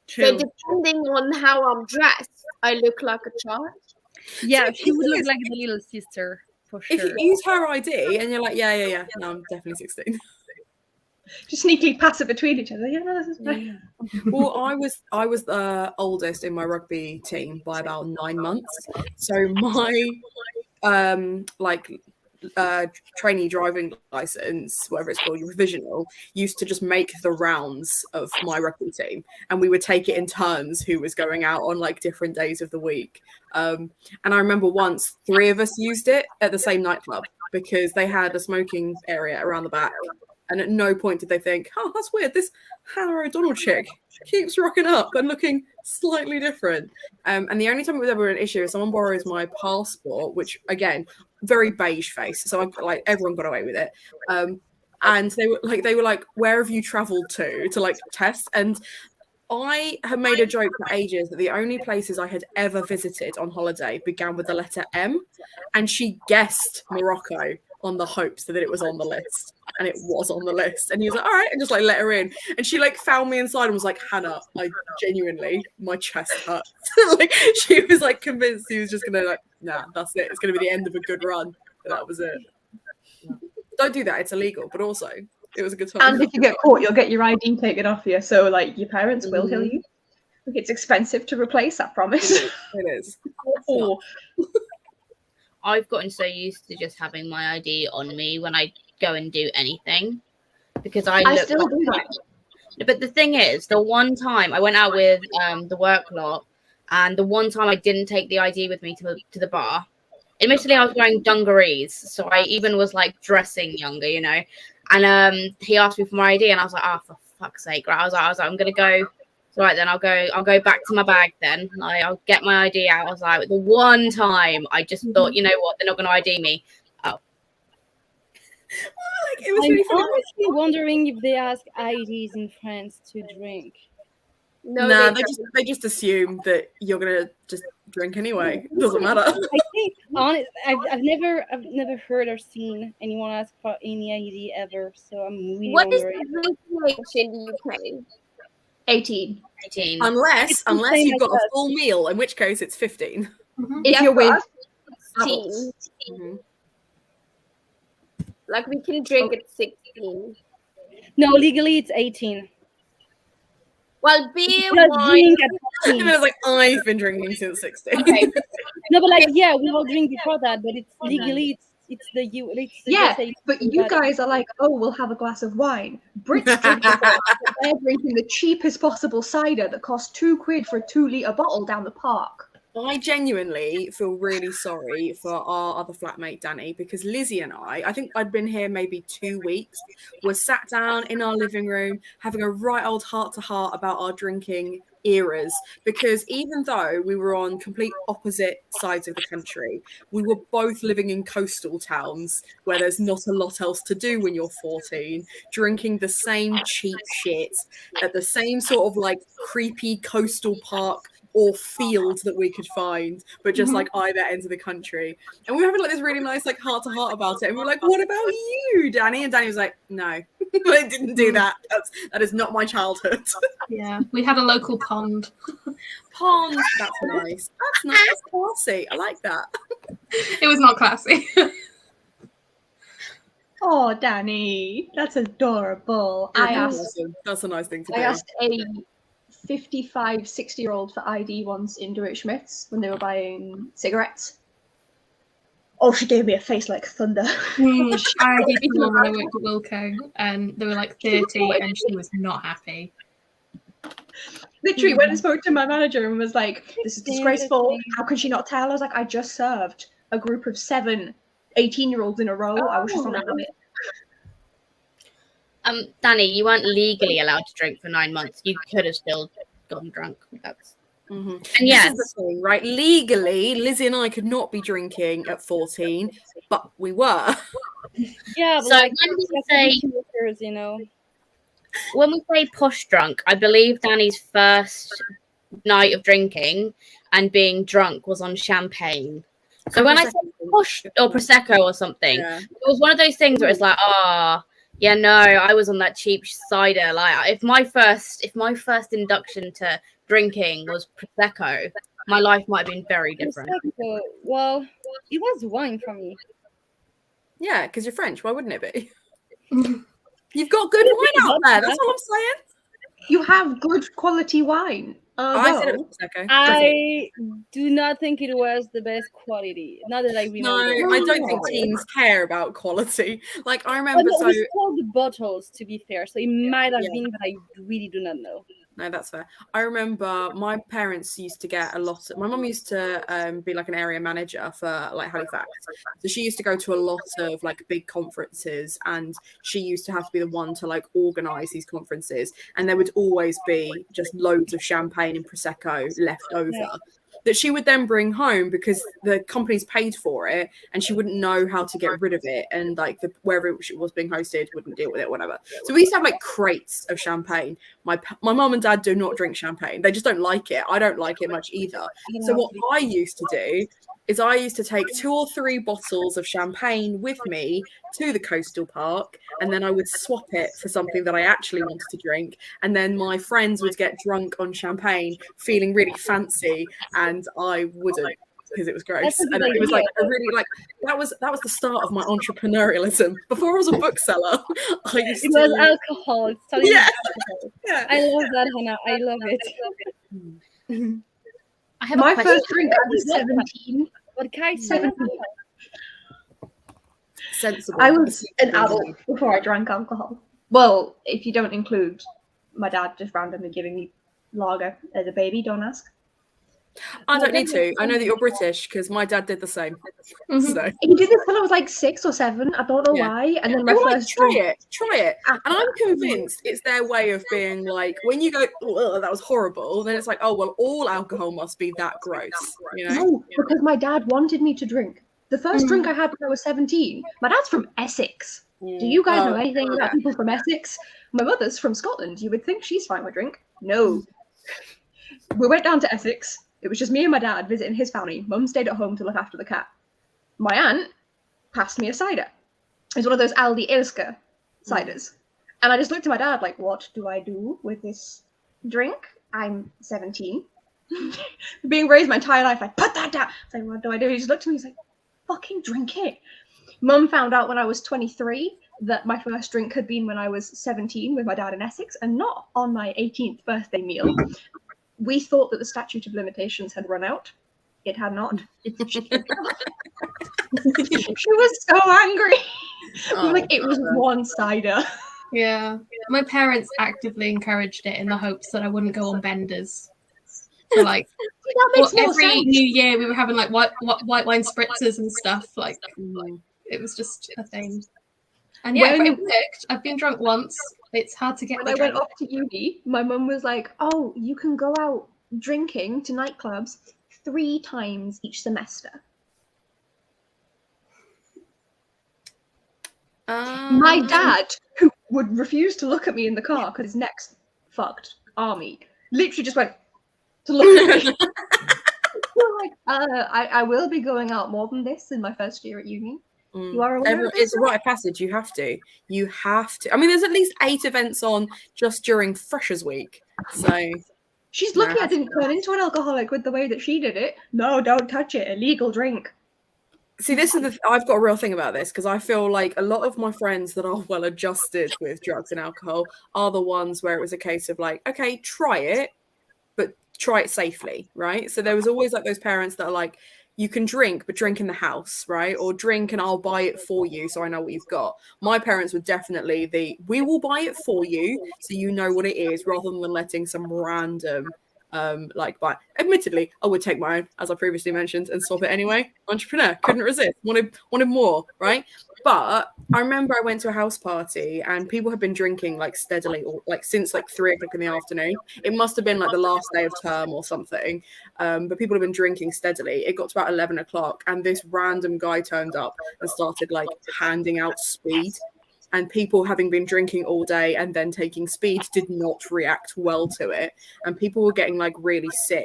So depending on how I'm dressed, I look like a child. Yeah, she would look like the little sister for sure. If you use her ID and you're like, yeah, no, I'm definitely 16. Just sneakily pass it between each other. Yeah, no, this is fine. Well, I was the oldest in my rugby team by about 9 months. So my trainee driving license, whatever it's called, your provisional, used to just make the rounds of my rugby team, and we would take it in turns who was going out on like different days of the week. And I remember once 3 of us used it at the same nightclub because they had a smoking area around the back. And at no point did they think, oh, that's weird. This Hannah O'Donnell chick keeps rocking up and looking slightly different. And the only time it was ever an issue is someone borrows my passport, which, again, very beige face. So like everyone got away with it. And they were like, where have you traveled to like test? And I have made a joke for ages that the only places I had ever visited on holiday began with the letter M. And she guessed Morocco on the hopes that it was on the list, and it was on the list. And he was like, all right, and just like let her in. And she like found me inside and was like, Hannah, I genuinely, my chest hurts. Like she was like convinced he was just gonna like, nah, that's it. It's gonna be the end of a good run. And that was it. Don't do that. It's illegal, but also it was a good time. And if you get caught, you'll get your ID taken off you. So like your parents will kill you. Like, it's expensive to replace, I promise. It is. I've gotten so used to just having my ID on me when I go and do anything because I still do that. But the thing is, the one time I went out with the work lot, and the one time I didn't take the ID with me to the bar, admittedly I was wearing dungarees, so I even was like dressing younger, And he asked me for my ID, and I was like, oh, for fuck's sake! Right? I was like, I'm gonna go. So right then, I'll go back to my bag. Then I'll get my ID out. I was like, the one time I just thought, you know what, they're not going to ID me. Oh, like, it was really I'm honestly wondering if they ask IDs in France to drink. No, they just assume that you're gonna just drink anyway. It doesn't matter. I think I've never heard or seen anyone ask for any ID ever. So I'm really What is wondering. the drinking age in the UK? 18. Unless you've got a full meal, in which case it's 15. If you're with 16. Like we can drink at 16. No, legally it's 18. Well, beer, Just wine. drink at And 16. I was like, I've been drinking since 16. okay. No, but like, yeah, we all drink before that, but it's legally It's the Yeah, USA but you guys are like, oh, we'll have a glass of wine. Brits drink it, but they're drinking the cheapest possible cider that costs £2 for a 2-litre bottle down the park. I genuinely feel really sorry for our other flatmate, Danny, because Lizzie and I think I'd been here maybe 2 weeks, was sat down in our living room having a right old heart-to-heart about our drinking eras, because even though we were on complete opposite sides of the country, we were both living in coastal towns where there's not a lot else to do when you're 14, drinking the same cheap shit at the same sort of like creepy coastal park or field that we could find, but just like either ends of the country. And we were having like this really nice like heart to heart about it. And we were like, what about you, Danny? And Danny was like, no, I didn't do that. That is not my childhood. Yeah, we had a local pond. Pond. That's nice. That's nice. That's classy. I like that. It was not classy. Oh, Danny, that's adorable. That's a nice thing to do. I asked a 55, 60-year-old for ID once in Dewitt Schmidt's when they were buying cigarettes. Oh, she gave me a face like thunder. I did someone when I worked at Wilco, and they were like 30, and she was not happy. Literally went and spoke to my manager and was like, this is disgraceful. How can she not tell? I was like, I just served a group of 7 18-year-olds in a row. I was just on it. Danny, you weren't legally allowed to drink for 9 months. You could have still gotten drunk. That's and yes, this is the thing, right? Legally, Lizzie and I could not be drinking at 14, but we were. Yeah, but so like, when we say, you know, when we say posh drunk, I believe Danny's first night of drinking and being drunk was on champagne. So when I say posh or prosecco or something, it was one of those things where it's like, yeah, no, I was on that cheap cider. Like, if my first induction to drinking was prosecco, my life might have been very different. Prosecco, well, it was wine for me. Yeah, because you're French. Why wouldn't it be? You've got good wine out there. That's all I'm saying. You have good quality wine. I said it was prosecco. I do not think it was the best quality. Not that I remember. No, I don't think teens care about quality. Like, I remember. No, we sold the bottles, to be fair, so it might have been, but I really do not know. No, that's fair. I remember my parents used to get a lot. My mum used to be like an area manager for like Halifax, so she used to go to a lot of like big conferences, and she used to have to be the one to like organise these conferences, and there would always be just loads of champagne and prosecco left over. Yeah. That she would then bring home because the companies paid for it, and she wouldn't know how to get rid of it, and like wherever it was being hosted wouldn't deal with it, whatever. So we used to have like crates of champagne. My mom and dad do not drink champagne; they just don't like it. I don't like it much either. So what I used to do is I used to take 2 or 3 bottles of champagne with me to the coastal park, and then I would swap it for something that I actually wanted to drink, and then my friends would get drunk on champagne, feeling really fancy, and I wouldn't because it was gross. And it was like a really like that was the start of my entrepreneurialism. Before I was a bookseller, I used it was alcohol. Yeah. Yeah, I love that, Hannah. I love it. I have my first drink. I was 17. What kind? 17. Sensible. I was an adult before I drank alcohol. Well, if you don't include my dad just randomly giving me lager as a baby, don't ask. I don't need to. I know that you're British because my dad did the same. Mm-hmm. So. He did this when I was like 6 or 7. I don't know why. And then my first try it. And I'm convinced it's their way of being like, when you go, oh, that was horrible, then it's like, oh, well, all alcohol must be that gross. You know? No, because my dad wanted me to drink. The first drink I had when I was 17, my dad's from Essex. Do you guys know anything about people from Essex? My mother's from Scotland. You would think she's fine with drink. No. We went down to Essex. It was just me and my dad visiting his family. Mum stayed at home to look after the cat. My aunt passed me a cider. It's one of those Aldi Ilska ciders. And I just looked at my dad like, what do I do with this drink? I'm 17. Being raised my entire life, like, put that down. I was like, what do I do? He just looked at me, he's like, fucking drink it. Mum found out when I was 23 that my first drink had been when I was 17 with my dad in Essex and not on my 18th birthday meal. We thought that the statute of limitations had run out. It had not. She was so angry. Oh, Like it was one cider. Yeah. My parents actively encouraged it in the hopes that I wouldn't go on benders. So like That makes more every sense. New Year we were having like white wine spritzers and stuff. Like it was just a thing. And yeah, When- it worked. I've been drunk once. It's hard to get When the I went drink. off to uni, my mum was like, "Oh, you can go out drinking to nightclubs 3 times each semester." My dad, who would refuse to look at me in the car because his neck's fucked, army, literally just went to look at me. Like, I will be going out more than this in my first year at uni. You are aware of this? It's a rite of passage. You have to. You have to. I mean, there's at least 8 events on just during Freshers Week. So She's lucky I didn't turn into an alcoholic with the way that she did it. No, don't touch it. Illegal drink. see, this is I've got a real thing about this because I feel like a lot of my friends that are well adjusted with drugs and alcohol are the ones where it was a case of like, okay, try it, but try it safely, right? So there was always like those parents that are like, you can drink, but drink in the house, right? Or drink and I'll buy it for you so I know what you've got. My parents were definitely we will buy it for you so you know what it is, rather than letting some random buy. Admittedly, I would take my own, as I previously mentioned, and swap it anyway. Entrepreneur, couldn't resist, wanted more, right? But I remember I went to a house party and people had been drinking like steadily, or like since like 3 o'clock in the afternoon. It must have been like the last day of term or something. But people have been drinking steadily. It got to about 11 o'clock and this random guy turned up and started like handing out speed. And people, having been drinking all day and then taking speed, did not react well to it. And people were getting like really sick.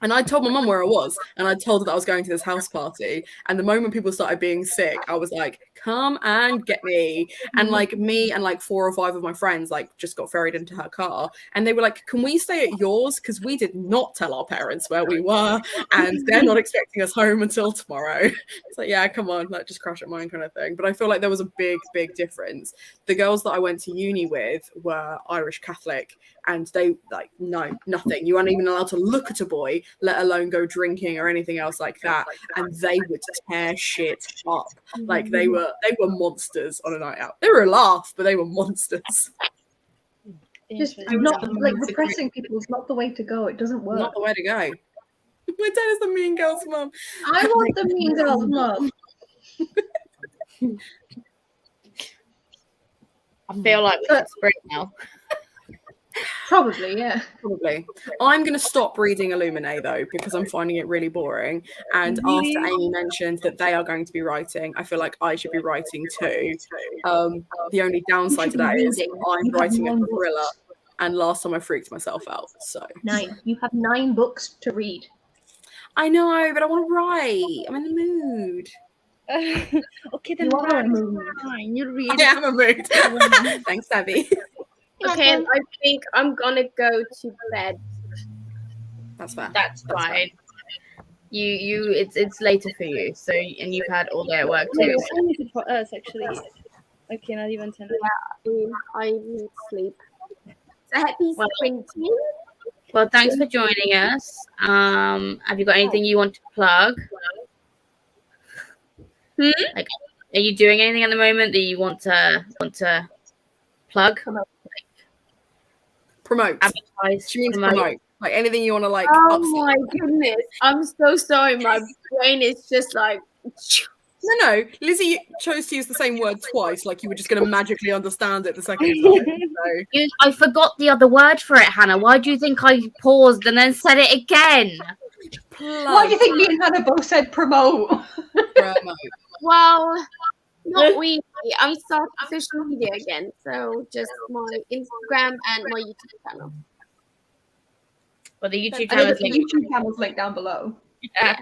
And I told my mum where I was, and I told her that I was going to this house party. And the moment people started being sick, I was like, come and get me. And like me and like 4 or 5 of my friends like just got ferried into her car. And they were like, can we stay at yours? Because we did not tell our parents where we were. And they're not expecting us home until tomorrow. It's like, yeah, come on, like just crash at mine kind of thing. But I feel like there was a big, big difference. The girls that I went to uni with were Irish Catholic. And they like, no, nothing. You weren't even allowed to look at a boy, let alone go drinking or anything else like that. And they would tear shit up. Like they were monsters on a night out. They were a laugh, but they were monsters. Just not like repressing people is not the way to go. It doesn't work. Not the way to go. My dad is the mean girl's mum. I want the mean girl's mum. I feel like we should sprint now. Probably, yeah. Probably. I'm going to stop reading Illuminae though, because I'm finding it really boring. And after Amy mentioned that they are going to be writing, I feel like I should be writing too. The only downside to that is I'm writing a thriller, and last time I freaked myself out. So 9. You have 9 books to read. I know, but I want to write. I'm in the mood. Okay, then You are in the mood. fine. You read. I am a mood. Thanks, Abby. Okay, I think I'm gonna go to bed. That's fair. That's fine. It's later for you. So and you've had all day at work No, too. it's only good for us actually. Okay, not even 10. I need sleep. So happy sprinting. Well, thanks for joining us. Have you got anything you want to plug? Like, are you doing anything at the moment that you want to plug? Promote. Advertise. She means promote. Like anything you want to like. Oh upset. my goodness. I'm so sorry. My brain is just like. No. Lizzie chose to use the same word twice, like you were just going to magically understand it the second time. So. I forgot the other word for it, Hannah. Why do you think I paused and then said it again? Why do you think me and Hannah both said promote? Promote. Well, not really. I'm starting social media again. So just my Instagram and my YouTube channel. Well, the YouTube I channel know is the linked. YouTube channel's linked down below. Yeah.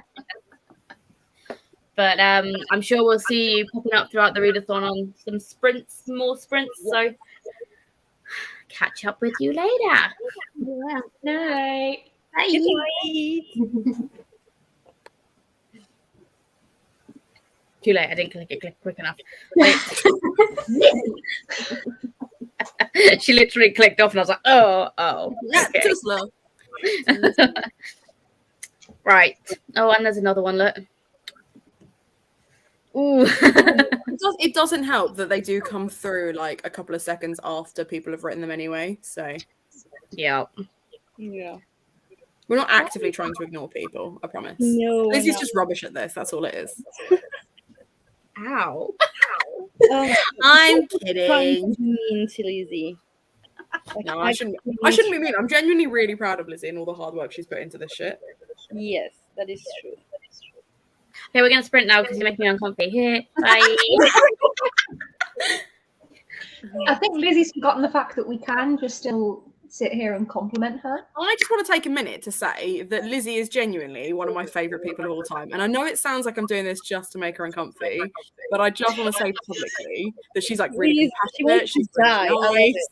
But I'm sure we'll see you popping up throughout the readathon on some sprints, more sprints. So catch up with you later. Yeah. Night. Bye. Too late. I didn't click it quick enough. She literally clicked off, and I was like, "Oh, okay. Too slow. Right. Oh, and there's another one. Look. Ooh. It doesn't help that they do come through like a couple of seconds after people have written them anyway. So Yeah. Yeah. we're not actively trying to ignore people, I promise. No. Lizzie's no. just rubbish at this. That's all it is. Ow. I'm Trying kidding. to be mean to Lizzie. Like, No, I shouldn't be mean. I'm genuinely really proud of Lizzie and all the hard work she's put into this shit. Yes, that is true. Okay, we're gonna sprint now because you make me uncomfy. Here, bye. I think Lizzie's forgotten the fact that we can just still sit here and compliment her. I just want to take a minute to say that Lizzie is genuinely one of my favourite people of all time. And I know it sounds like I'm doing this just to make her uncomfy, but I just want to say publicly that she's like really compassionate. She's really nice.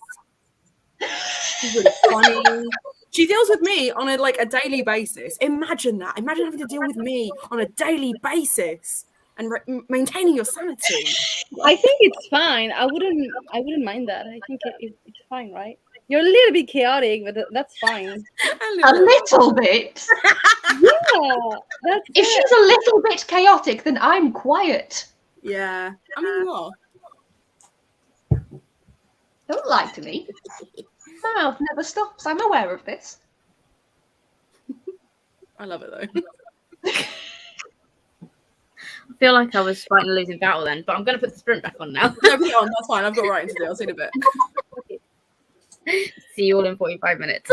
She's really funny. She deals with me on a daily basis. Imagine that. Imagine having to deal with me on a daily basis and maintaining your sanity. I think it's fine. I wouldn't mind that. I think it's fine, right? You're a little bit chaotic, but that's fine. A little bit. Yeah, that's If she's a little bit chaotic, then I'm quiet. Yeah, I mean you are. Don't lie to me. My mouth never stops. I'm aware of this. I love it though. I feel like I was fighting a losing battle then, but I'm gonna put the sprint back on now. No, put it on. That's fine. I've got writing to do. I'll see you in a bit. See you all in 45 minutes.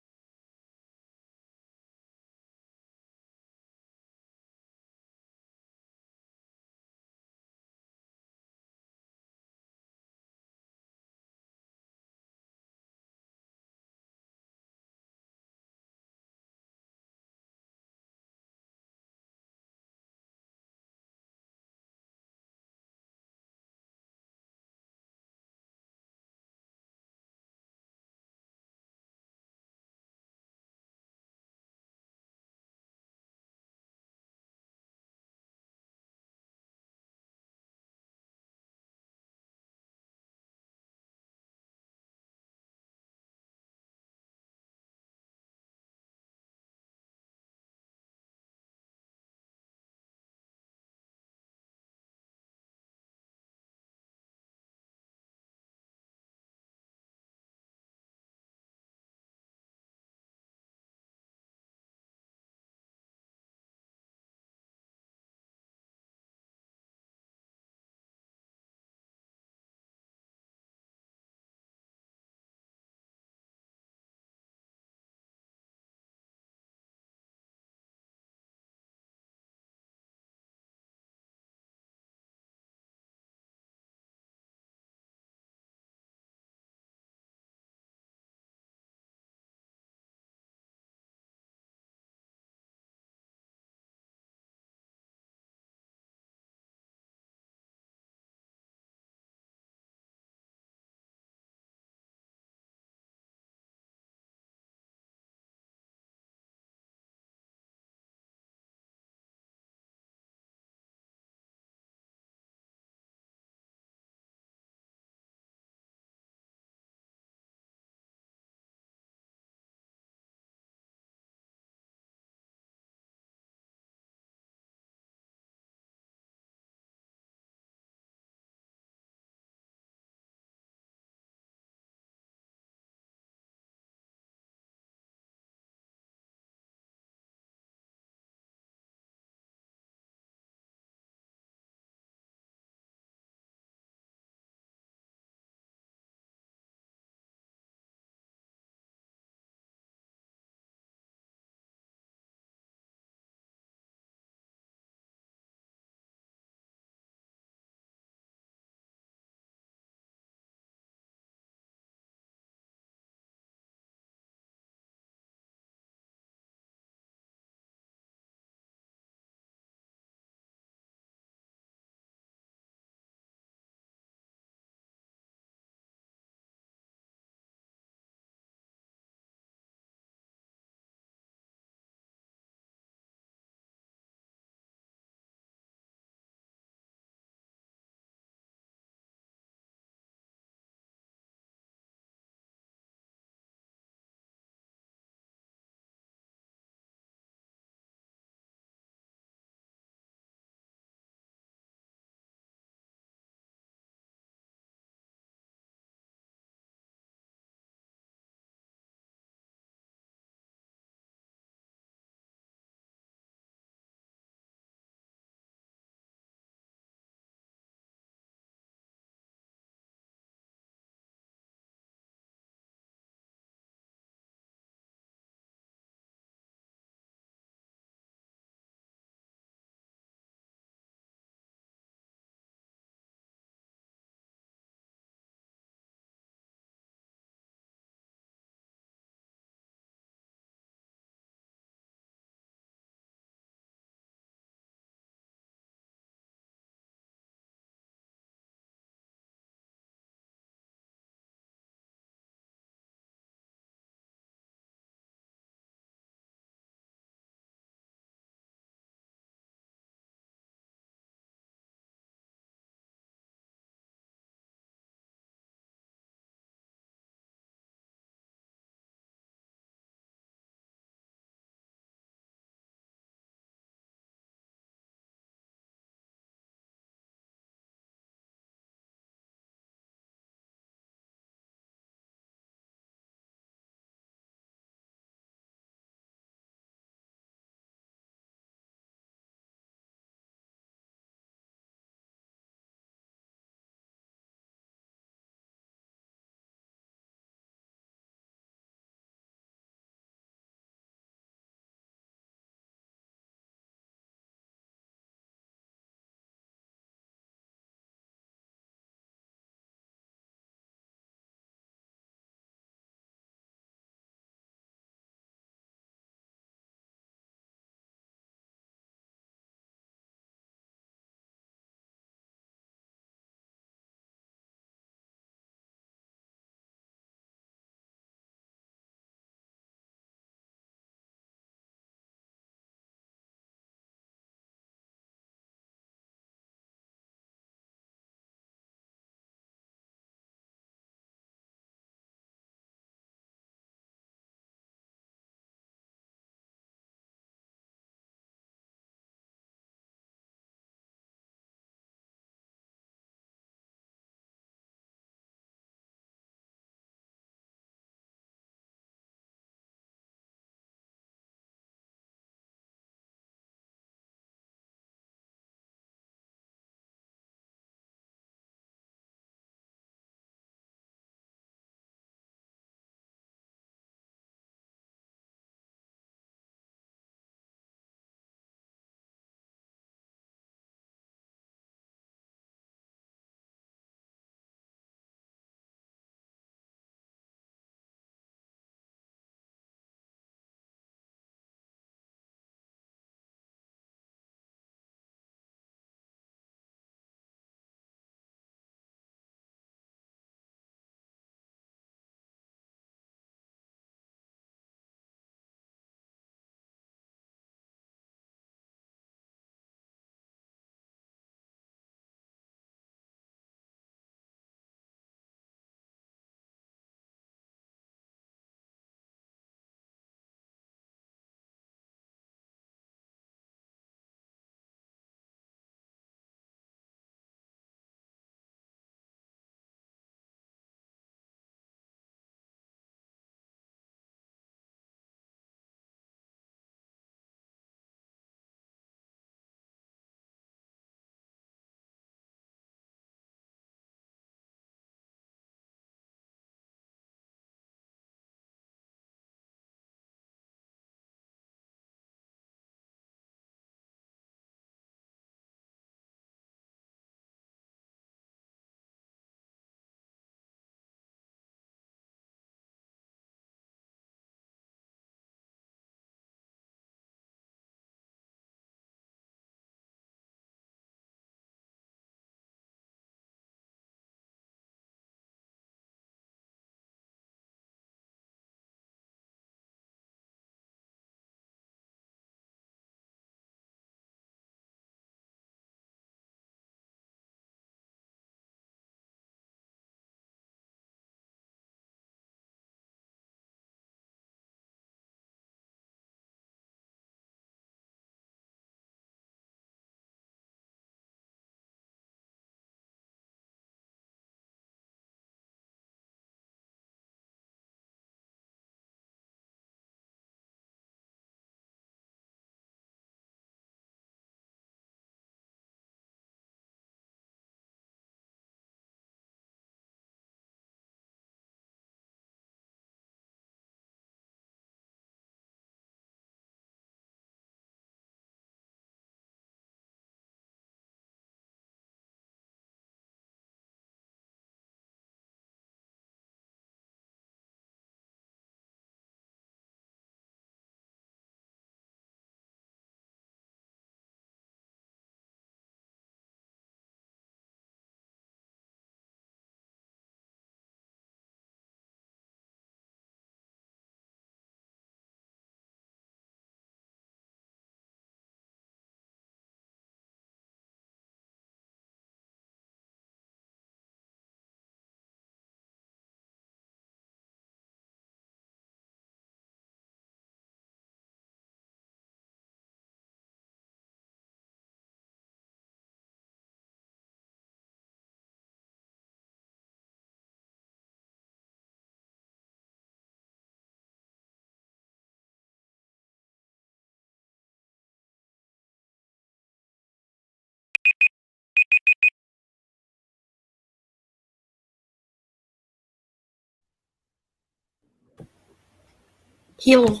Hello.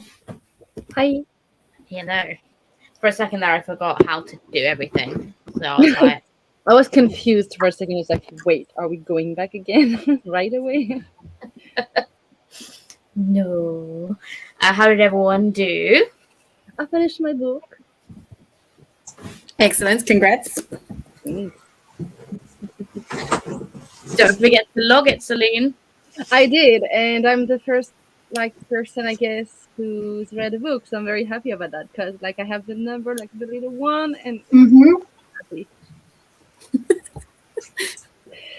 Hi. Hello. For a second there, I forgot how to do everything. So I was like, I was confused for a second. I was like, wait, are we going back again right away? no. How did everyone do? I finished my book. Excellent. Congrats. Thanks. Don't forget to log it, Celine. I did, and I'm the first person, I guess, who's read the book. So I'm very happy about that because I have the number, the little one, and happy.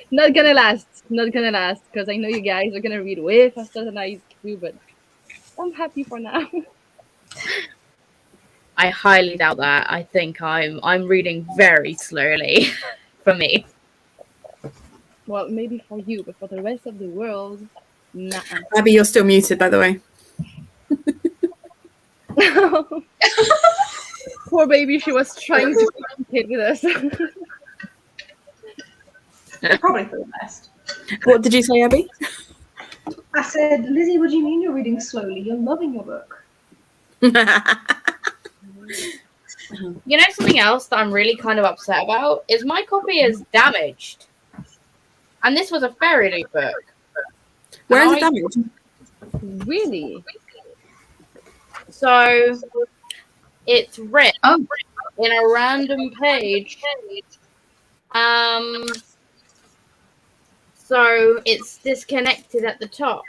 Not gonna last because I know you guys are gonna read way faster than I do, but I'm happy for now. I highly doubt that. I think I'm reading very slowly for me. Well, maybe for you, but for the rest of the world, nah. Abby, you're still muted, by the way. Poor baby, she was trying to communicate with us. Probably for the best. What did you say, Abby? I said, Lizzie, what do you mean you're reading slowly? You're loving your book. You know something else that I'm really kind of upset about is my copy is damaged. And this was a fairy loot book. Where is it damaged? Really? So it's ripped in a random page. So it's disconnected at the top.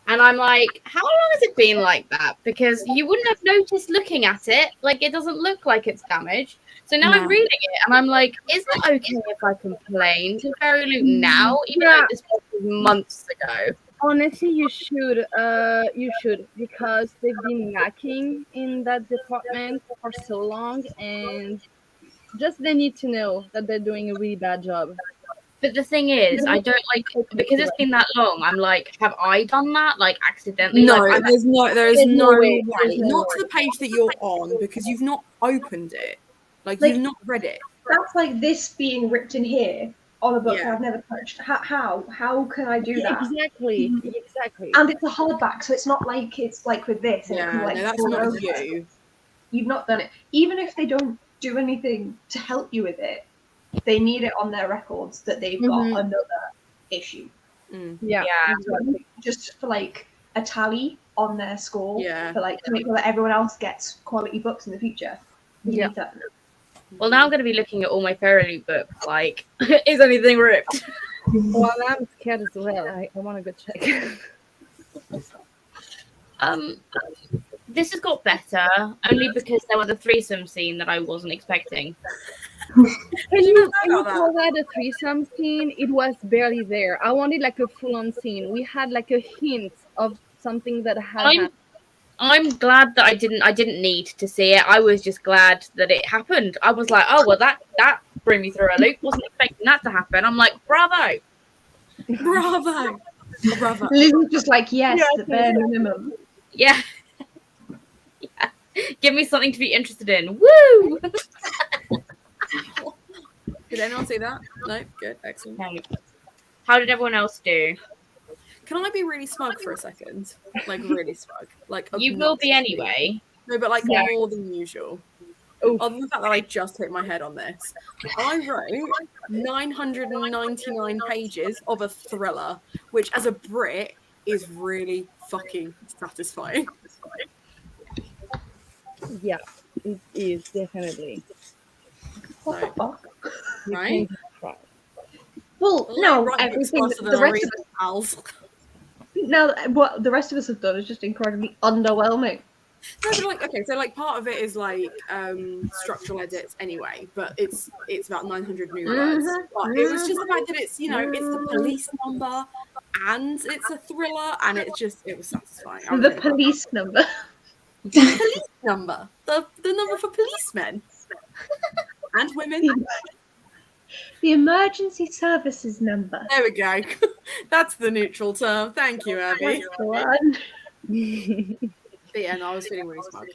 And I'm like, how long has it been like that? Because you wouldn't have noticed looking at it. It doesn't look like it's damaged. So now I'm reading it and I'm like, is it okay if I complain to Fairy Loot now? Even though this was months ago. Honestly, you should because they've been lacking in that department for so long, and just they need to know that they're doing a really bad job. But the thing is, I don't because it's been that long. I'm like, have I done that accidentally? No, there is no way. There's no Not way. to the page that you're on because you've not opened it. You've not read it. That's like this being ripped in here on a book Yeah. that I've never touched. How can I do that? Exactly. And it's a hardback, so it's not like it's like with this. and it Yeah, can, no, that's fall not over. you. You've not done it. Even if they don't do anything to help you with it, they need it on their records that they've got another issue. Yeah. Exactly. Just for a tally on their score. Yeah. For to make sure that everyone else gets quality books in the future. You need that. Well, now I'm going to be looking at all my Fairy Loot books. Is anything ripped? Well, I'm scared as well. I want to go check. This has got better only because there was a threesome scene that I wasn't expecting. Can you call that a threesome scene? It was barely there. I wanted a full-on scene. We had a hint of something that had happened. I'm glad that I didn't need to see it. I was just glad that it happened. I was like, oh well, that threw me through a loop. Wasn't expecting that to happen. I'm like, bravo. Lizzie's just yes, the bare minimum. Yeah. Yeah. Give me something to be interested in. Woo! Did anyone see that? No? Good. Excellent. No. How did everyone else do? Can I be really smug for a second? Really smug. You will be anyway. No, but more than usual. Other than the fact that I just hit my head on this. I wrote 999 pages of a thriller, which as a Brit is really fucking satisfying. Yeah, it is definitely. What the fuck? Right? Well, no, everything. The rest of pals. Now, what the rest of us have done is just incredibly underwhelming. No, but so part of it is structural edits anyway, but it's about 900 new words. But it was just the fact that it's it's the police number and it's a thriller and it was satisfying. The police number. The police number. The number for policemen. And women. The emergency services number. There we go. That's the neutral term. Thank you, Abby. That's the one. But yeah, no, I was feeling really smug.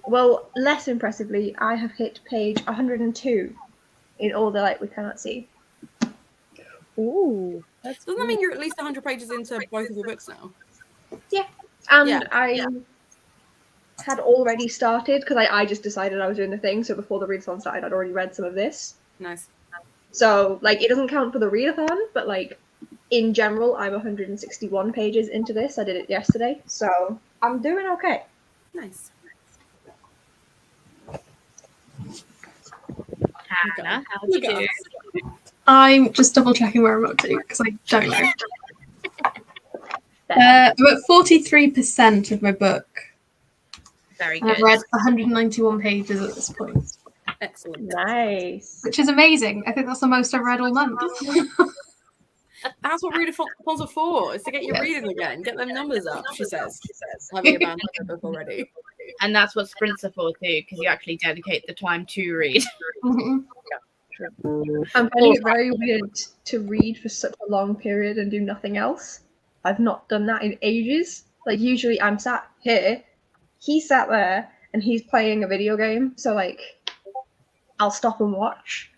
Well, less impressively, I have hit page 102 in all the light we cannot see. Ooh, Doesn't that mean you're at least 100 pages into both of your books now? Yeah. And I had already started because I just decided I was doing the thing. So before the readathon started, I'd already read some of this. Nice. So like it doesn't count for the readathon, but like in general, I'm 161 pages into this. I did it yesterday, so I'm doing okay. Nice. Hannah, how did you do? I'm just double checking where I'm up to because I don't know. I'm at 43% of my book. Very And good. I've read 191 pages at this point, Excellent. Nice. which is amazing. I think that's the most I've read all month. That's what readathons are for, is to get you reading again, get them numbers up, she says, having abandoned her book already. And that's what sprints are for too, because you actually dedicate the time to read. Mhm. I'm finding it very weird to read for such a long period and do nothing else. I've not done that in ages. Like usually I'm sat here, he's sat there, and he's playing a video game. So like I'll stop and watch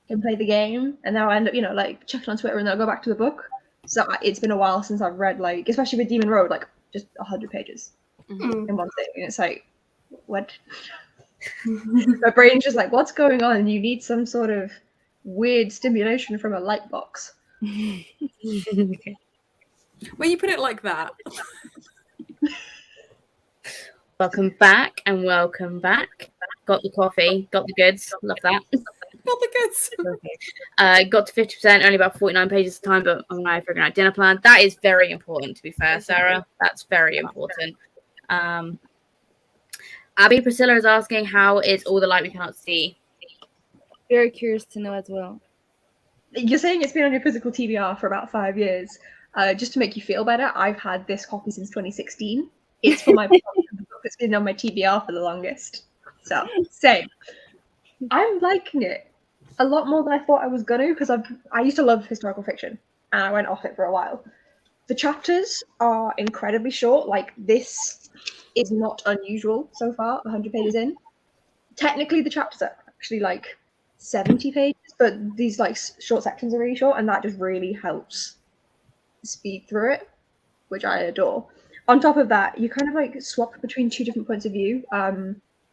him play the game, and now I end up, like checking on Twitter, and then I'll go back to the book. So it's been a while since I've read, like, especially with Demon Road, like just 100 pages in one thing, and it's like, what? My brain's just like, what's going on? You need some sort of weird stimulation from a light box. When you put it like that. Welcome back and welcome back. Got the coffee, got the goods. Love that. Got the goods. Got to 50%, only about 49 pages of time, but I'm now figuring out dinner plan. That is very important, to be fair, Sarah. That's very important. Abby Priscilla is asking, how is All the Light We Cannot See? Very curious to know as well. You're saying it's been on your physical TBR for about 5 years. Just to make you feel better, I've had this copy since 2016. It's for my book. It's been on my TBR for the longest. So, same. I'm liking it a lot more than I thought I was going to, because I used to love historical fiction, and I went off it for a while. The chapters are incredibly short. Like, this is not unusual so far, 100 pages in. Technically, the chapters are actually like 70 pages, but these like short sections are really short, and that just really helps speed through it, which I adore. On top of that, you kind of like swap between two different points of view.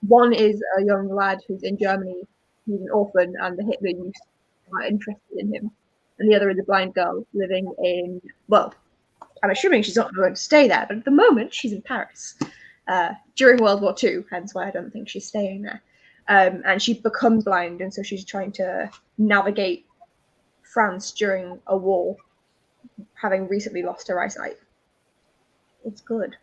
One is a young lad who's in Germany, he's an orphan, and the Hitler youth are interested in him. And the other is a blind girl living in, well, I'm assuming she's not going to stay there, but at the moment she's in Paris during World War II, hence why I don't think she's staying there. And she becomes blind, and so she's trying to navigate France during a war, having recently lost her eyesight. It's good.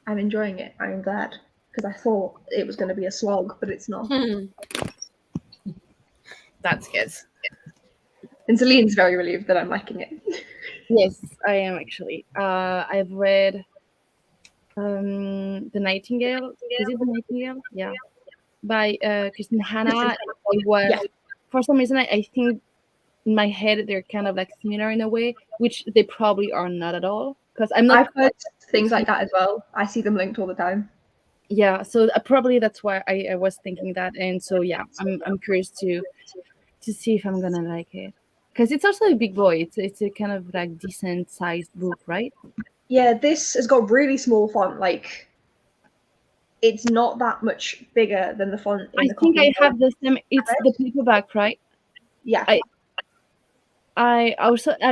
I'm enjoying it. I'm glad, because I thought it was going to be a slog, but it's not. That's good. And Celine's very relieved that I'm liking it. Yes, I am actually. I've read The Nightingale. Is it The Nightingale? Yeah. By Christine Hanna. For some reason, I think in my head they're kind of like similar in a way, which they probably are not at all. Because I've heard things like that as well. I see them linked all the time. Yeah, so probably that's why I was thinking that, and so yeah, I'm curious to see if I'm gonna like it, because it's also a big boy. It's a kind of like decent sized book, right? Yeah, this has got really small font. Like, it's not that much bigger than the font. I think I have the same. It's the paperback, right? Yeah. I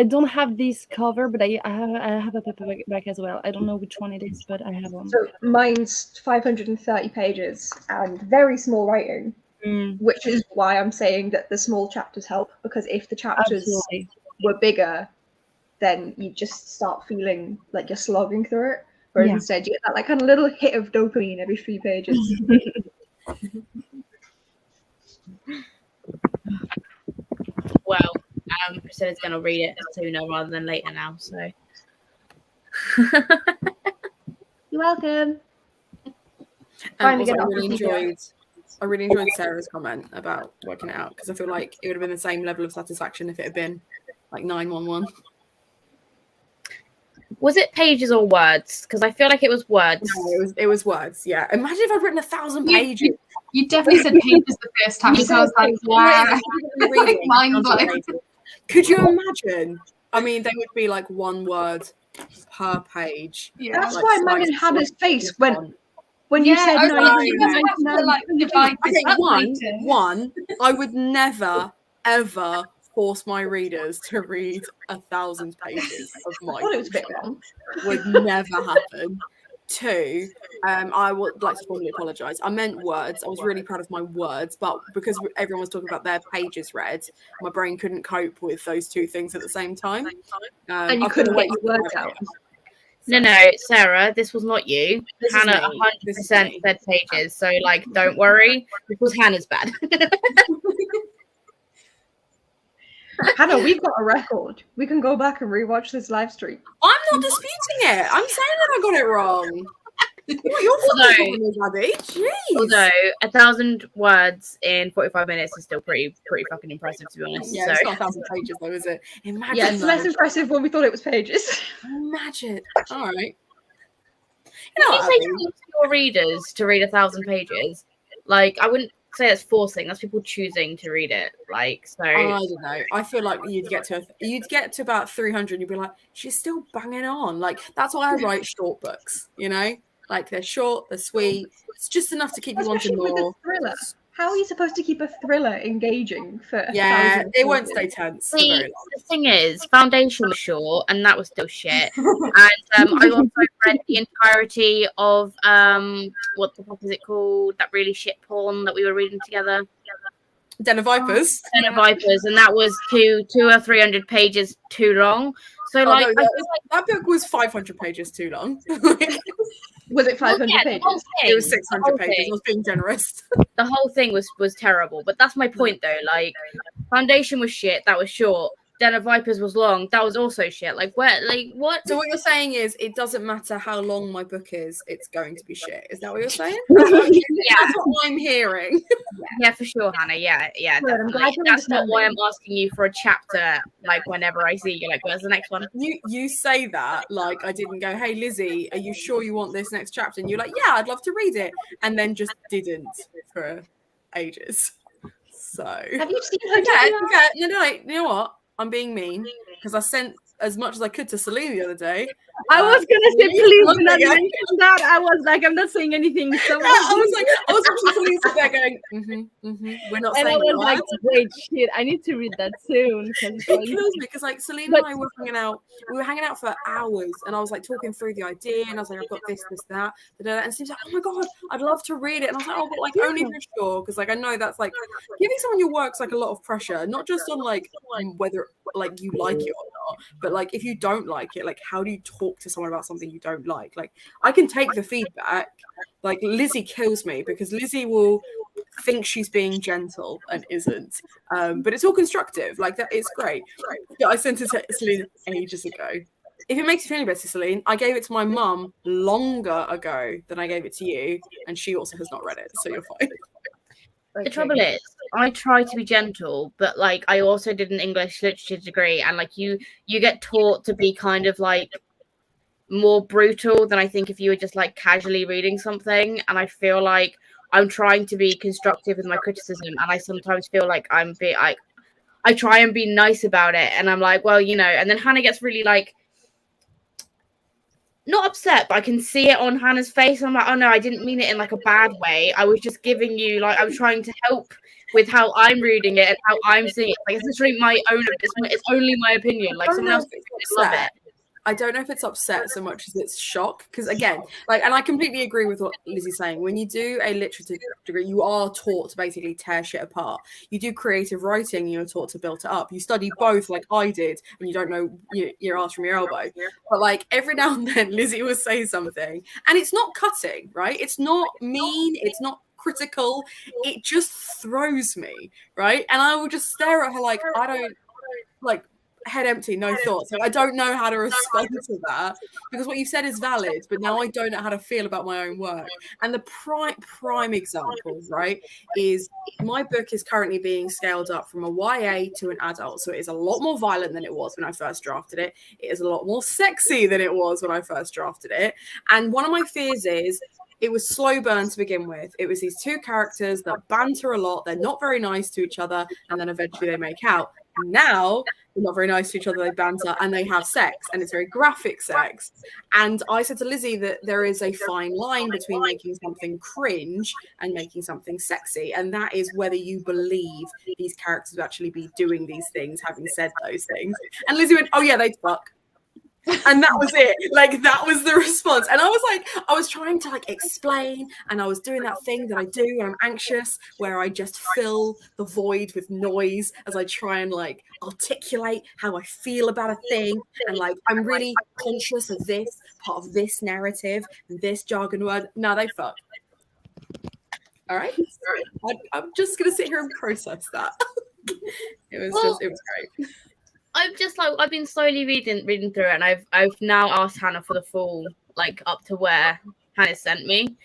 don't have this cover, but I have a paperback as well. I don't know which one it is, but I have one. So mine's 530 pages and very small writing, which is why I'm saying that the small chapters help, because if the chapters were bigger, then you just start feeling like you're slogging through it. Whereas instead you get that like kind of little hit of dopamine every 3 pages. Well, Priscilla's going to read it sooner rather than later now, so. You're welcome. I really enjoyed Sarah's comment about working it out, because I feel like it would have been the same level of satisfaction if it had been like 911. Was it pages or words? Because I feel like it was words. No, it was words. Yeah. Imagine if I'd written 1,000 pages. You definitely said pages the first time, so I was like, wow. Mind blown. Could you imagine? I mean, they would be like one word per page. Yeah. That's Like, why so Manon had his face when you said I was no. like, you you guys don't have to know. like divide this Okay, up later. one, I would never, ever force my readers to read 1,000 pages of I my thought it was a bit fiction. long. Would never happen. Two, I would like to formally apologise. I meant words. I was really proud of my words, but because everyone was talking about their pages read, my brain couldn't cope with those two things at the same time. And you I've couldn't got to get wait your till words out. No, Sarah, this was not you. This is Hannah me. This is 100% me. said pages, so like, don't worry. This was Hannah's bad. Hannah, we've got a record. We can go back and rewatch this live stream. I'm not disputing it. I'm saying that I got it wrong. What your fucking problem is, Abby? Jeez. Although 1,000 words in 45 minutes is still pretty fucking impressive, to be honest. Yeah, So it's not 1,000 pages though, is it? Imagine. Yeah, it's less though. impressive when we thought it was pages. Imagine. All right. You if know you what, say Abby? to your readers to read 1,000 pages, like I wouldn't say that's forcing. That's people choosing to read it. Like so. I don't know. I feel like you'd get to about 300 and you'd be like, she's still banging on. Like that's why I write short books. You know, like they're short, they're sweet. It's just enough to keep you wanting Especially with more. a thriller. How are you supposed to keep a thriller engaging for Yeah, 1,000 it won't pages? stay tense for See, very long. the thing is, Foundation was short, and that was still shit. And I also read the entirety of what the fuck is it called? That really shit porn that we were reading together. Den of Vipers. Den of Vipers, and that was two or 300 pages too long. So like, no, I feel like that book was 500 pages too long. Was it 500 the pages? whole thing, It was the 600 whole pages. I thing- was being generous. The whole thing was terrible. But that's my point, though. Like, Foundation was shit. That was short. Den of Vipers was long. That was also shit. Like, where? Like, what? So what you're saying is, it doesn't matter how long my book is, it's going to be shit. Is that what you're saying? That's what I'm hearing. Yeah, for sure, Hannah. Yeah, Good, I'm definitely. glad you're That's not why I'm understanding. asking you for a chapter. Like, whenever I see you, like, where's the next one? You say that like I didn't go, hey Lizzie, are you sure you want this next chapter? And you're like, yeah, I'd love to read it, and then just didn't for ages. So Have you seen her no, you know what? I'm being mean because I sent as much as I could to Celine the other day. I was gonna say, please do not yeah. mention that. I was like, I'm not saying anything. So I was watching Celine sit there going, we're not and I saying was that. like, wait, shit, I need to read that soon. It kills me because like Celine and I were hanging out. We were hanging out for hours, and I was like talking through the idea, and I was like, I've got this, that, and Steve's like, oh my god, I'd love to read it, and I was like, oh, but like only for sure, because like I know that's like giving someone your work's like a lot of pressure, not just on like whether like you like it or not, but like if you don't like it, like how do you talk to someone about something you don't like? Like I can take the feedback. Like Lizzie kills me because Lizzie will think she's being gentle and isn't, but it's all constructive. Like that, it's great. But I sent it to Celine ages ago. If it makes you feel any better, Celine, I gave it to my mum longer ago than I gave it to you, and she also has not read it, so you're fine. The trouble is, I try to be gentle, but like I also did an English literature degree, and like you get taught to be kind of like more brutal than I think if you were just like casually reading something. And I feel like I'm trying to be constructive with my criticism, and I sometimes feel like I try and be nice about it, and I'm like, well, you know, and then Hannah gets really like not upset, but I can see it on Hannah's face. I'm like, oh no, I didn't mean it in like a bad way. I was just giving you like I was trying to help with how I'm reading it and how I'm seeing it. Like it's literally my own. It's only my opinion. Like someone else could love it. I don't know if it's upset so much as it's shock. Because again, like, and I completely agree with what Lizzie's saying. When you do a literature degree, you are taught to basically tear shit apart. You do creative writing, you're taught to build it up. You study both, like I did, and you don't know your ass from your elbow. But like every now and then, Lizzie will say something, and it's not cutting, right? It's not mean. It's not critical. It just throws me, right? And I will just stare at her like I don't like. Head empty, no thoughts. So I don't know how to respond to that because what you said is valid, but now I don't know how to feel about my own work. And the prime example, right, is my book is currently being scaled up from a YA to an adult. So it is a lot more violent than it was when I first drafted it. It is a lot more sexy than it was when I first drafted it. And one of my fears is it was slow burn to begin with. It was these two characters that banter a lot. They're not very nice to each other. And then eventually they make out. Now they're not very nice to each other, they banter, and they have sex, and it's very graphic sex. And I said to Lizzie that there is a fine line between making something cringe and making something sexy, and that is whether you believe these characters would actually be doing these things, having said those things. And Lizzie went, oh yeah, they'd fuck. And that was it. Like, that was the response. And I was trying to like explain, and I was doing that thing that I do when I'm anxious, where I just fill the void with noise as I try and like articulate how I feel about a thing. And like, I'm really conscious of this part of this narrative and this jargon word. No, they fuck. All right. I'm just gonna sit here and process that. It was great. I've been slowly reading through it, and I've now asked Hannah for the full, like, up to where Hannah sent me,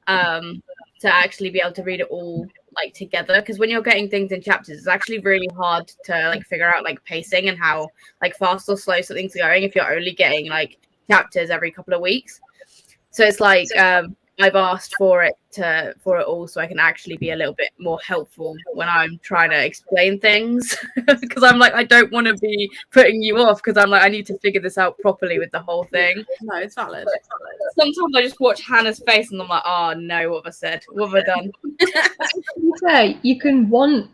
to actually be able to read it all like together, because when you're getting things in chapters, it's actually really hard to like figure out like pacing and how like fast or slow something's going if you're only getting like chapters every couple of weeks. So it's like I've asked for it all so I can actually be a little bit more helpful when I'm trying to explain things, because I'm like, I don't want to be putting you off, because I'm like, I need to figure this out properly with the whole thing. No, it's valid. Sometimes I just watch Hannah's face and I'm like, oh no, what have I said? What have I done? You can want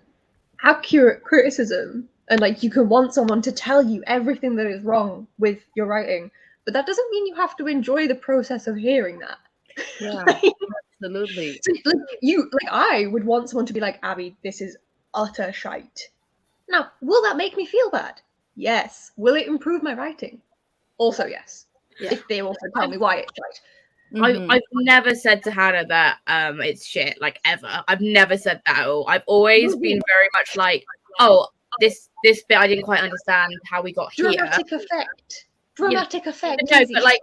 accurate criticism, and like you can want someone to tell you everything that is wrong with your writing, but that doesn't mean you have to enjoy the process of hearing that. Yeah, absolutely. I would want someone to be like, Abby, this is utter shite. Now, will that make me feel bad? Yes. Will it improve my writing? Also, yes. Yeah. If they also tell me why it's shite. I've never said to Hannah that it's shit, like, ever. I've never said that at all. I've always been very much like, oh, this bit I didn't quite understand how we got here. Dramatic effect. No, but like,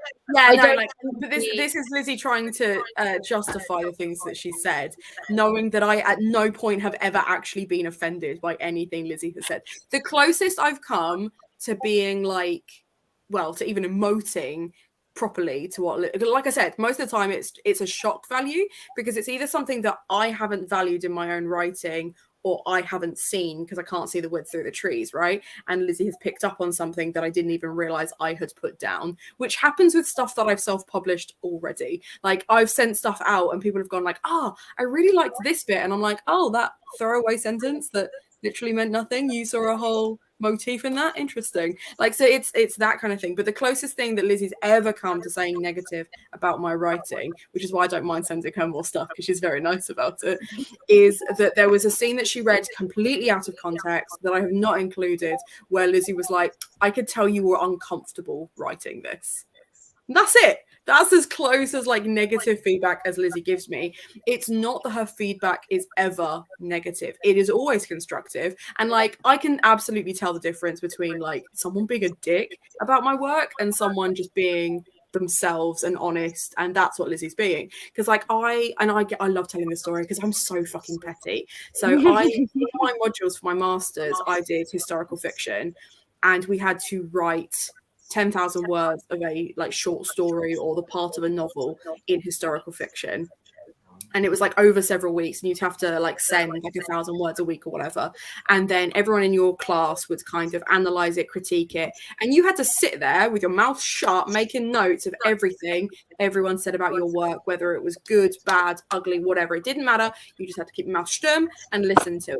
but this is Lizzie trying to justify the things that she said, knowing that I at no point have ever actually been offended by anything Lizzie has said. The closest I've come to being like, well, to even emoting properly to what, like I said, most of the time it's a shock value, because it's either something that I haven't valued in my own writing, or I haven't seen because I can't see the wood through the trees, right? And Lizzie has picked up on something that I didn't even realize I had put down, which happens with stuff that I've self-published already. Like, I've sent stuff out and people have gone like, I really liked this bit. And I'm like, oh, that throwaway sentence that literally meant nothing. You saw a whole motif in that? Interesting. Like, so it's that kind of thing. But the closest thing that Lizzie's ever come to saying negative about my writing, which is why I don't mind sending her more stuff because she's very nice about it, is that there was a scene that she read completely out of context that I have not included, where Lizzie was like, I could tell you were uncomfortable writing this. And that's it. That's as close as like negative feedback as Lizzie gives me. It's not that her feedback is ever negative. It is always constructive. And like, I can absolutely tell the difference between like someone being a dick about my work and someone just being themselves and honest. And that's what Lizzie's being. Because like I love telling the story because I'm so fucking petty. So in my modules for my masters, I did historical fiction, and we had to write 10,000 words of a like short story or the part of a novel in historical fiction. And it was like over several weeks, and you'd have to like send like 1,000 words a week or whatever. And then everyone in your class would kind of analyze it, critique it. And you had to sit there with your mouth shut, making notes of everything everyone said about your work, whether it was good, bad, ugly, whatever. It didn't matter. You just had to keep your mouth stum and listen to it.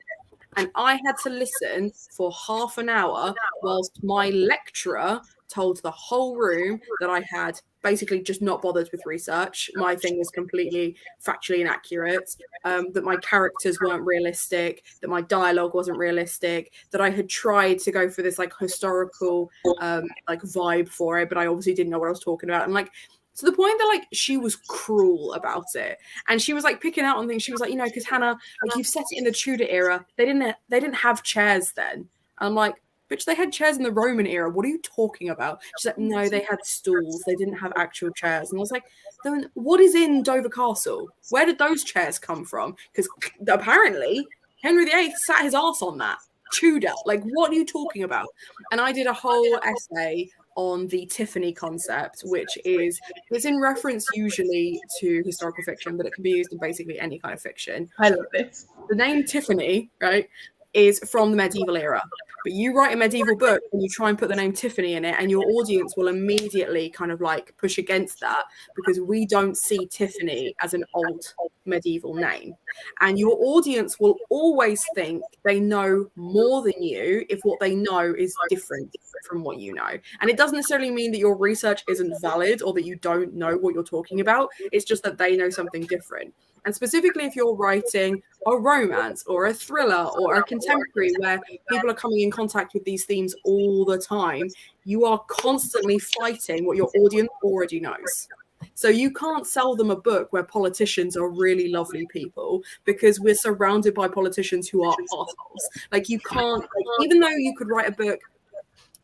And I had to listen for half an hour whilst my lecturer told the whole room that I had basically just not bothered with research. My thing was completely factually inaccurate, that my characters weren't realistic, that my dialogue wasn't realistic, that I had tried to go for this like historical like vibe for it, but I obviously didn't know what I was talking about. And like, to the point that like she was cruel about it, and she was like picking out on things. She was like, you know, because Hannah, like, you've set it in the Tudor era. They didn't have chairs then. And I'm like, bitch, they had chairs in the Roman era. What are you talking about? She's like, no, they had stools. They didn't have actual chairs. And I was like, then what is in Dover Castle? Where did those chairs come from? Because apparently Henry VIII sat his ass on that. Tudor. Like, what are you talking about? And I did a whole essay on the Tiffany concept, which is, it's in reference usually to historical fiction, but it can be used in basically any kind of fiction. I love this. The name Tiffany, right, is from the medieval era. But you write a medieval book and you try and put the name Tiffany in it, and your audience will immediately kind of like push against that, because we don't see Tiffany as an old medieval name. And your audience will always think they know more than you if what they know is different from what you know. And it doesn't necessarily mean that your research isn't valid or that you don't know what you're talking about. It's just that they know something different. And specifically if you're writing a romance or a thriller or a contemporary where people are coming in contact with these themes all the time, you are constantly fighting what your audience already knows. So you can't sell them a book where politicians are really lovely people, because we're surrounded by politicians who are assholes. Like, you can't, like, even though you could write a book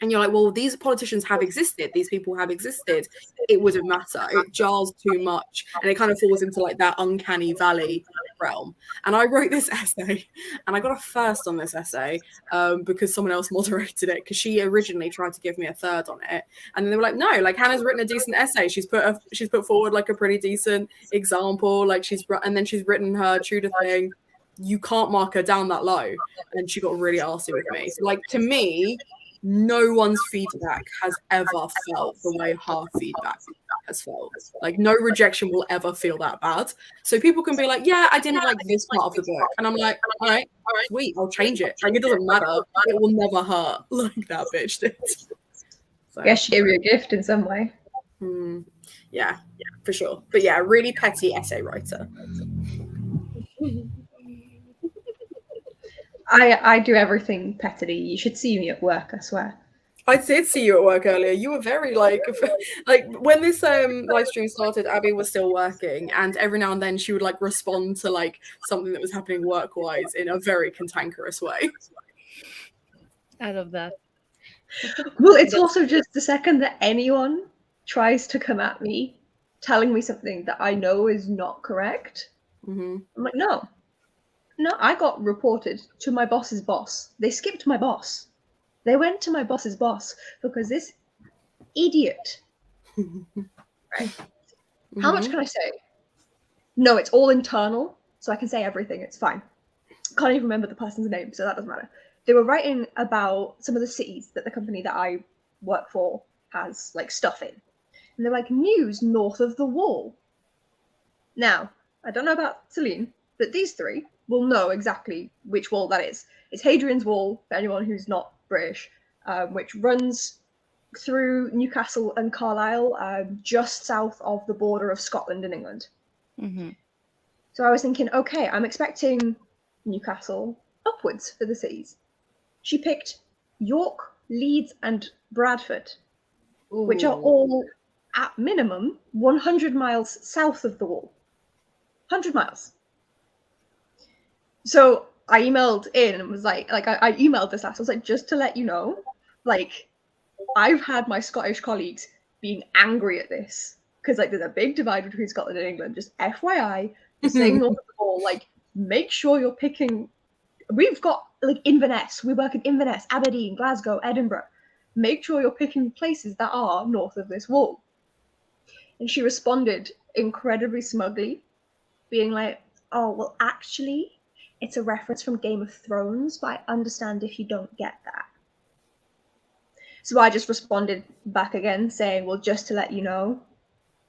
and you're like, well, these politicians have existed, these people have existed, it wouldn't matter. It jars too much, and it kind of falls into like that uncanny valley realm. And I wrote this essay, and I got a first on this essay because someone else moderated it, because she originally tried to give me a third on it, and then they were like, no, like, Hannah's written a decent essay. She's put forward like a pretty decent example, like and then she's written her Tudor thing. You can't mark her down that low. And she got really arsy with me. So, like, to me, no one's feedback has ever felt the way her feedback has felt. Like, no rejection will ever feel that bad. So people can be like, yeah, I didn't like this part of the book. And I'm like, all right, sweet, I'll change it. Like, it doesn't matter. It will never hurt like that bitch did. So, I guess she gave you a gift in some way. Yeah, for sure. But yeah, really petty essay writer. I do everything pettily. You should see me at work, I swear. I did see you at work earlier. You were very like when this live stream started, Abby was still working, and every now and then she would like respond to like something that was happening work-wise in a very cantankerous way. I love that. Well, it's also just the second that anyone tries to come at me telling me something that I know is not correct, I'm like, no, I got reported to my boss's boss. They skipped my boss. They went to my boss's boss because this idiot, right? How much can I say? No, it's all internal, so I can say everything. It's fine. Can't even remember the person's name, so that doesn't matter. They were writing about some of the cities that the company that I work for has like stuff in. And they're like, news north of the wall. Now, I don't know about Celine, but these three will know exactly which wall that is. It's Hadrian's Wall, for anyone who's not British, which runs through Newcastle and Carlisle, just south of the border of Scotland and England. So I was thinking, okay, I'm expecting Newcastle upwards for the cities. She picked York, Leeds, and Bradford, which are all at minimum 100 miles south of the wall. 100 miles. So I emailed in and was like I emailed this last. I was like, just to let you know, like, I've had my Scottish colleagues being angry at this because like there's a big divide between Scotland and England. Just FYI, just saying north of the wall, like, make sure you're picking. We've got like Inverness. We work in Inverness, Aberdeen, Glasgow, Edinburgh. Make sure you're picking places that are north of this wall. And she responded incredibly smugly, being like, oh, well, actually, it's a reference from Game of Thrones, but I understand if you don't get that. So I just responded back again saying, well, just to let you know,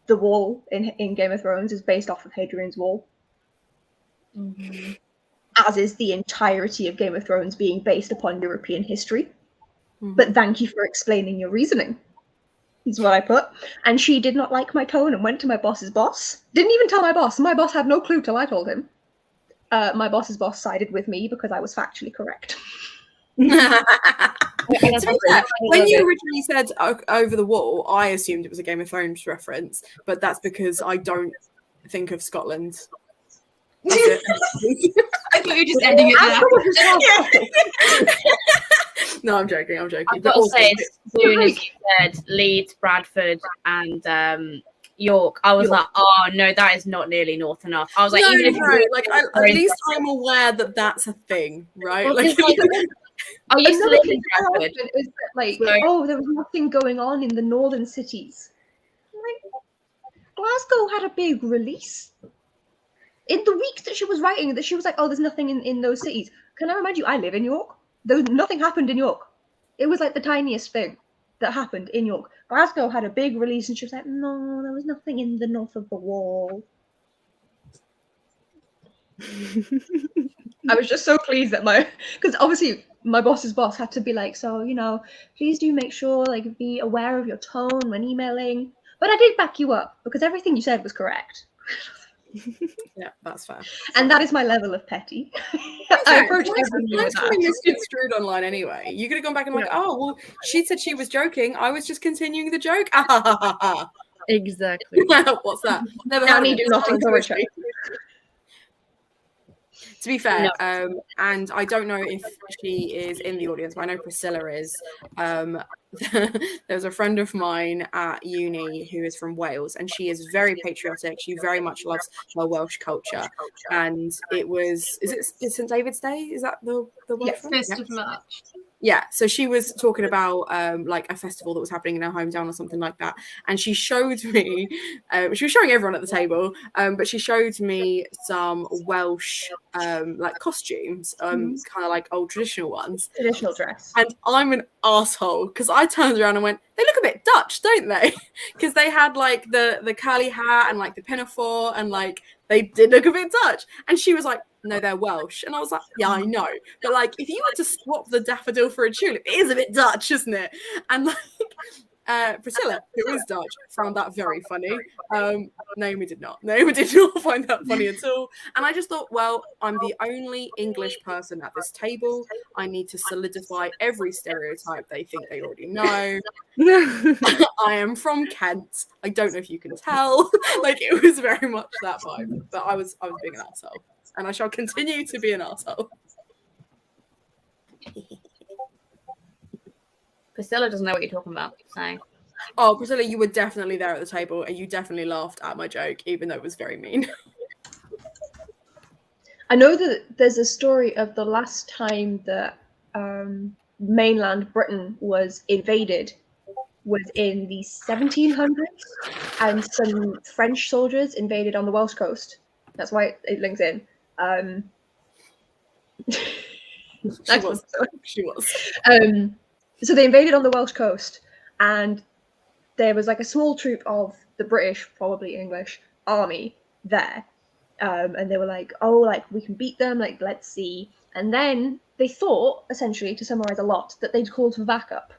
the wall in Game of Thrones is based off of Hadrian's Wall. As is the entirety of Game of Thrones being based upon European history. But thank you for explaining your reasoning, is what I put. And she did not like my tone and went to my boss's boss. Didn't even tell my boss. My boss had no clue till I told him. My boss's boss sided with me because I was factually correct. When you originally said over the wall, I assumed it was a Game of Thrones reference, but that's because I don't think of Scotland. I thought you were just ending it there. No, I'm joking. I've got to say, as soon as you said Leeds, Bradford, and York, I was like, oh no, that is not nearly north enough. I was like, at least I'm aware that that's a thing, right? Well, like, I used to live in Bradford. Is that, like, oh, there was nothing going on in the northern cities. Like, Glasgow had a big release. In the week that she was writing, that she was like, oh, there's nothing in those cities. Can I remind you, I live in York. nothing happened in York. It was like the tiniest thing that happened in York. Glasgow had a big release, and she was like, "No, there was nothing in the north of the wall." I was just so pleased that because obviously my boss's boss had to be like, "So, please do make sure, like, be aware of your tone when emailing." But I did back you up because everything you said was correct. Yeah, that's fair. And that is my level of petty. I approach everything with that. Misconstrued online anyway. You could have gone back and like, oh, well, she said she was joking. I was just continuing the joke. Exactly. What's that? Never heard Danny, of it. do not encourage her. To be fair, and I don't know if she is in the audience, but I know Priscilla is. There's a friend of mine at uni who is from Wales, and she is very patriotic. She very much loves her Welsh culture. And is it St. David's Day? Is that the Welsh one? 1st of March. Yeah, so she was talking about like a festival that was happening in her hometown or something like that, and she showed me. She was showing everyone at the table, but she showed me some Welsh like costumes, kind of like old traditional ones, traditional dress. And I'm an asshole because I turned around and went, "They look a bit Dutch, don't they?" Because they had like the curly hat and like the pinafore, and like they did look a bit Dutch. And she was like, "No, they're Welsh." And I was like, "Yeah, I know. But like, if you were to swap the daffodil for a tulip, it is a bit Dutch, isn't it?" And like, Priscilla, who is Dutch, found that very funny. Naomi did not. Naomi did not find that funny at all. And I just thought, well, I'm the only English person at this table. I need to solidify every stereotype they think they already know. I am from Kent. I don't know if you can tell. Like, it was very much that vibe. But I was being an asshole. And I shall continue to be an asshole. Priscilla doesn't know what you're talking about. So. Oh, Priscilla, you were definitely there at the table, and you definitely laughed at my joke, even though it was very mean. I know that there's a story of the last time that mainland Britain was invaded was in the 1700s, and some French soldiers invaded on the Welsh coast. That's why it links in. She was. So they invaded on the Welsh coast, and there was like a small troop of the British, probably English, army there. And they were like, "Oh, like, we can beat them, like, let's see." And then they thought, essentially, to summarize a lot, that they'd called for backup.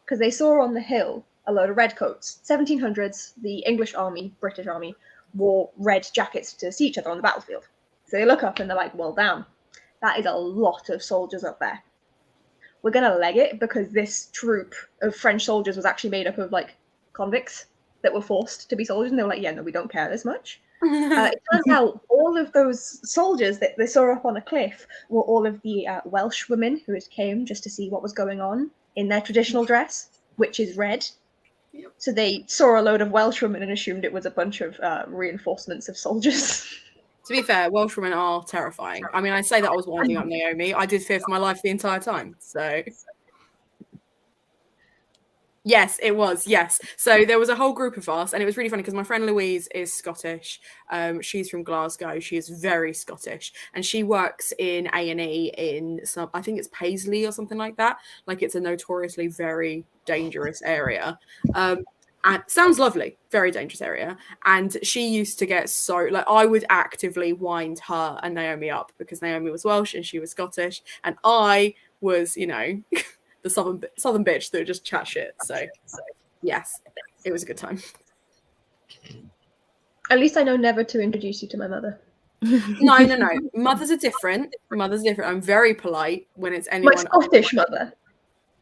Because they saw on the hill a load of redcoats. 1700s, the English army, British army, wore red jackets to see each other on the battlefield. So they look up and they're like, "Well, damn, that is a lot of soldiers up there. We're going to leg it," because this troop of French soldiers was actually made up of, like, convicts that were forced to be soldiers. And they were like, "Yeah, no, we don't care this much." It turns out all of those soldiers that they saw up on a cliff were all of the Welsh women who had came just to see what was going on in their traditional dress, which is red. Yep. So they saw a load of Welsh women and assumed it was a bunch of reinforcements of soldiers. To be fair, Welsh women are terrifying. I mean, I say that I was winding up Naomi. I did fear for my life the entire time. So, yes, it was. Yes. So there was a whole group of us, and it was really funny because my friend Louise is Scottish. She's from Glasgow. She is very Scottish, and she works in A&E in some, I think it's Paisley or something like that. Like, it's a notoriously very dangerous area. And sounds lovely, very dangerous area. And she used to get so, like, I would actively wind her and Naomi up because Naomi was Welsh and she was Scottish, and I was, you know, the southern bitch that would just chat shit. So yes, it was a good time. At least I know never to introduce you to my mother. No. Mothers are different. I'm very polite when it's anyone. My Scottish mother.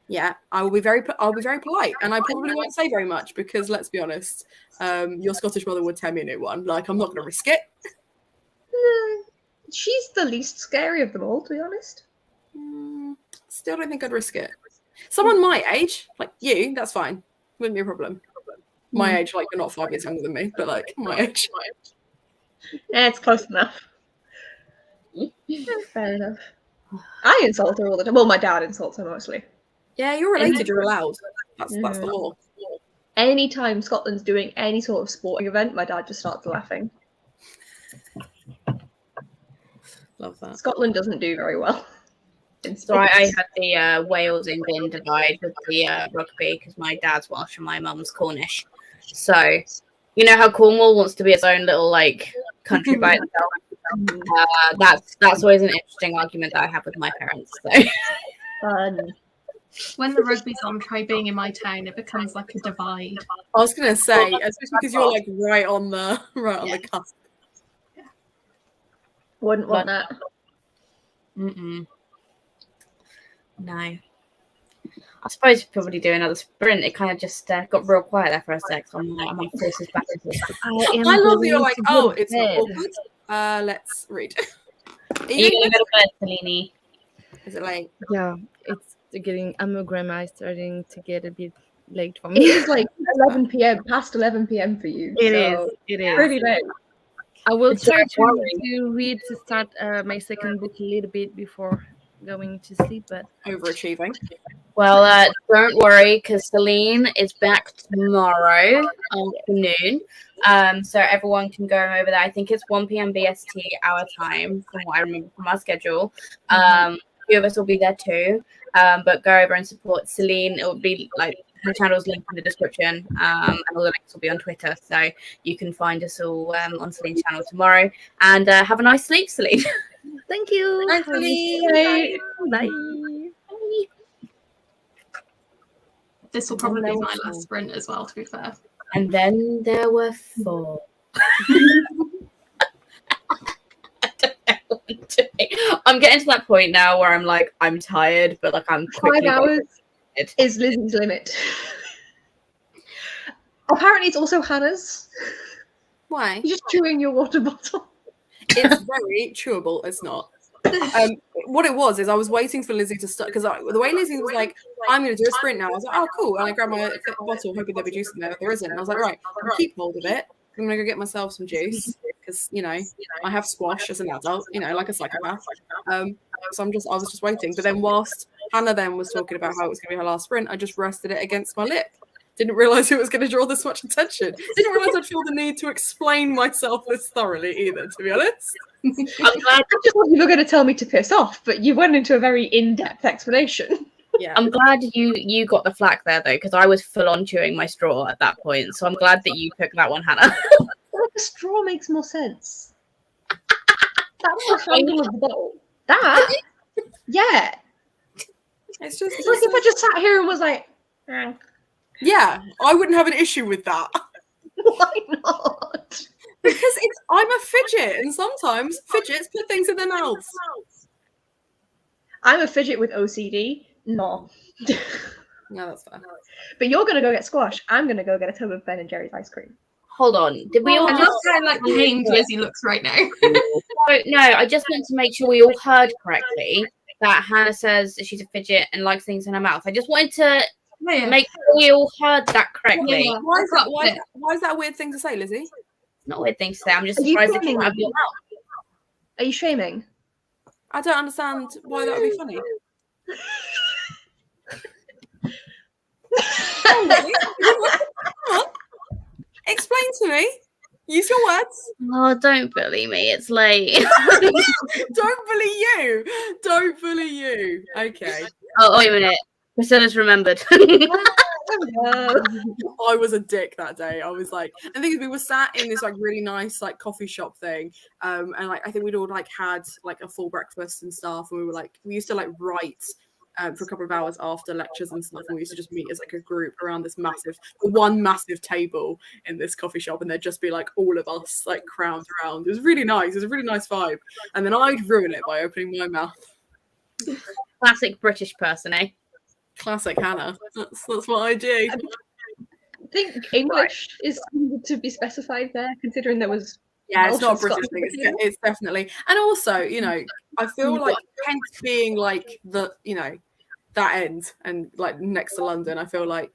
Yeah, I'll be very polite, and I probably won't say very much because, let's be honest, your Scottish mother would tear me a new one. Like, I'm not going to risk it. She's the least scary of them all, to be honest. Still don't think I'd risk it. Someone my age, like you, that's fine. Wouldn't be a problem. My age, like, you're not 5 years younger than me, but like my age. Yeah, it's close enough. Fair enough. I insult her all the time. Well, my dad insults her mostly. Yeah, you're related, you're allowed. That's the law. Anytime Scotland's doing any sort of sporting event, my dad just starts laughing. Love that. Scotland doesn't do very well. So I had the Wales England divide with the rugby because my dad's Welsh and my mum's Cornish. So you know how Cornwall wants to be its own little like country by itself. That's always an interesting argument that I have with my parents. So. Fun. When the rugby's on, try being in my town. It becomes like a divide. I was gonna say, especially because you're like right on the cusp. Wouldn't want that. No. I suppose we probably do another sprint. It kind of just got real quiet there for a sec. So I'm on forces back into it. I love that you're like, oh, it's not awkward. Let's read. Are you going to go to bed, Selene? Is it late? Yeah, it's getting. I'm grandma is starting to get a bit late for me. It is like 11 p.m. past 11 p.m. for you. It is pretty late. I will try to read to start my second book a little bit before going to sleep, but overachieving. Well, don't worry, because Celine is back tomorrow afternoon. So everyone can go over there. I think it's 1 p.m. BST our time, from what I remember from our schedule. A few of us will be there too. But go over and support Celine. It will be like her channel's linked in the description, and all the links will be on Twitter. So you can find us all on Celine's channel tomorrow. And have a nice sleep, Celine. thank you. Thanks, Celine. Bye. This will probably be my last sprint as well, to be fair. And then there were 4. I'm getting to that point now where I'm like, I'm tired, but like I'm quickly 5 hours is Lizzie's limit. Apparently, it's also Hannah's. Why? You're just chewing your water bottle. It's very chewable. It's not. What it was is I was waiting for Lizzie to start because the way Lizzie was like, I'm going to do a sprint now. I was like, oh, cool. And I grabbed my bottle, hoping there'd be juice in there. There isn't. And I was like, right, I'll keep hold of it. I'm going to go get myself some juice because, you know, I have squash as an adult, you know, like a psychopath. So I was just waiting. But then whilst Hannah then was talking about how it was going to be her last sprint, I just rested it against my lip. Didn't realise it was going to draw this much attention. Didn't realise I'd feel the need to explain myself this thoroughly either, to be honest. I'm glad. I just thought you were going to tell me to piss off, but you went into a very in-depth explanation. Yeah. I'm glad you got the flack there though, because I was full on chewing my straw at that point. So I'm glad that you took that one, Hannah. The straw makes more sense. That's the handle of the bottle. That? Yeah. It's just It's like if I just sat here and was like, yeah, I wouldn't have an issue with that. why not? Because I'm a fidget, and sometimes fidgets put things in their mouths. I'm a fidget with OCD. No. No, that's fair. But you're going to go get squash. I'm going to go get a tub of Ben and Jerry's ice cream. Hold on. Did we all I just love how like pained Lizzie looks right now. No, I just meant to make sure we all heard correctly that Hannah says that she's a fidget and likes things in her mouth. I just wanted to make sure we all heard that correctly. Yeah. Why is that a weird thing to say, Lizzie? It's not a weird thing to say. I'm just Are you surprised that shaming you have me? your mouth. Are you shaming? I don't understand why that would be funny. Come on. Explain to me. Use your words. Oh, don't bully me. It's late. Don't bully you. Don't bully you. Okay. Oh, wait a minute. Priscilla's remembered. I was a dick that day. I was like, I think we were sat in this like really nice like coffee shop thing, and like I think we'd all like had like a full breakfast and stuff, and we used to like write for a couple of hours after lectures and stuff, and we used to just meet as like a group around this one massive table in this coffee shop, and there'd just be like all of us like crowded around. It was really nice. It was a really nice vibe, and then I'd ruin it by opening my mouth. Classic British person, eh? Classic Hannah. That's what I do. I think English is to be specified there, considering there was. Yeah, it's not a British thing. It's definitely, and also, you know, I feel like Kent being like the, you know, that end and like next to London, I feel like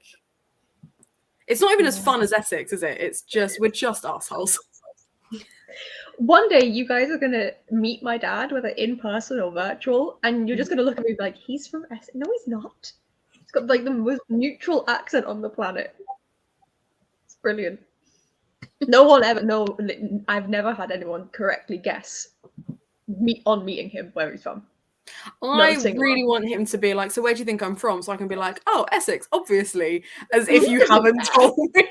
it's not even as fun as Essex, is it? It's just we're just assholes. One day, you guys are gonna meet my dad, whether in person or virtual, and you're just gonna look at me like, he's from Essex. No, he's not. He's got like the most neutral accent on the planet. It's brilliant. No one ever. No, I've never had anyone correctly guess on meeting him where he's from. I single. really want him to be like, so where do you think I'm from? So I can be like, oh, Essex, obviously. As if you haven't told me.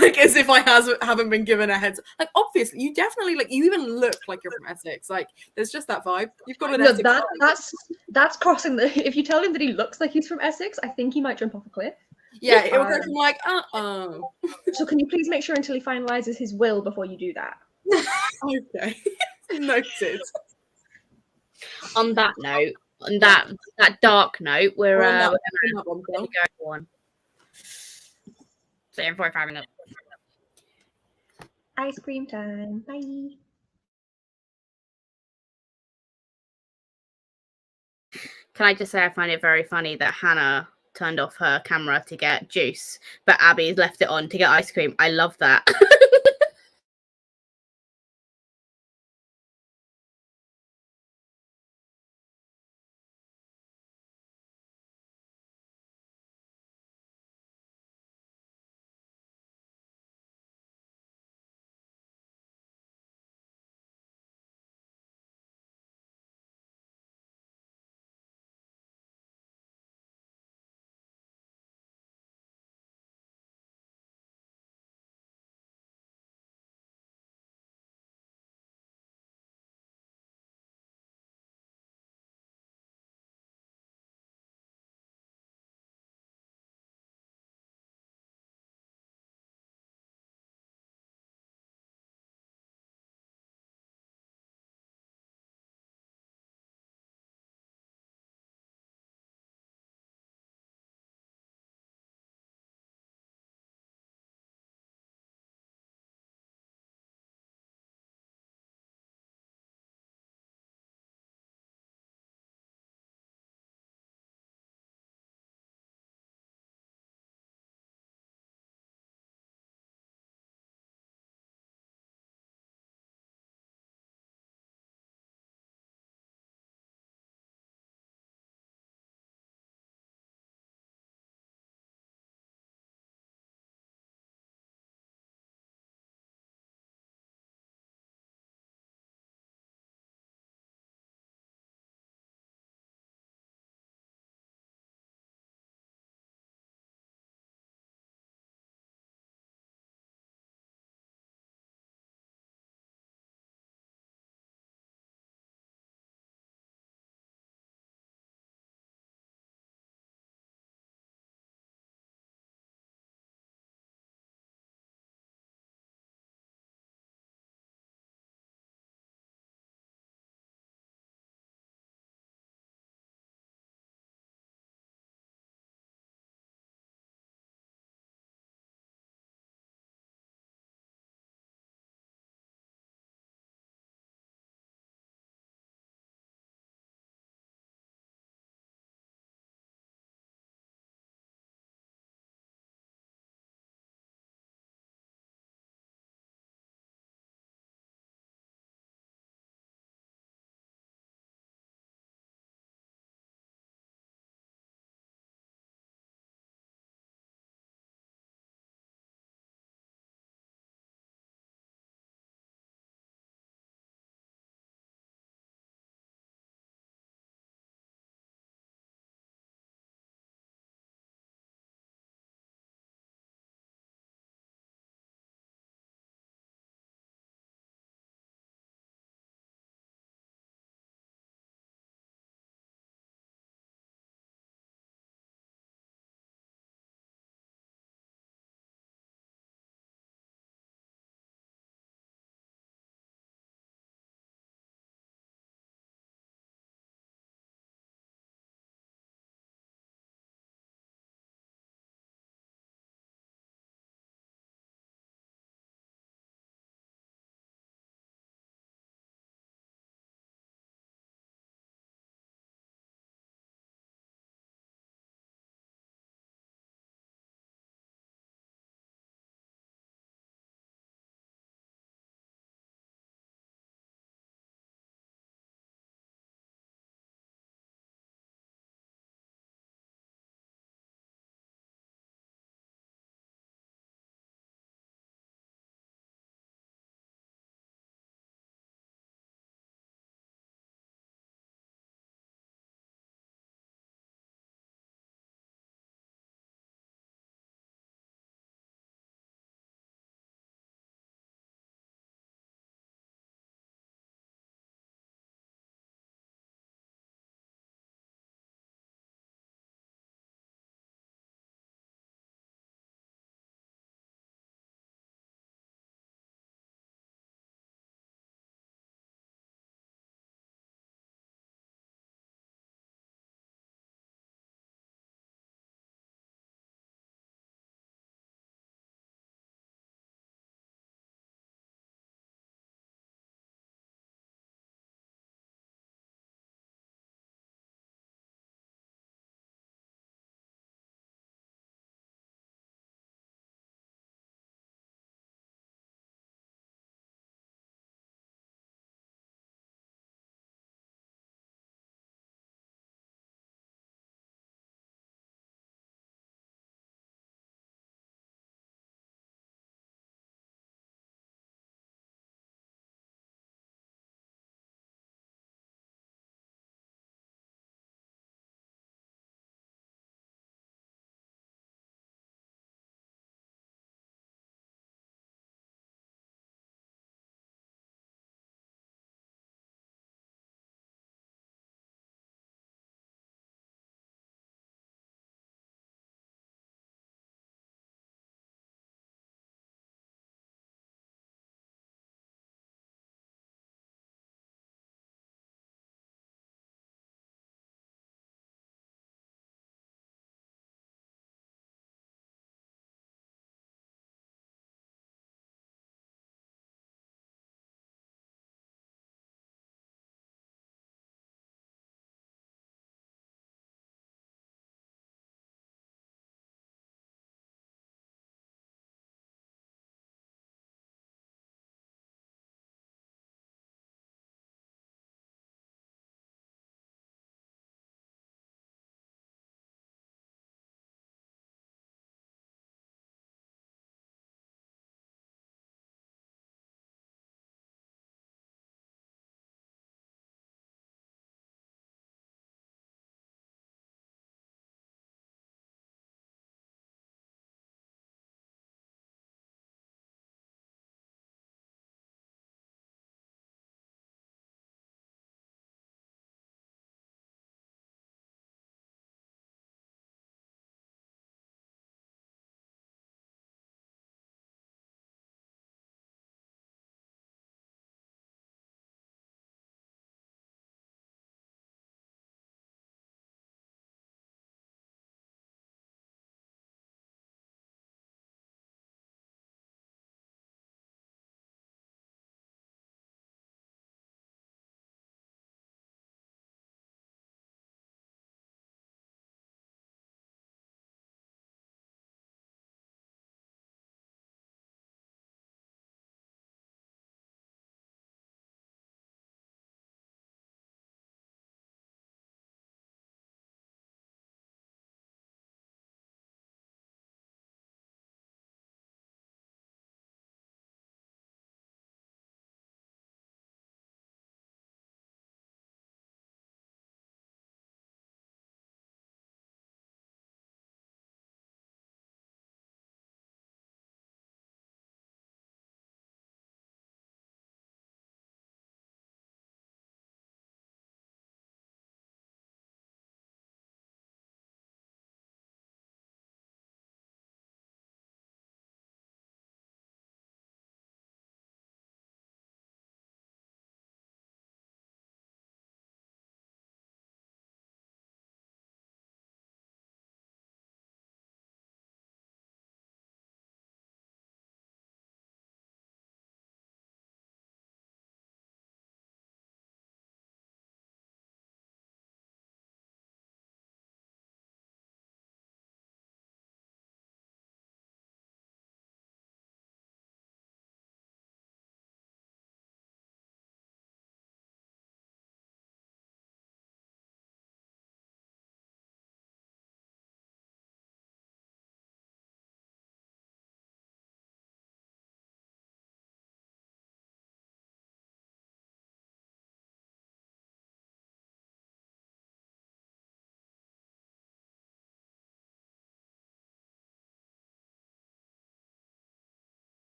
Like, as if I haven't been given a heads. Like, obviously, you definitely, like, you even look like you're from Essex. Like, there's just that vibe. You've got an No, Essex vibe. that's crossing the. If you tell him that he looks like he's from Essex, I think he might jump off a cliff. Yeah, it would go from like, So can you please make sure until he finalizes his will before you do that? Okay. Noted. On that note, on that dark note, we're On that gonna bombshell. go on. See you in 45 minutes. Ice cream time. Bye. Can I just say I find it very funny that Hannah turned off her camera to get juice, but Abby's left it on to get ice cream. I love that.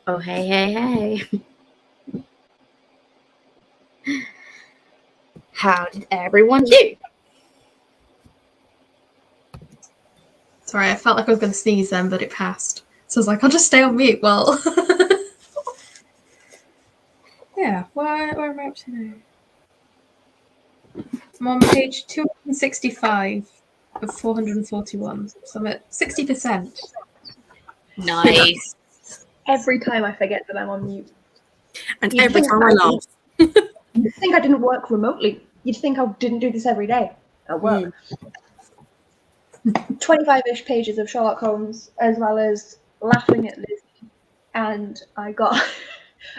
Oh, hey. How did everyone do? Sorry, I felt like I was going to sneeze then, but it passed. So I was like, I'll just stay on mute. Well, yeah. Where am I up to now? I'm on page 265 of 441. So I'm at 60%. Nice. Every time I forget that I'm on mute. And You'd every think time I laugh. You'd think I didn't work remotely. You'd think I didn't do this every day at work. 25-ish pages of Sherlock Holmes, as well as laughing at Lizzie. And I got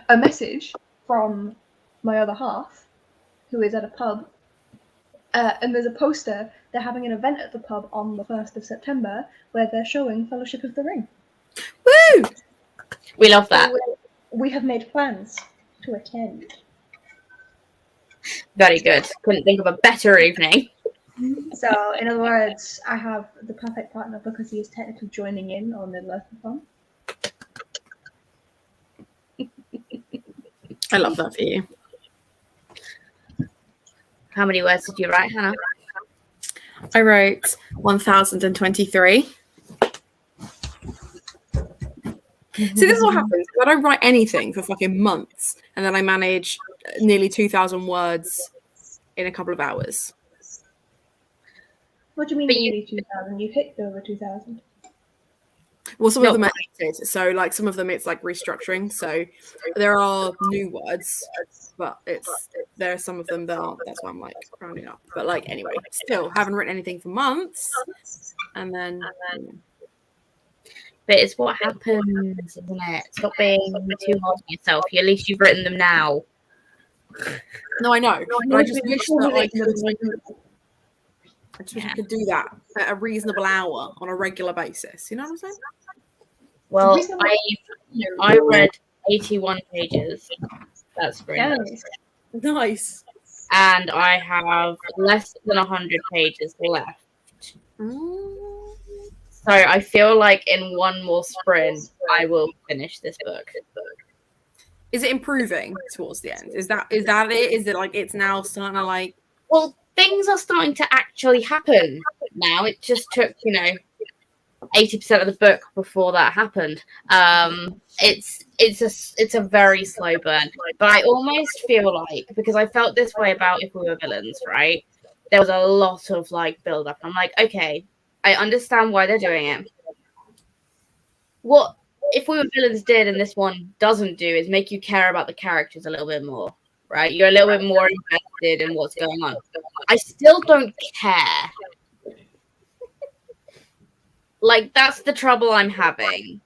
a message from my other half, who is at a pub. And there's a poster. They're having an event at the pub on the 1st of September where they're showing Fellowship of the Ring. Woo! We love that. So we have made plans to attend. Very good. Couldn't think of a better evening. So, in other words, I have the perfect partner because he is technically joining in on MiddleEarthAthon. I love that for you. How many words did you write, Hannah? I wrote 1023. See, this is what happens. I don't write anything for fucking months, and then I manage nearly 2,000 words in a couple of hours. What do you mean But you- nearly 2,000? You hit over 2,000. Well, some No, of them are edited, so like some of them it's like restructuring. So there are new words, but there are some of them that aren't. That's why I'm like rounding up. But like anyway, still haven't written anything for months, and then. But it's what happens, isn't it? Stop being too hard on yourself. At least you've written them now. No, I know. But I just wish that I could do that at a reasonable hour on a regular basis. You know what I'm saying? Well, Reasonable. I read 81 pages. That's very nice. Nice. And I have less than 100 pages left. So I feel like in one more sprint, I will finish this book. Is it improving towards the end? Is that it? Is it like it's now starting to like? Well, things are starting to actually happen now. It just took, 80% of the book before that happened. It's a very slow burn, but I almost feel like, because I felt this way about If We Were Villains, right? There was a lot of like build up. I'm like, okay, I understand why they're doing it. What If We Were Villains did and this one doesn't do is make you care about the characters a little bit more, right? You're a little bit more invested in what's going on. I still don't care. Like, that's the trouble I'm having.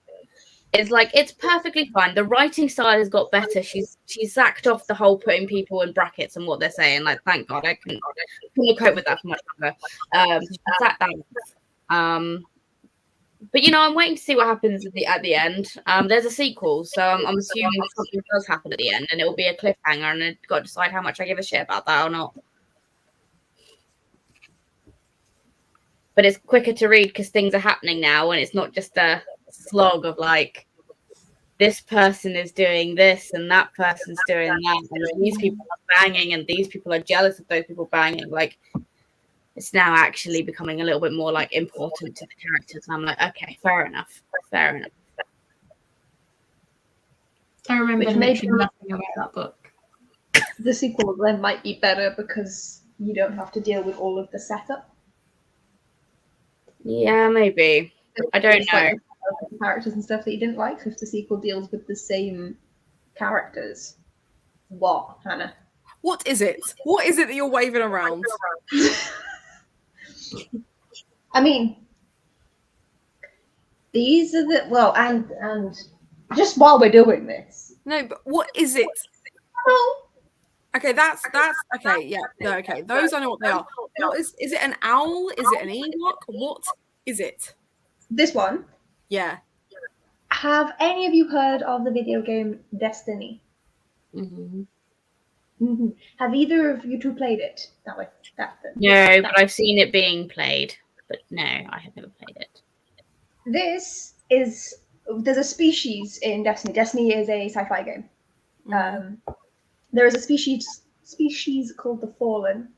It's like, it's perfectly fine. The writing style has got better. She's sacked off the whole putting people in brackets and what they're saying. Like, thank God, I couldn't cope with that for much longer. She sat down. But I'm waiting to see what happens at the end. There's a sequel, so I'm assuming something does happen at the end, and it will be a cliffhanger, and I've got to decide how much I give a shit about that or not. But it's quicker to read because things are happening now, and it's not just a slog of like, this person is doing this and that person's doing that, and these people are banging and these people are jealous of those people banging. Like, it's now actually becoming a little bit more like important to the characters. And I'm like, okay, fair enough. I remember mentioning nothing about that book. The sequel then might be better because you don't have to deal with all of the setup. Yeah, maybe. I don't know. Like characters and stuff that you didn't like. So if the sequel deals with the same characters, what, Hannah? What is it? What is it that you're waving around? I mean, these are the and just while we're doing this. No, but what is it? Oh, Okay, that's okay. Yeah, no, okay. Those I know what they are. What is it? An owl? Is it an Ewok? What is it? this one. Yeah. Have any of you heard of the video game Destiny? Mm-hmm. Mm-hmm. Have either of you two played it? No, but I've seen it being played. But no, I have never played it. This is there's a species in Destiny. Destiny is a sci-fi game. There is a species called the Fallen,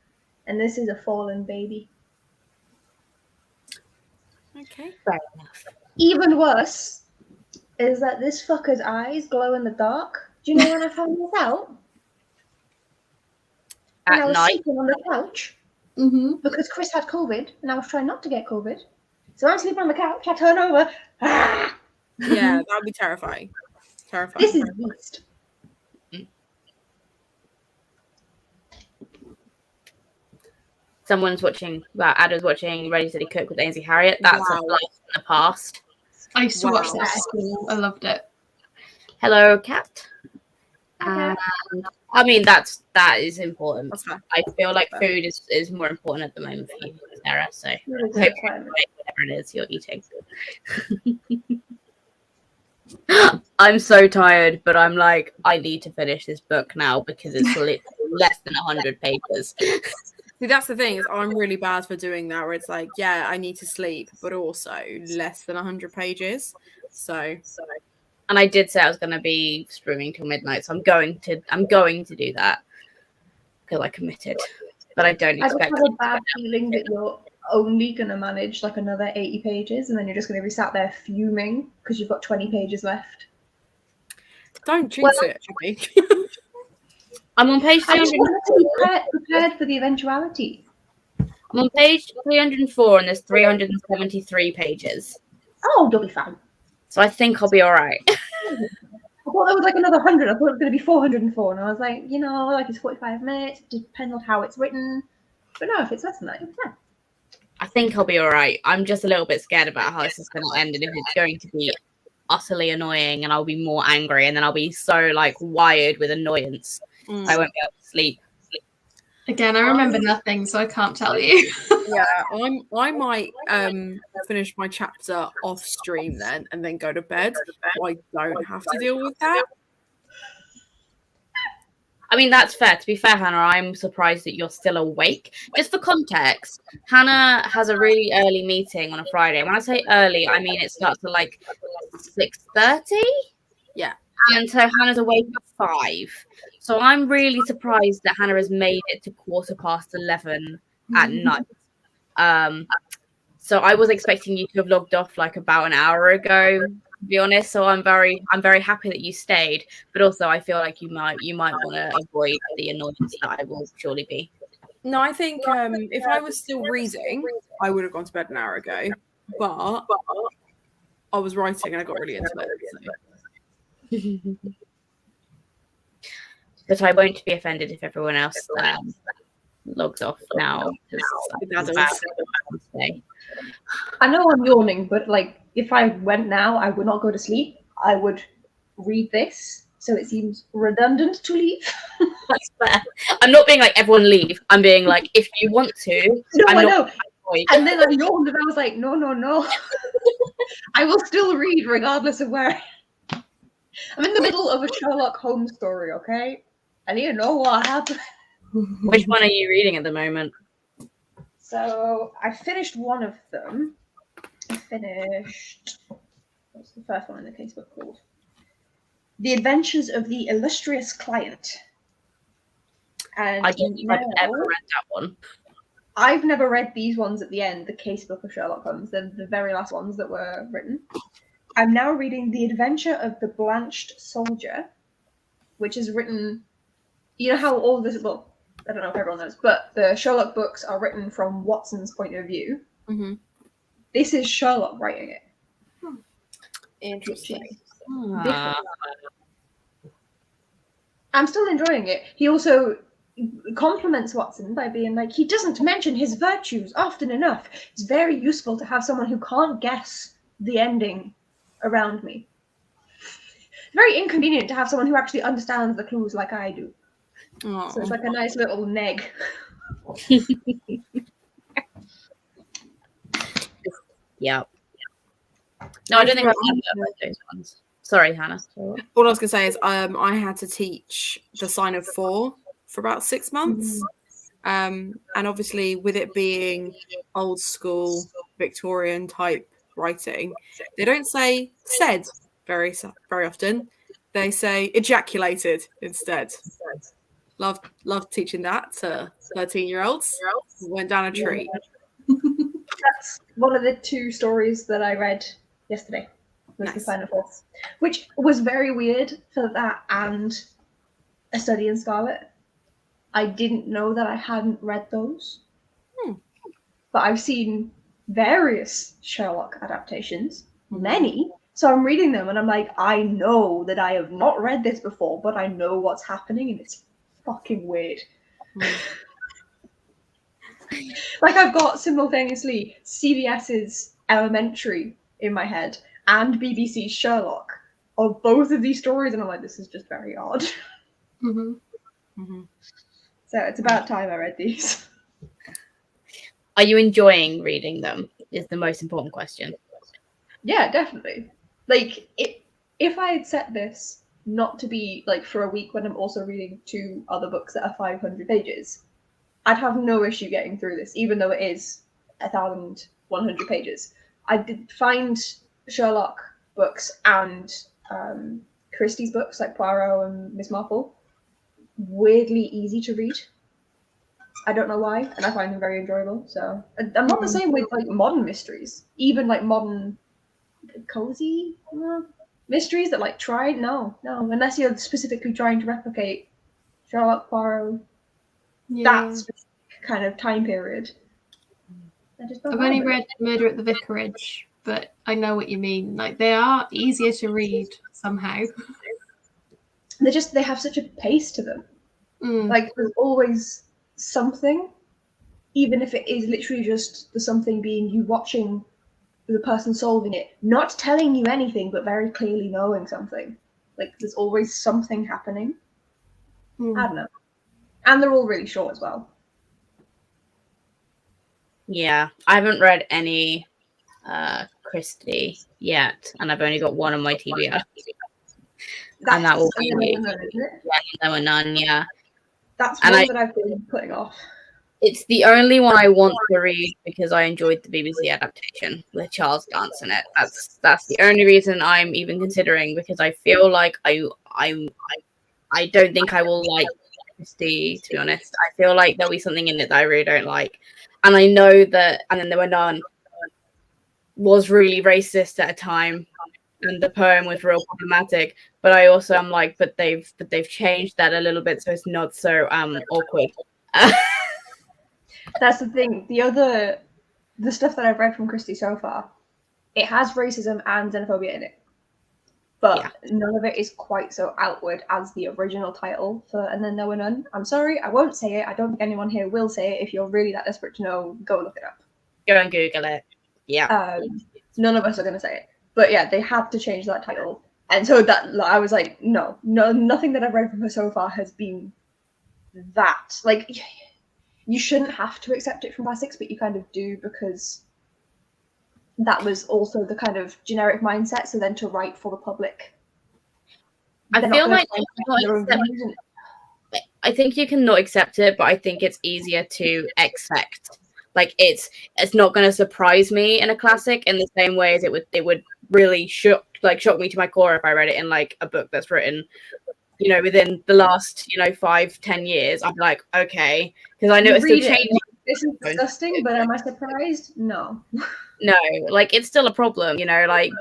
and this is a fallen baby. Okay. Fair enough. Even worse is that this fucker's eyes glow in the dark. Do you know when I found this out? When I At was night. sleeping on the couch. Because Chris had COVID, and I was trying not to get COVID. So I'm sleeping on the couch. I turn over. Ah! Yeah, that would be terrifying. Terrifying. This is beast. Someone's watching. Well, Ada's watching Ready Steady Cook with Ainsley Harriet. That's a Wow. blast in the past. I used to watch Wow. that at school. I loved it. Hello, Cat. Okay. I mean, that is important. That's fair. I feel like food is more important at the moment for you, Sarah. So I Really hope good you climate. enjoy whatever it is you're eating. I'm so tired, but I'm like, I need to finish this book now because it's literally less than 100 pages. See, that's the thing is I'm really bad for doing that. Where it's like, yeah, I need to sleep, but also less than 100 pages. So And I did say I was going to be streaming till midnight, so I'm going to do that because I committed. But I don't I just expect. have a bad feeling that you're only going to manage like another 80 pages, and then you're just going to be sat there fuming because you've got 20 pages left. don't jinx it. Okay? I'm on page I just 300. want to be prepared for the eventuality. I'm on page 304, and there's 373 pages. Oh, you'll be fine. So I think I'll be all right. I thought there was like another 100. I thought it was going to be 404, and I was like, like it's 45 minutes. It depends on how it's written. But no, if it's less than that, you're fine. I think I'll be all right. I'm just a little bit scared about how this is going to end, and if it's going to be utterly annoying, and I'll be more angry, and then I'll be so like wired with annoyance, I won't be able to sleep. Again, I remember nothing, so I can't tell you. Yeah, I might finish my chapter off stream then and then go to bed. So I don't have to deal with that. I mean, that's fair. To be fair, Hannah, I'm surprised that you're still awake. Just for context, Hannah has a really early meeting on a Friday. When I say early, I mean it starts at like 6:30. Yeah. And so Hannah's awake at 5. So I'm really surprised that Hannah has made it to 11:15 at night. So I was expecting you to have logged off like about an hour ago, to be honest. So I'm very happy that you stayed, but also I feel like you might want to avoid the annoyance that I will surely be. No, I think if I was still reading, I would have gone to bed an hour ago. But I was writing and I got really into it. So. But I won't be offended if everyone else logs off now. I know I'm yawning, but like if I went now, I would not go to sleep. I would read this, so it seems redundant to leave. That's fair. I'm not being like everyone leave. I'm being like if you want to. No, I'm I not know. And then I yawned and I was like, no. I will still read regardless of where. I'm in the middle of a Sherlock Holmes story, okay? I need to know what happened. Which one are you reading at the moment? So I finished one of them. What's the first one in the casebook called? The Adventures of the Illustrious Client. And I don't think I've ever read that one. I've never read these ones at the end, the casebook of Sherlock Holmes. They're the very last ones that were written. I'm now reading The Adventure of the Blanched Soldier, which is written. You know how all this, well, I don't know if everyone knows, but the Sherlock books are written from Watson's point of view. Mm-hmm. This is Sherlock writing it. Interesting. I'm still enjoying it. He also compliments Watson by being like, he doesn't mention his virtues often enough. It's very useful to have someone who can't guess the ending around me. It's very inconvenient to have someone who actually understands the clues like I do. Oh. So it's like a nice little neg. Yeah. No, I don't think I've ever read those ones. Sorry, Hannah. All I was going to say is I had to teach the sign of 4 for about 6 months. And obviously with it being old school Victorian type writing, they don't say said very often. They say ejaculated instead. Love teaching that to 13-year-olds. Went down a treat. That's one of the 2 stories that I read yesterday. Was Nice. the Final Force, which was very weird for that and A Study in Scarlet. I didn't know that I hadn't read those. But I've seen various Sherlock adaptations, many. So I'm reading them and I'm like, I know that I have not read this before, but I know what's happening and it's fucking weird. Like I've got simultaneously CBS's Elementary in my head and BBC's Sherlock of both of these stories, and I'm like, this is just very odd. Mm-hmm. Mm-hmm. So it's about time I read these. Are you enjoying reading them? Is the most important question. Yeah, definitely. Like, if I had set this not to be like for a week when I'm also reading 2 other books that are 500 pages, I'd have no issue getting through this, even though it is 1,100 pages. I did find Sherlock books and Christie's books, like Poirot and Miss Marple, weirdly easy to read. I don't know why, and I find them very enjoyable. So I'm not the same with like modern mysteries, even like modern cozy mysteries that like try. No, unless you're specifically trying to replicate Sherlock, Poirot, that specific kind of time period. I've only read Murder at the Vicarage, but I know what you mean. Like they are easier to read somehow. They have such a pace to them. Like there's always something, even if it is literally just the something being you watching the person solving it, not telling you anything, but very clearly knowing something. Like there's always something happening. I don't know. And they're all really short as well. Yeah, I haven't read any Christie yet, and I've only got one on my TBR. And that will be There Were None, yeah. That's one that I've been putting off. It's the only one I want to read because I enjoyed the BBC adaptation with Charles Dance in it. That's the only reason I'm even considering, because I feel like I don't think I will like Christie, to be honest. I feel like there'll be something in it that I really don't like. And I know that And Then There Were None was really racist at a time, and the poem was real problematic. But I also am like, but they've changed that a little bit, so it's not so awkward. That's the thing. The stuff that I've read from Christie so far, it has racism and xenophobia in it, but none of it is quite so outward as the original title for And Then There Were None. I'm sorry, I won't say it. I don't think anyone here will say it. If you're really that desperate to know, go look it up. Go and Google it. Yeah. None of us are going to say it. But yeah, they had to change that title. And so that I was like, no, nothing that I've read from her so far has been that. Like, you shouldn't have to accept it from classics, but you kind of do, because that was also the kind of generic mindset. So then to write for the public, I feel like I think you can not accept it, but I think it's easier to expect. Like it's not going to surprise me in a classic in the same way as it would really shock me to my core if I read it in like a book that's written, within the last 5-10 years. I'm like, okay, because I know it's still changing. This is disgusting, but am I surprised? No. No, like it's still a problem,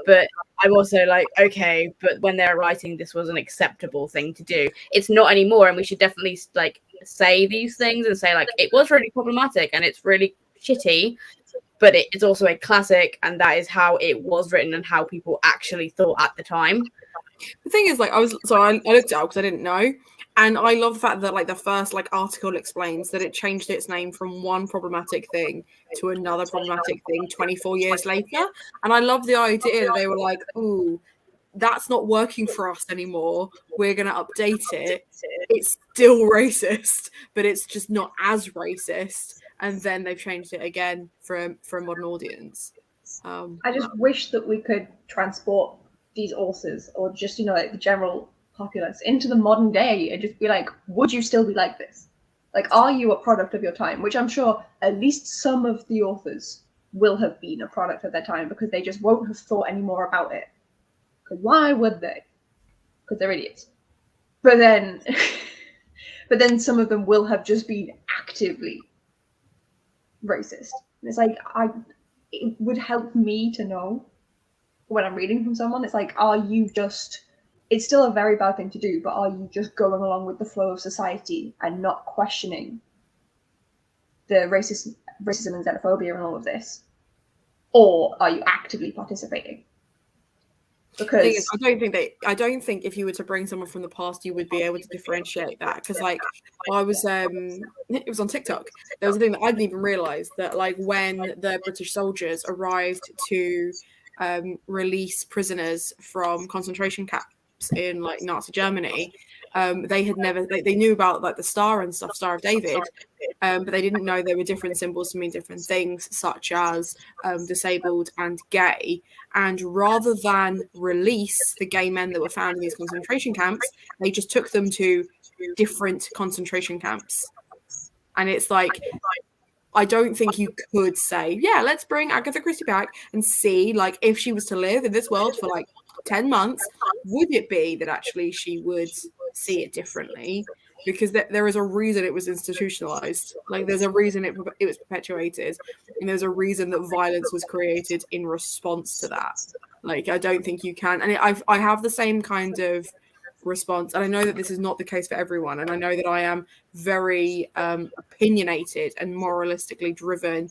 but I'm also like, okay, but when they're writing, this was an acceptable thing to do. It's not anymore, and we should definitely like say these things and say like it was really problematic and it's really shitty, but it is also a classic, and that is how it was written and how people actually thought at the time. The thing is, like, I looked it up because I didn't know, and I love the fact that like the first like article explains that it changed its name from one problematic thing to another problematic thing 24 years later, and I love the idea that they were like, ooh, that's not working for us anymore, we're going to update it. It's still racist, but it's just not as racist, and then they've changed it again for a modern audience. I just wish that we could transport these authors, or just like the general populace, into the modern day and just be like, would you still be like this? Like, are you a product of your time? Which I'm sure at least some of the authors will have been a product of their time because they just won't have thought any more about it. Because why would they? Because they're idiots. But then, but then some of them will have just been actively racist. And it's like, it would help me to know when I'm reading from someone. It's like, are you just, it's still a very bad thing to do, but are you just going along with the flow of society and not questioning the racism and xenophobia and all of this? Or are you actively participating? Because I don't think if you were to bring someone from the past, you would be able to differentiate that. Because like I was, it was on TikTok. There was a thing that I didn't even realize that like when the British soldiers arrived to release prisoners from concentration camps in like Nazi Germany, they had never they knew about like the star and stuff, Star of David, but they didn't know there were different symbols to mean different things, such as disabled and gay. And rather than release the gay men that were found in these concentration camps, they just took them to different concentration camps. And it's like, I don't think you could say, yeah, let's bring Agatha Christie back and see, like, if she was to live in this world for like 10 months, would it be that actually she would see it differently? Because there is a reason it was institutionalized. Like, there's a reason it was perpetuated, and there's a reason that violence was created in response to that. Like, I don't think you can. And I have the same kind of response, and I know that this is not the case for everyone, and I know that I am very opinionated and moralistically driven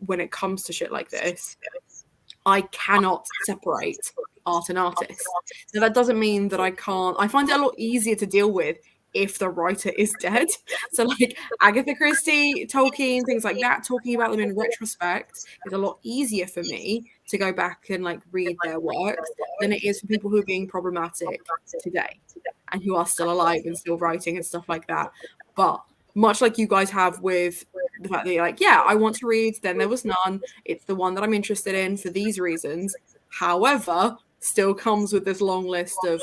when it comes to shit like this. I cannot separate art and artist. Now, that doesn't mean that I can't. I find it a lot easier to deal with if the writer is dead. So like Agatha Christie, Tolkien, things like that, talking about them in retrospect is a lot easier for me to go back and like read their works than it is for people who are being problematic today and who are still alive and still writing and stuff like that. But much like you guys have with the fact that you're like, yeah, I want to read Then There Was None. It's the one that I'm interested in for these reasons. However, still comes with this long list of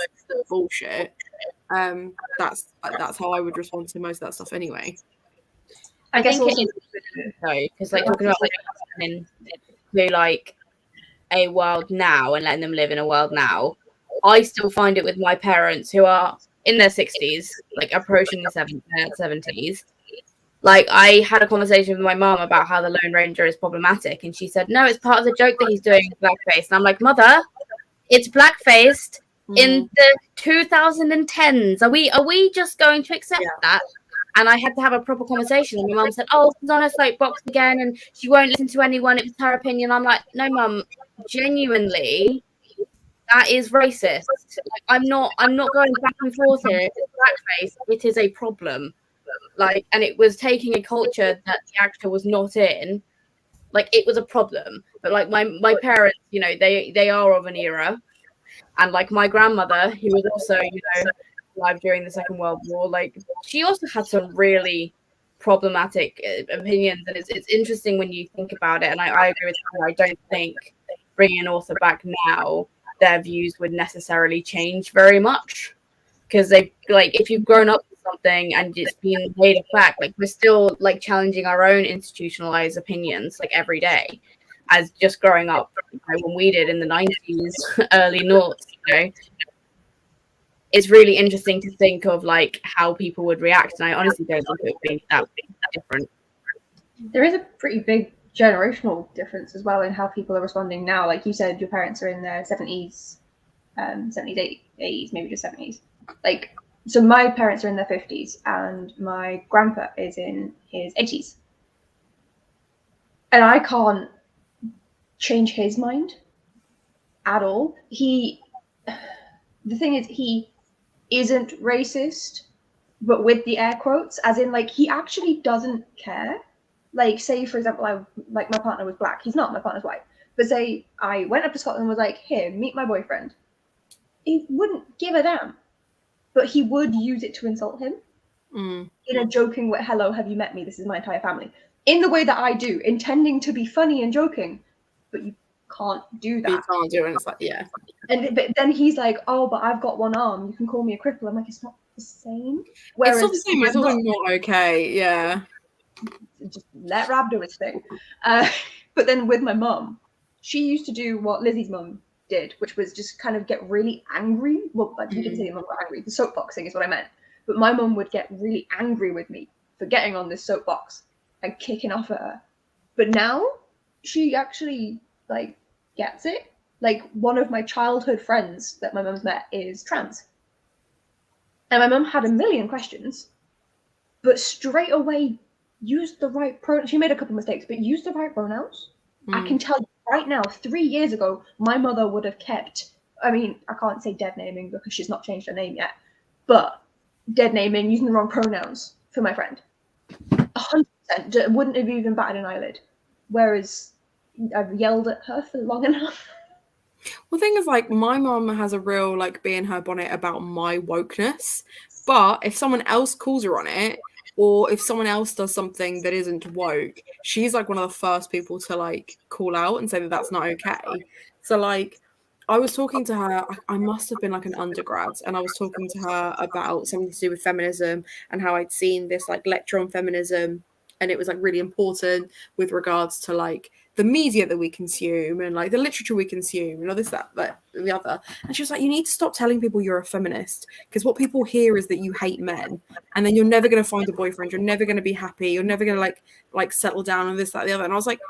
bullshit. That's how I would respond to most of that stuff anyway. I think it is though, because like talking about like to like a world now and letting them live in a world now, I still find it with my parents who are in their 60s, like approaching the 70s. Like, I had a conversation with my mom about how the Lone Ranger is problematic, and she said, no, it's part of the joke that he's doing blackface. And I'm like, Mother, it's blackfaced in the 2010s. Are we just going to accept that? And I had to have a proper conversation. And my mom said, oh, she's on her soapbox again, and she won't listen to anyone. It was her opinion. I'm like, no, Mum, genuinely, that is racist. Like, I'm not going back and forth here. It's blackface. It is a problem. Like, and it was taking a culture that the actor was not in. Like, it was a problem. But like my parents, you know, they are of an era, and like my grandmother, who was also, you know, alive during the Second World War, like she also had some really problematic opinions, and it's interesting when you think about it. And I agree with you. I don't think bringing an author back now, their views would necessarily change very much, because they, like, if you've grown up with something and it's been made a fact, like we're still like challenging our own institutionalized opinions like every day, as just growing up, you know, when we did in the 90s, early noughts, you know. It's really interesting to think of like how people would react, and I honestly don't think it would be that different. There is a pretty big generational difference as well in how people are responding now. Like you said, your parents are in their 70s, 70s, 80s, maybe just 70s. Like, so my parents are in their 50s, and my grandpa is in his 80s. And I can't change his mind at all. The thing is, he isn't racist, but with the air quotes, as in like he actually doesn't care. Like, say for example, my partner was black. He's not. My partner's white. But say I went up to Scotland and was like, here, meet my boyfriend. He wouldn't give a damn, but he would use it to insult him in a joking way. Hello, have you met me? This is my entire family. In the way that I do, intending to be funny and joking, but you can't do that. You can't do it. And it's like, yeah. But then he's like, oh, but I've got one arm. You can call me a cripple. I'm like, it's not the same. Whereas, it's not the same. It's not okay. Yeah. Just let Rab do his thing. But But then with my mum, she used to do what Lizzie's mum did, which was just kind of get really angry. Well, like, you didn't say your mum got angry. The soapboxing is what I meant. But my mum would get really angry with me for getting on this soapbox and kicking off at her. But now she actually like gets it. Like, one of my childhood friends that my mum's met is trans. And my mum had a million questions, but straight away used the right pronouns. She made a couple mistakes, but used the right pronouns. I can tell you right now, 3 years ago, my mother would have kept, I mean, I can't say dead naming because she's not changed her name yet, but dead naming, using the wrong pronouns for my friend. 100%. Wouldn't have even batted an eyelid. Whereas I've yelled at her for long enough. Well, the thing is, like, my mum has a real, like, bee in her bonnet about my wokeness. But if someone else calls her on it, or if someone else does something that isn't woke, she's, like, one of the first people to, like, call out and say that that's not okay. So, like, I was talking to her, I must have been, like, an undergrad, and I was talking to her about something to do with feminism and how I'd seen this, like, lecture on feminism, and it was, like, really important with regards to, like, the media that we consume and like the literature we consume and all this, that, the other. And she was like, you need to stop telling people you're a feminist, because what people hear is that you hate men, and then you're never going to find a boyfriend, you're never going to be happy, you're never going to like settle down and this, that, the other. And I was like,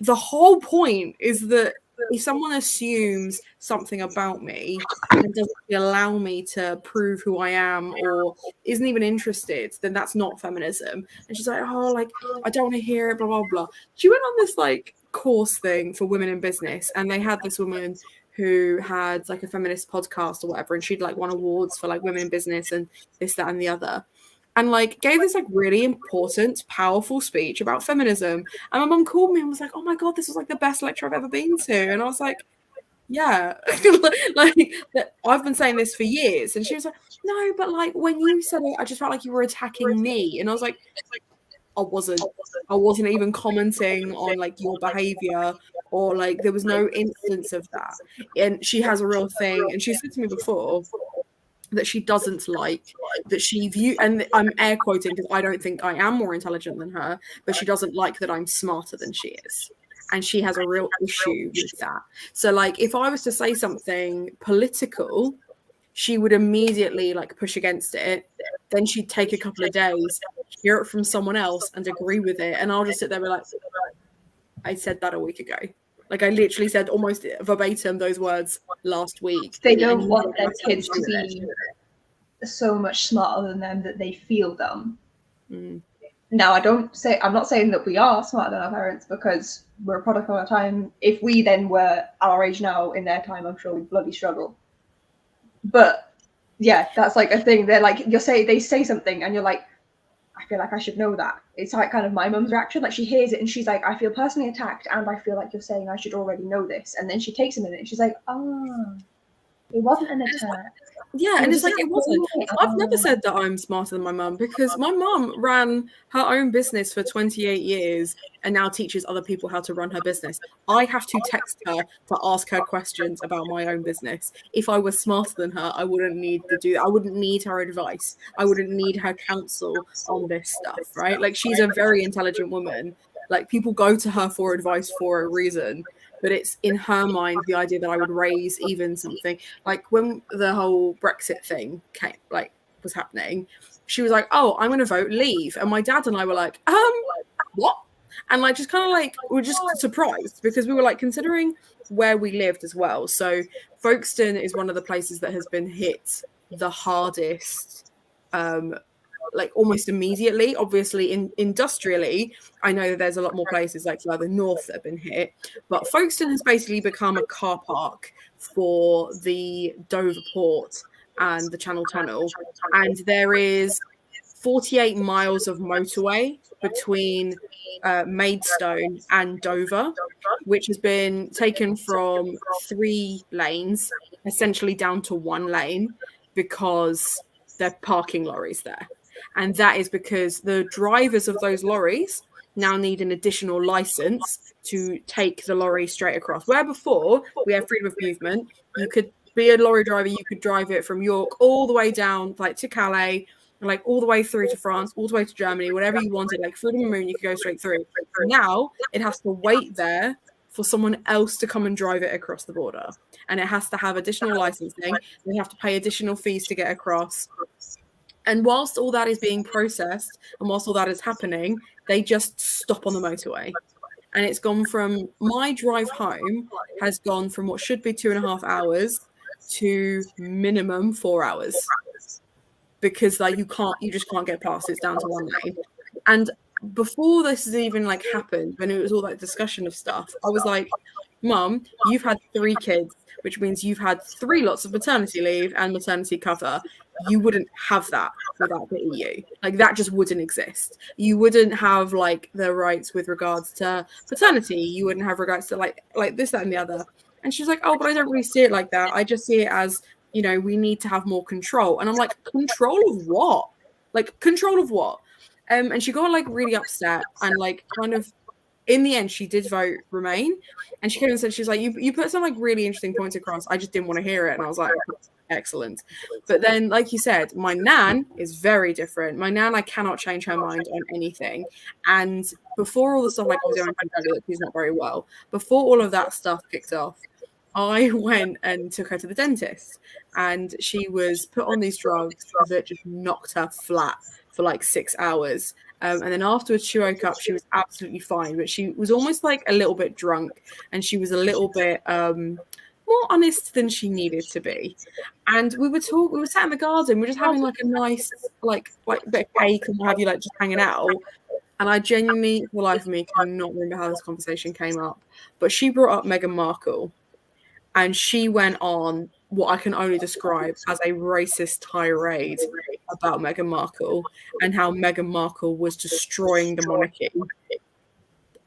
the whole point is that if someone assumes something about me and doesn't allow me to prove who I am or isn't even interested, then that's not feminism. And she's like, oh, like, I don't want to hear it, blah, blah, blah. She went on this, like, course thing for women in business, and they had this woman who had, like, a feminist podcast or whatever, and she'd, like, won awards for, like, women in business and this, that, and the other. And, like, gave this, like, really important, powerful speech about feminism. And my mum called me and was like, oh, my God, this was, like, the best lecture I've ever been to. And I was like, yeah. Like, I've been saying this for years. And she was like, no, but, like, when you said it, I just felt like you were attacking me. And I was like, I wasn't even commenting on, like, your behavior, or, like, there was no instance of that. And she has a real thing. And she said to me before that she doesn't like that she view, and I'm air quoting because I don't think I am more intelligent than her, but she doesn't like that I'm smarter than she is, and she has a real issue with that. So, like, if I was to say something political, she would immediately, like, push against it. Then she'd take a couple of days, hear it from someone else and agree with it, and I'll just sit there and be like, I said that a week ago. Like, I literally said almost verbatim those words last week. They don't want their kids to be so much smarter than them that they feel dumb. Now, I'm not saying that we are smarter than our parents, because we're a product of our time. If we then were our age now in their time, I'm sure we'd bloody struggle. But yeah, that's like a thing. They're like, they say something and you're like, I feel like I should know that. It's like kind of my mum's reaction. Like, she hears it and she's like, I feel personally attacked, and I feel like you're saying I should already know this. And then she takes a minute and she's like, it wasn't an attack. Yeah, and it's like, it wasn't. I've never said that I'm smarter than my mum, because my mum ran her own business for 28 years and now teaches other people how to run her business. I have to text her to ask her questions about my own business. If I was smarter than her, I wouldn't need to do that. I wouldn't need her advice. I wouldn't need her counsel on this stuff, right? Like, she's a very intelligent woman. Like, people go to her for advice for a reason. But it's in her mind the idea that I would raise even something like when the whole Brexit thing was happening. She was like, "Oh, I'm going to vote leave," and my dad and I were like, "What?" And like, just kind of like, we were just surprised, because we were like considering where we lived as well. So Folkestone is one of the places that has been hit the hardest. Like, almost immediately. Obviously, industrially, I know that there's a lot more places like further north that have been hit, but Folkestone has basically become a car park for the Dover port and the Channel Tunnel, and there is 48 miles of motorway between Maidstone and Dover, which has been taken from 3 lanes essentially down to 1 lane because they're parking lorries there. And that is because the drivers of those lorries now need an additional license to take the lorry straight across. Where before we had freedom of movement, you could be a lorry driver, you could drive it from York all the way down like to Calais, like all the way through to France, all the way to Germany, whatever you wanted, like through the moon, you could go straight through. Now it has to wait there for someone else to come and drive it across the border. And it has to have additional licensing. They have to pay additional fees to get across. And whilst all that is being processed and whilst all that is happening, they just stop on the motorway. And it's gone from, my drive home has gone from what should be 2.5 hours to minimum 4 hours. Because like you just can't get past. It's down to one lane. And before this has even like happened, when it was all that discussion of stuff, I was like, Mum, you've had 3 kids, which means you've had 3 lots of maternity leave and maternity cover. You wouldn't have that without the EU. Like that just wouldn't exist. You wouldn't have like the rights with regards to paternity. You wouldn't have regards to like this, that, and the other. And she's like, oh, but I don't really see it like that. I just see it as, you know, we need to have more control. And I'm like, control of what? Like, control of what? And she got like really upset and like kind of, in the end, she did vote Remain. And she came and said, she's like, you put some like really interesting points across. I just didn't want to hear it. And I was like, excellent. But then, like you said, my nan is very different. My nan, I cannot change her mind on anything. And before all the stuff like I was doing, she's not very well. Before all of that stuff kicked off, I went and took her to the dentist, and she was put on these drugs that just knocked her flat for like 6 hours. And then afterwards she woke up, she was absolutely fine, but she was almost like a little bit drunk, and she was a little bit more honest than she needed to be. And we were sat in the garden, we're just having like a nice like bit of cake and what have you, like just hanging out. And I genuinely, for the life of me, cannot remember how this conversation came up. But she brought up Meghan Markle. And she went on what I can only describe as a racist tirade about Meghan Markle and how Meghan Markle was destroying the monarchy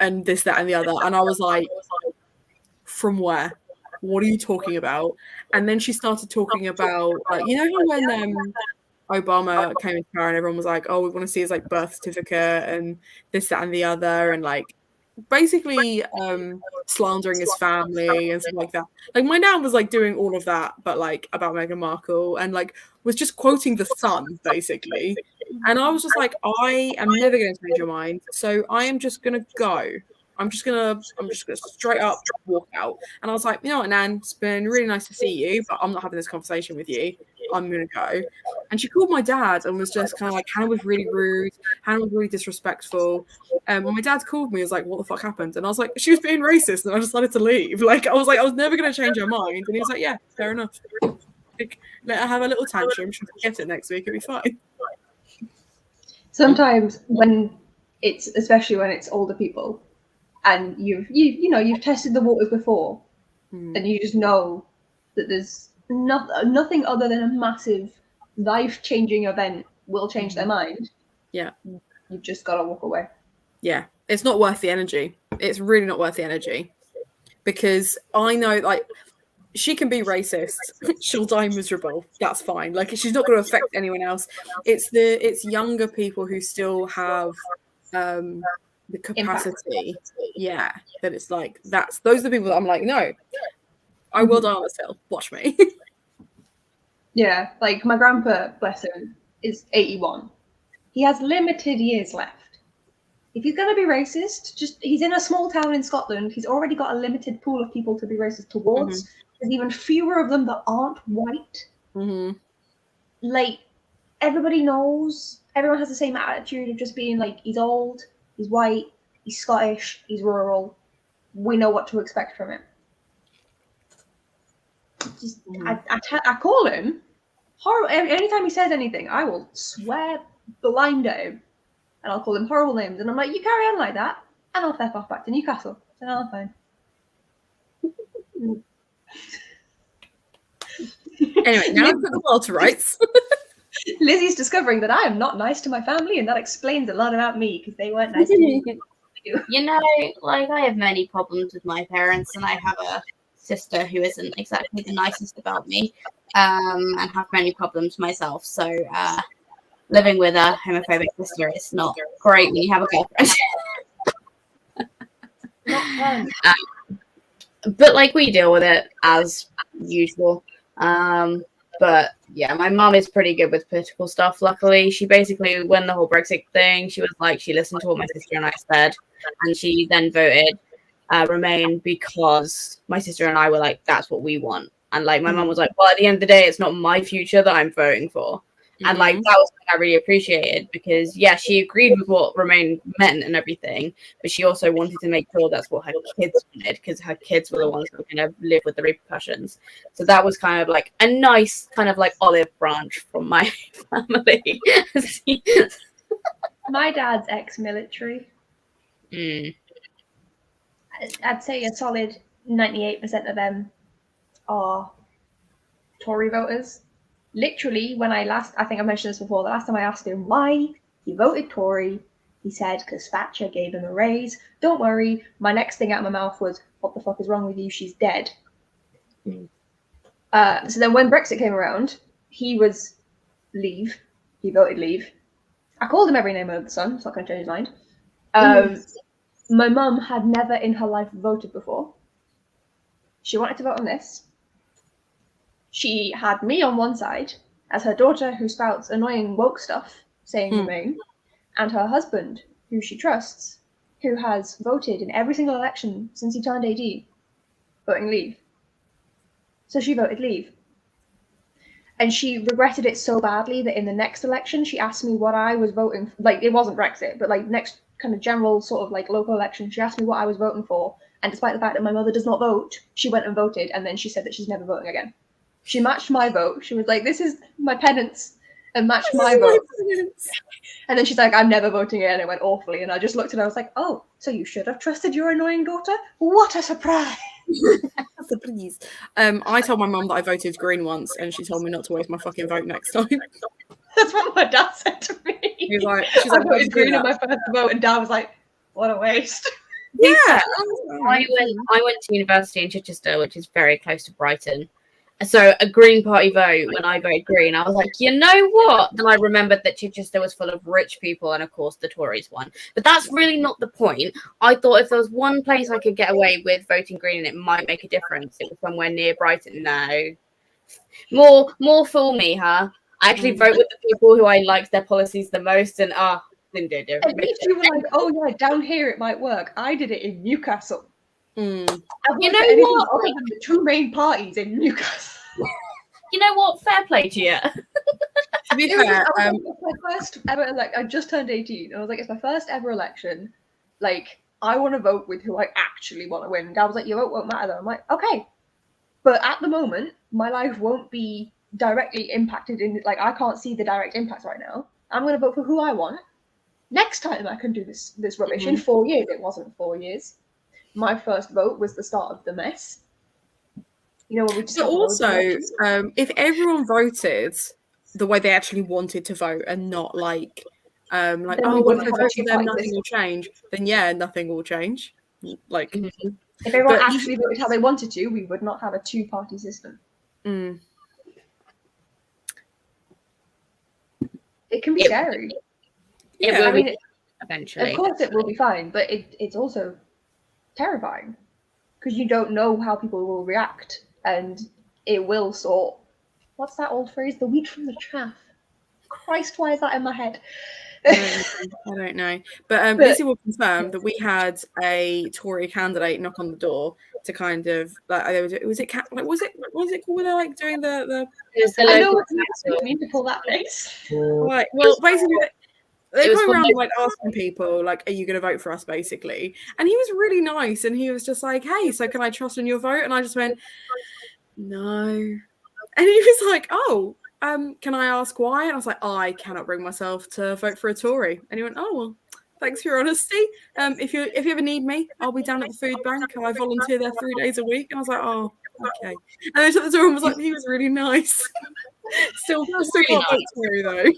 and this, that, and the other. And I was like, from where? What are you talking about? And then she started talking about, like, you know how when Obama came into power and everyone was like, oh, we want to see his like birth certificate and this, that, and the other, and like basically slandering his family and stuff like that. Like my nan was like doing all of that, but like about Meghan Markle, and like was just quoting the Sun basically. And I was just like, I am never going to change your mind, so I am just going to go. I'm just gonna straight up walk out. And I was like, you know what, Nan, it's been really nice to see you, but I'm not having this conversation with you. I'm gonna go. And she called my dad and was just kind of like, Hannah was really rude. Hannah was really disrespectful. When my dad called me, he was like, what the fuck happened? And I was like, she was being racist, and I decided to leave. Like, I was never gonna change her mind. And he was like, yeah, fair enough. Like, let her have a little tantrum. She'll get it next week. It'll be fine. Sometimes especially when it's older people, and you've tested the waters before, and you just know that there's nothing other than a massive life-changing event will change their mind. Yeah, you've just got to walk away. Yeah, it's not worth the energy. It's really not worth the energy, because I know, like, she can be racist. She'll die miserable. That's fine. Like, she's not going to affect anyone else. It's younger people who still have the capacity. Yeah, that it's like those are the people that I'm like, no, I will die on this hill. Watch me. Yeah, like my grandpa, bless him, is 81. He has limited years left. If he's going to be racist, he's in a small town in Scotland. He's already got a limited pool of people to be racist towards. There's even fewer of them that aren't white. Like, everybody knows, everyone has the same attitude of just being like, he's old, he's white, he's Scottish, he's rural. We know what to expect from him. I call him horrible. Anytime he says anything, I will swear blind at him, and I'll call him horrible names. And I'm like, you carry on like that, and I'll feck off back to Newcastle. So no, I'm fine. Anyway, now I've put the world to rights. Lizzie's discovering that I am not nice to my family, and that explains a lot about me, because they weren't nice to me. You know, like, I have many problems with my parents, and I have a sister who isn't exactly the nicest about me, and have many problems myself. So living with a homophobic sister is not great when you have a girlfriend. Not fun. But like, we deal with it as usual. But yeah, my mum is pretty good with political stuff. Luckily, she basically, when the whole Brexit thing, she was like, she listened to what my sister and I said, and she then voted Remain because my sister and I were like, that's what we want. And like my mum was like, well, at the end of the day, it's not my future that I'm voting for. And like that was something I really appreciated because yeah, she agreed with what Remain meant and everything, but she also wanted to make sure that's what her kids wanted because her kids were the ones who were going to live with the repercussions. So that was kind of like a nice kind of like olive branch from my family. My dad's ex-military. I'd say a solid 98% of them are Tory voters. Literally, when I think I mentioned this before, the last time I asked him why he voted Tory, he said, because Thatcher gave him a raise. Don't worry, my next thing out of my mouth was, what the fuck is wrong with you? She's dead. So then when Brexit came around, he was Leave. He voted Leave. I called him every name under the sun, so I can change his mind. My mum had never in her life voted before. She wanted to vote on this. She had me on one side as her daughter who spouts annoying woke stuff saying Remain, and her husband, who she trusts, who has voted in every single election since he turned 18, voting Leave. So she voted Leave. And she regretted it so badly that in the next election, she asked me what I was voting for. Like, it wasn't Brexit, but like next kind of general sort of like local election, she asked me what I was voting for. And despite the fact that my mother does not vote, she went and voted. And then she said that she's never voting again. She matched my vote. She was like, this is my penance, and matched my vote. And then she's like, I'm never voting again. It went awfully. And I just looked at her. I was like, oh, so you should have trusted your annoying daughter? What a surprise. Surprise. I told my mum that I voted Green once, and she told me not to waste my fucking vote next time. That's what my dad said to me. She's like, I voted Green in my first vote, and Dad was like, what a waste. Yeah. I went to university in Chichester, which is very close to Brighton. So a Green Party vote, when I voted Green, I was like, you know what? Then I remembered that Chichester was full of rich people, and of course the Tories won. But that's really not the point. I thought if there was one place I could get away with voting Green and it might make a difference, it was somewhere near Brighton. No. More fool me, huh? I actually vote with the people who I liked their policies the most, and didn't do it. At least you were like, oh yeah, down here it might work. I did it in Newcastle. You know what? Other than the two main parties in Newcastle. You know what? Fair play to you. To be fair, it's my first ever. Like, I just turned 18, and I was like, it's my first ever election. Like, I want to vote with who I actually want to win. And Dad was like, your vote won't matter though. I'm like, okay, but at the moment, my life won't be directly impacted in. Like, I can't see the direct impacts right now. I'm going to vote for who I want. Next time I can do this rubbish. In 4 years, it wasn't 4 years. My first vote was the start of the mess. You know what we just. So also, if everyone voted the way they actually wanted to vote and not like, oh, well, if I vote for them, nothing will change. Then yeah, nothing will change. Like, if everyone actually voted how they wanted to, we would not have a two-party system. It can be scary. Yeah, I mean, eventually. Of course, it will be fine, but it's also terrifying because you don't know how people will react, and it will sort. What's that old phrase? The wheat from the chaff. Christ, why is that in my head? I don't know, but Lizzie will confirm that we had a Tory candidate knock on the door to kind of like was it called when they're like doing the I know what you mean to pull that place. Right. Well, basically. They come around like asking people, like, are you going to vote for us, basically? And he was really nice, and he was just like, hey, so can I trust in your vote? And I just went, no. And he was like, oh, can I ask why? And I was like, I cannot bring myself to vote for a Tory. And he went, oh, well, thanks for your honesty. If you ever need me, I'll be down at the food bank. I volunteer there 3 days a week. And I was like, oh, okay. And then shut the door and was like, he was really nice. Still not vote Tory, though.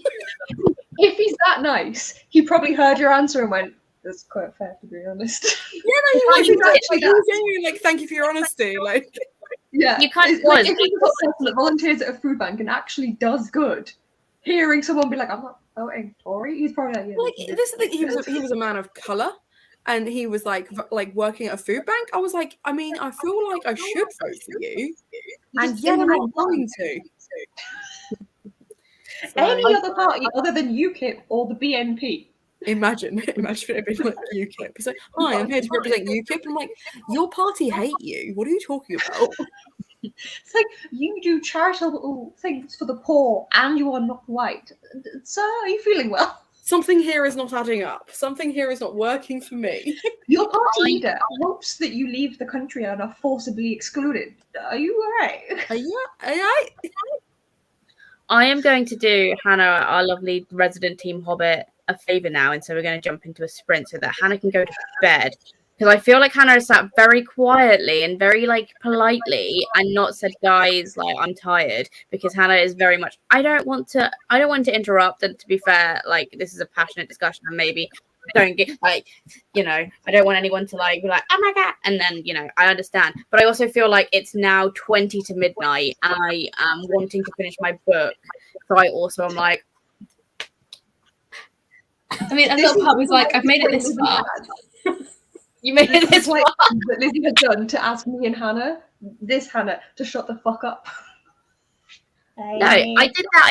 If he's that nice, he probably heard your answer and went, that's quite fair, to be honest. Yeah, no, he was genuinely like, thank you for your honesty. Like, yeah. You can't if you've got a person that volunteers at a food bank and actually does good, hearing someone be like, I'm not voting Tory, he's probably like, yeah. Like, this is the thing, he was a man of colour, and he was like working at a food bank. I was like, I mean, I feel like I should vote for you, and yet I'm not going to. Any other party other than UKIP or the BNP. Imagine it being like UKIP. It's like, hi, I'm here to represent UKIP. I'm like, your party hate you. What are you talking about? It's like you do charitable things for the poor and you are not white. Sir, are you feeling well? Something here is not adding up. Something here is not working for me. Your party leader hopes that you leave the country and are forcibly excluded. Are you alright? Are you alright? I am going to do Hannah, our lovely resident team hobbit, a favour now, and so we're going to jump into a sprint so that Hannah can go to bed. Because I feel like Hannah has sat very quietly and very politely and not said, guys, I'm tired, because Hannah is very much, I don't want to interrupt, and to be fair, this is a passionate discussion, and maybe don't get I don't want anyone to be like, oh my god, and then I understand, but I also feel like it's now 20 to midnight and I am wanting to finish my book, so I also am like, I mean, a little part was like, I've made it this far. You made it this far. That Lizzie had done to ask me and Hannah to shut the fuck up. No, I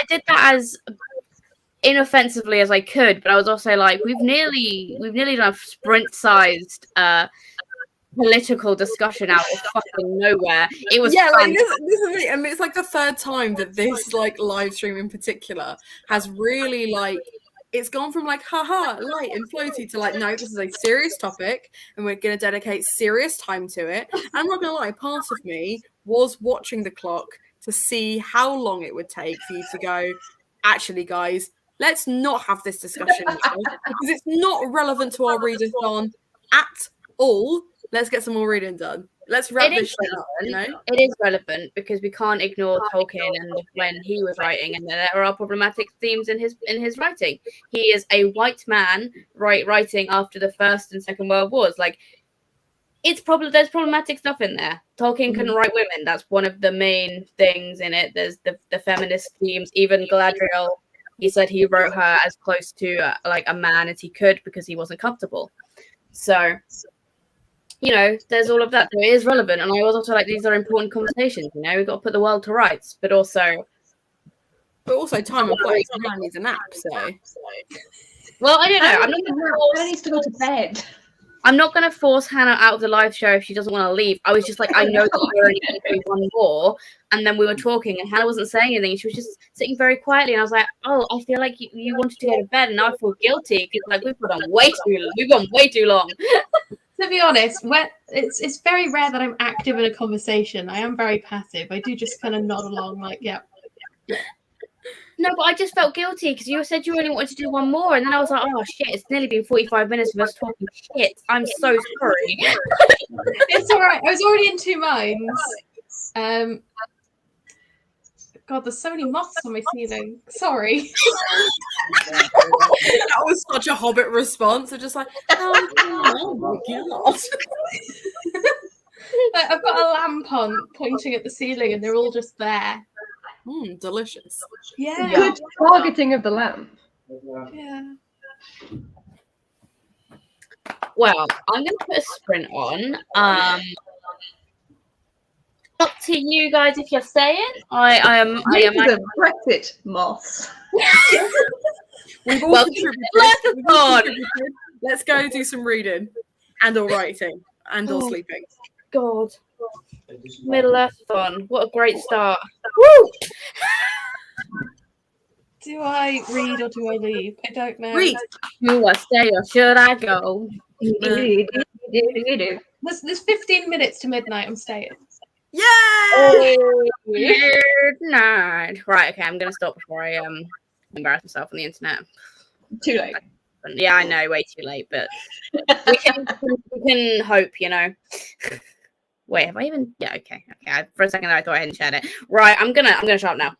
did that as inoffensively as I could, but I was also like, we've nearly done a sprint-sized political discussion out of fucking nowhere. It was fun. This is, and it's like the third time that this live stream in particular has really it's gone from haha, light and floaty to no, this is a serious topic and we're going to dedicate serious time to it. I'm not going to lie, part of me was watching the clock to see how long it would take for you to go, actually, guys, let's not have this discussion now, because it's not relevant to our readathon at all. Let's get some more reading done. Let's wrap this shit up, It is relevant because we can't ignore Tolkien and when he was writing, and there are problematic themes in his writing. He is a white man writing after the First and Second World Wars. There's problematic stuff in there. Tolkien couldn't write women. That's one of the main things in it. There's the feminist themes. Even Galadriel, he said he wrote her as close to a man as he could because he wasn't comfortable. So, there's all of that. So it is relevant. And I was also these are important conversations. We've got to put the world to rights, but also time and place. Man needs a nap, so. Well, I don't know. I'm not Hannah needs to go to bed. I'm not going to force Hannah out of the live show if she doesn't want to leave. I was just I know that we're only going to do one more. And then we were talking and Hannah wasn't saying anything. She was just sitting very quietly. And I was like, oh, I feel like you wanted to go to bed. And now I feel guilty because we've gone way too long. To be honest, it's very rare that I'm active in a conversation. I am very passive. I do just kind of nod along yeah. No, but I just felt guilty because you said you only wanted to do one more, and then I was like, "Oh shit! It's nearly been 45 minutes of us talking shit. I'm so sorry." It's all right. I was already in two minds. God, there's so many moths on my ceiling. Sorry. That was such a Hobbit response. Of just oh my god. I've got a lamp on pointing at the ceiling, and they're all just there. Delicious. Yeah. Good targeting of the lamp. Yeah. Well, I'm going to put a sprint on. Up to you guys if you're staying. I am. Brexit moths. We've all contributed. Let's go do some reading and or writing and or sleeping. God. MiddleEarthAthon. What a great start. Woo! Do I read or do I leave? I don't know. Read. Do I stay or should I go? There's 15 minutes to midnight. I'm staying. Yeah. Midnight. Right. Okay. I'm gonna stop before I embarrass myself on the internet. Too late. Yeah, I know. Way too late. But we can hope. Wait, have I even? Yeah. Okay. For a second, I thought I hadn't shared it. Right. I'm gonna shut up now.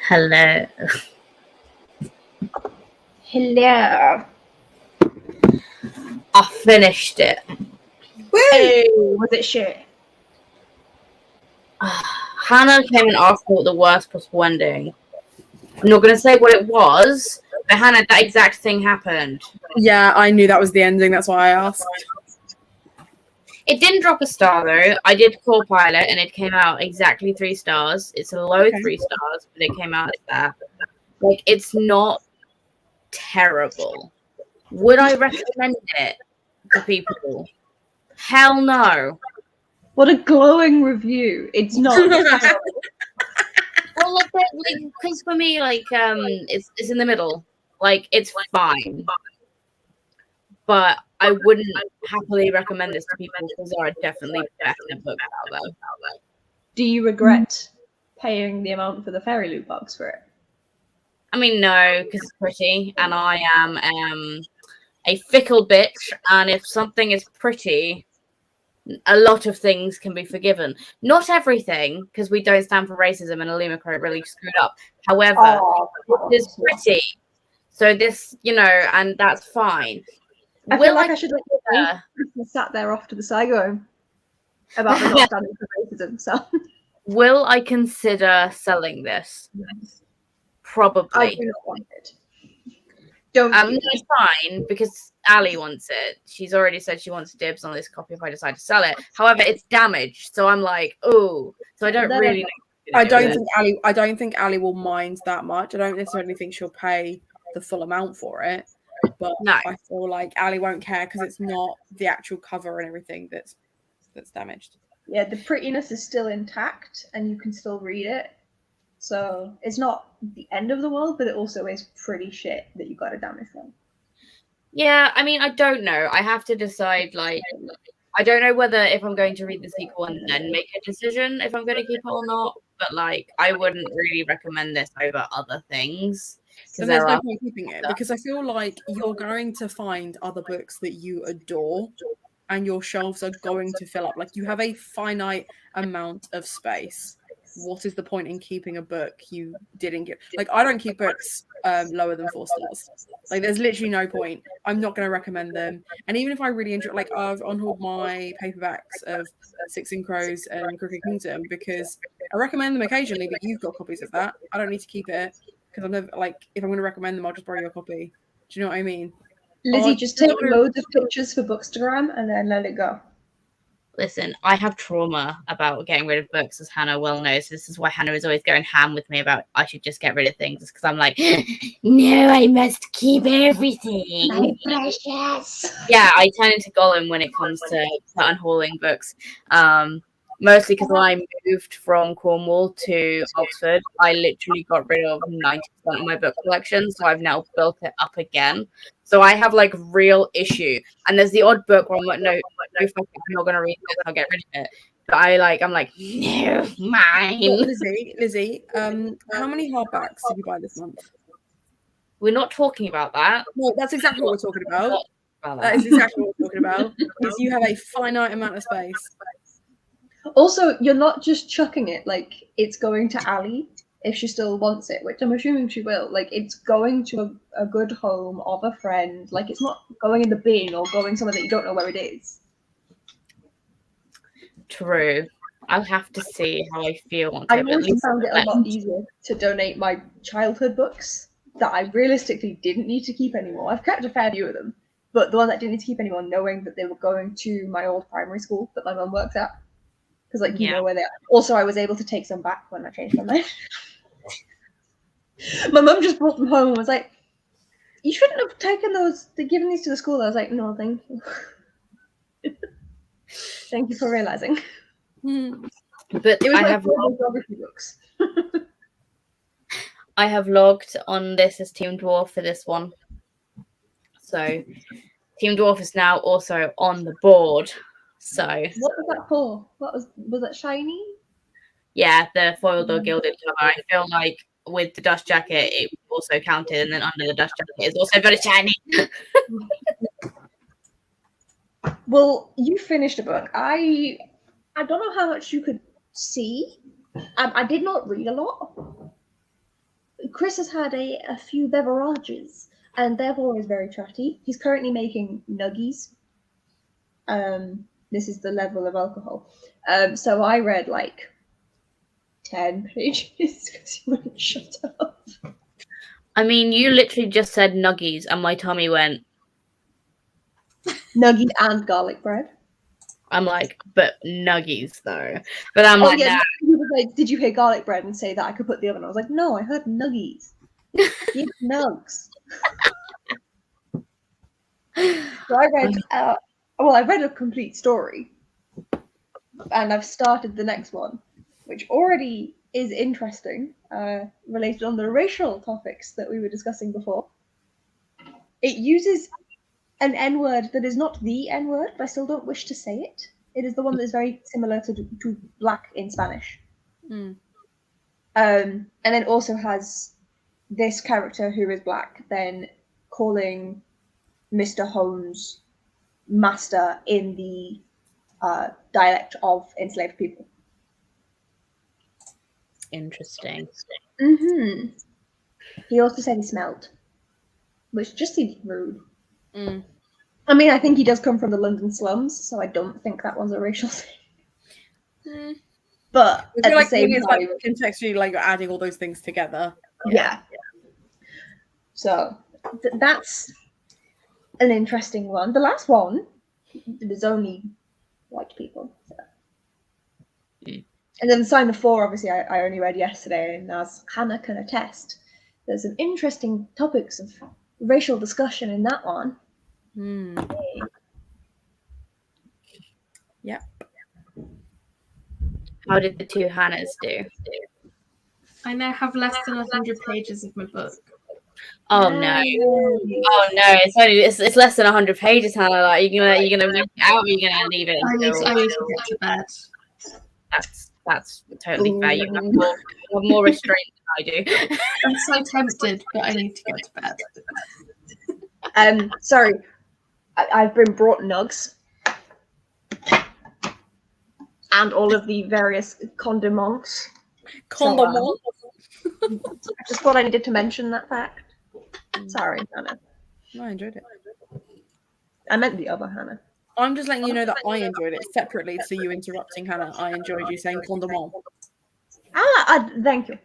Hello. Hello. I finished it. Hey, was it shit? Hannah came and asked me what the worst possible ending. I'm not going to say what it was, but Hannah, that exact thing happened. Yeah, I knew that was the ending. That's why I asked. It didn't drop a star though. I did core pilot and it came out exactly 3 stars. It's a low 3 stars, but it came out like that. Like, it's not terrible. Would I recommend it to people? Hell no. What a glowing review. It's not. Well, like, because for me, like, it's in the middle. Like, it's fine. But I wouldn't happily recommend this to people because there are definitely better books out there. Do you regret paying the amount for the fairy loot box for it? I mean, no, because it's pretty, and I am a fickle bitch, and if something is pretty, a lot of things can be forgiven. Not everything, because we don't stand for racism, and Illumicrate really screwed up. However, it is pretty, so this, and that's fine. I feel like I should have sat there off to the side going about the not standing for racism. So, will I consider selling this? Yes. Probably. I do not want it. Don't. It's fine because Ali wants it. She's already said she wants dibs on this copy if I decide to sell it. However, it's damaged, so I'm like, oh. So I don't really know. I don't think Ali will mind that much. I don't necessarily think she'll pay the full amount for it. But no. I feel like Ali won't care because it's not the actual cover and everything that's damaged. Yeah, the prettiness is still intact and you can still read it. So it's not the end of the world, but it also is pretty shit that you got a damage from. Yeah, I mean, I don't know. I have to decide, like, I don't know whether if I'm going to read the sequel and then make a decision if I'm going to keep it or not. But, like, I wouldn't really recommend this over other things. So there's no point keeping it because I feel like you're going to find other books that you adore and your shelves are going to fill up. Like, you have a finite amount of space. What is the point in keeping a book you didn't get? Like, I don't keep books lower than 4 stars. Like, there's literally no point. I'm not going to recommend them. And even if I really enjoy, like, I've unhauled my paperbacks of Six and Crows and Crooked Kingdom because I recommend them occasionally, but you've got copies of that. I don't need to keep it because I'm never, like, if I'm going to recommend them, I'll just borrow your copy. Do you know what I mean? Lizzie, just take loads of pictures for Bookstagram and then let it go. Listen, I have trauma about getting rid of books, as Hannah well knows. This is why Hannah is always going ham with me about I should just get rid of things, because I'm like, no, I must keep everything. My precious. Yeah, I turn into Gollum when it comes to unhauling books. Mostly because when I moved from Cornwall to Oxford, I literally got rid of 90% of my book collection, so I've now built it up again. So I have like real issue, and there's the odd book where I'm like, no, fuck it, I'm not gonna read this. I'll get rid of it. But I'm like, no, mine. Well, Lizzie, how many hardbacks did you buy this month? We're not talking about that. No, that's exactly what we're talking about. That is exactly what we're talking about. Is you have a finite amount of space. Also, you're not just chucking it, like, it's going to Ali if she still wants it, which I'm assuming she will. Like, it's going to a good home of a friend. Like, it's not going in the bin or going somewhere that you don't know where it is. True. I'll have to see how I feel on I also found it a lot easier to donate my childhood books that I realistically didn't need to keep anymore. I've kept a fair few of them, but the one that didn't need to keep anymore, knowing that they were going to my old primary school that my mum works at. Because, like, you know where they are. Also, I was able to take some back when I changed my mind. My mum just brought them home and was like, you shouldn't have taken given these to the school. I was like, no, thank you. Thank you for realizing. But it was I my have geography books. I have logged on this as Team Dwarf for this one. So Team Dwarf is now also on the board. So what was that for? Was that shiny? Yeah, the foiled or gilded cover. I feel like with the dust jacket it also counted, and then under the dust jacket it's also very shiny. Well, you finished a book. I don't know how much you could see. I did not read a lot. Chris has had a few beverages, and they're always very chatty. He's currently making nuggies. This is the level of alcohol. So I read like 10 pages because he wouldn't shut up. I mean, you literally just said nuggies, and my tummy went. Nuggies and garlic bread. I'm like, but nuggies though. But I'm He was like, did you hear garlic bread and say that I could put the oven? I was like, no, I heard nuggies. Give nugs. So I read, I read a complete story, and I've started the next one, which already is interesting, related on the racial topics that we were discussing before. It uses an N-word that is not the N-word, but I still don't wish to say it. It is the one that is very similar to black in Spanish. And then also has this character who is black then calling Mr. Holmes master in the dialect of enslaved people. Interesting. Mm-hmm. He also said he smelled, which just seems rude. I mean, I think he does come from the London slums, so I don't think that one's a racial thing. But I feel at like the same it's time, like contextually, like you're adding all those things together. yeah. So that's an interesting one. The last one, there's only white people. So. And then Sign of Four, obviously, I only read yesterday, and as Hannah can attest, there's some interesting topics of racial discussion in that one. Yep. How did the two Hannahs do? I now have less than 100 pages of my book. Oh no! Oh no! It's less than 100 pages, Hannah. Like you're gonna make it out. Or you're gonna leave it. I need to get to bed. That's totally fair. You have more restraint than I do. I'm so tempted, but I need to go to bed. Sorry, I've been brought nugs and all of the various condiments. Condiments. I just thought I needed to mention that fact. Sorry, Hannah. No, I enjoyed it. I meant the other Hannah. I'm just letting you know that I enjoyed it separately to you interrupting Hannah. I enjoyed you saying condiment. Thank you.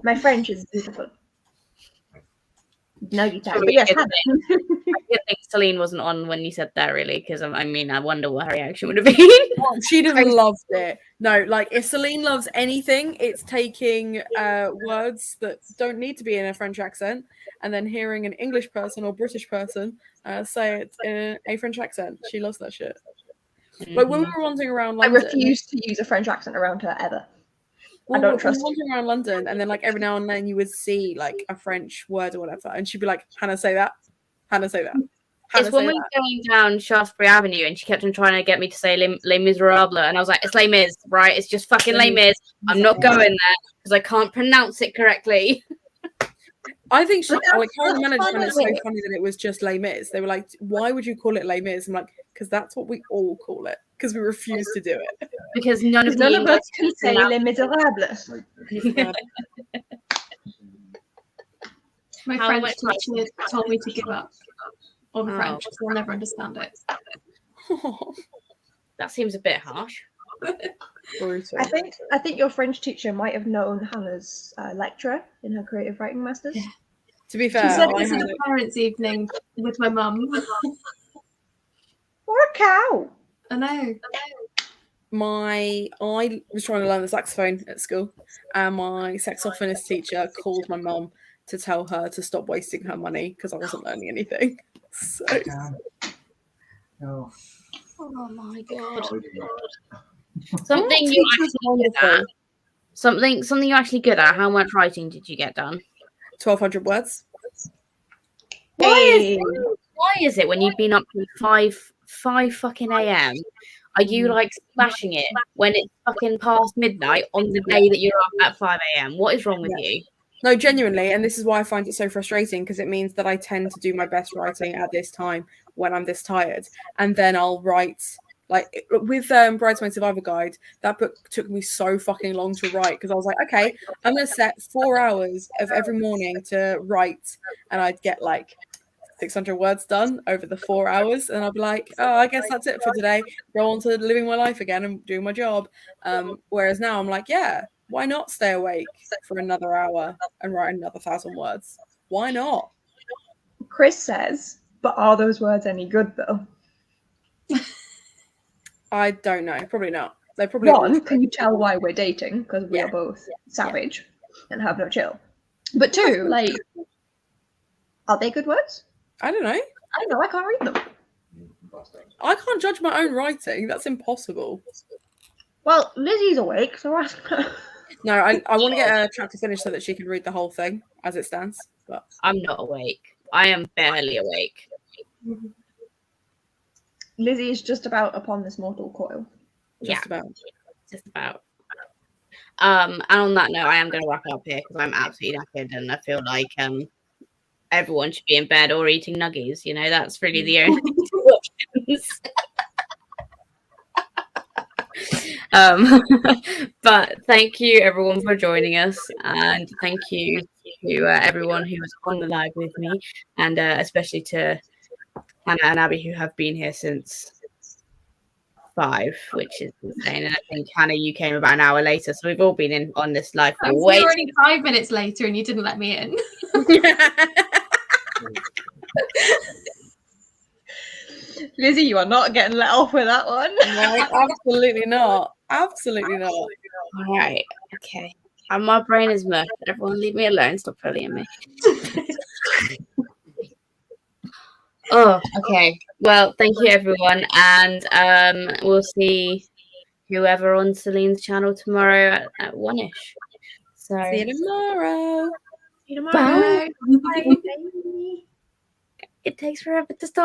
My French is beautiful. Nuggy time. But yes, Hannah. I think Celine wasn't on when you said that, really, because I mean, I wonder what her reaction would have been. She'd have loved it. No, like if Celine loves anything, it's taking words that don't need to be in a French accent and then hearing an English person or British person say it in a French accent. She loves that shit. Like when we were wandering around London, I refuse to use a French accent around her ever. I don't trust wandering around London, and then like every now and then you would see like a French word or whatever, and she'd be like, "Hannah, say that. Hannah, say that." It's when we were going down Shaftesbury Avenue, and she kept on trying to get me to say Les Miserables, and I was like, "It's Les Mis, right? It's just fucking Les Mis. I'm not going there because I can't pronounce it correctly." I think she, like her manager found it so funny that it was just Les Mis. They were like, "Why would you call it Les Mis?" I'm like, "Because that's what we all call it. Because we refuse to do it. Because none of us can say Les Miserables." My French teacher told me to give up on French because I'll never understand it. That seems a bit harsh. I think your French teacher might have known Hannah's lecturer in her creative writing masters. Yeah. To be fair, she said this is a parents' evening with my mum. Or a cow. I know. I was trying to learn the saxophone at school, and my saxophonist teacher called my mum to tell her to stop wasting her money because I wasn't learning anything. So. Oh my god! Something you actually good at. Something you're actually good at. How much writing did you get done? 1,200 words. Why is it when you've been up to 5 fucking a.m. are you like smashing it when it's fucking past midnight on the day that you're up at 5 a.m.? What is wrong with you? No, genuinely, and this is why I find it so frustrating because it means that I tend to do my best writing at this time when I'm this tired, and then I'll write Like with Bridesmaid Survivor Guide, that book took me so fucking long to write because I was like, okay, I'm gonna set 4 hours of every morning to write, and I'd get like 600 words done over the 4 hours, and I'd be like, oh, I guess that's it for today. Go on to living my life again and doing my job. Whereas now I'm like, yeah, why not stay awake for another hour and write another 1,000 words? Why not? Chris says, but are those words any good though? I don't know. Probably not. They probably One, can you tell why we're dating? Because we Yeah. are both savage and have no chill. But two, like, are they good words? I don't know. I don't know. I can't read them. I can't judge my own writing. That's impossible. Well, Lizzie's awake, so ask her. No, I want to get a chapter finished so that she can read the whole thing as it stands. But I'm not awake. I am barely awake. Lizzie is just about upon this mortal coil. just about. Just about. And on that note, I am going to wrap up here because I'm absolutely knackered, and I feel like everyone should be in bed or eating nuggies. You know, that's really the only options. But thank you everyone for joining us, and thank you to everyone who was on the live with me, and especially to Hannah and Abby who have been here since 5, which is insane. And I think Hannah, you came about an hour later, so we've all been in on this live for We're already 5 minutes later, and you didn't let me in. Lizzie, you are not getting let off with that one. No, absolutely not. Absolutely not. All right, okay. And my brain is mush. Everyone, leave me alone. Stop bullying me. Oh, okay. Well, thank you everyone, and we'll see whoever on Celine's channel tomorrow at 1ish. So See you tomorrow. See you tomorrow. Bye. Bye. It takes forever to start.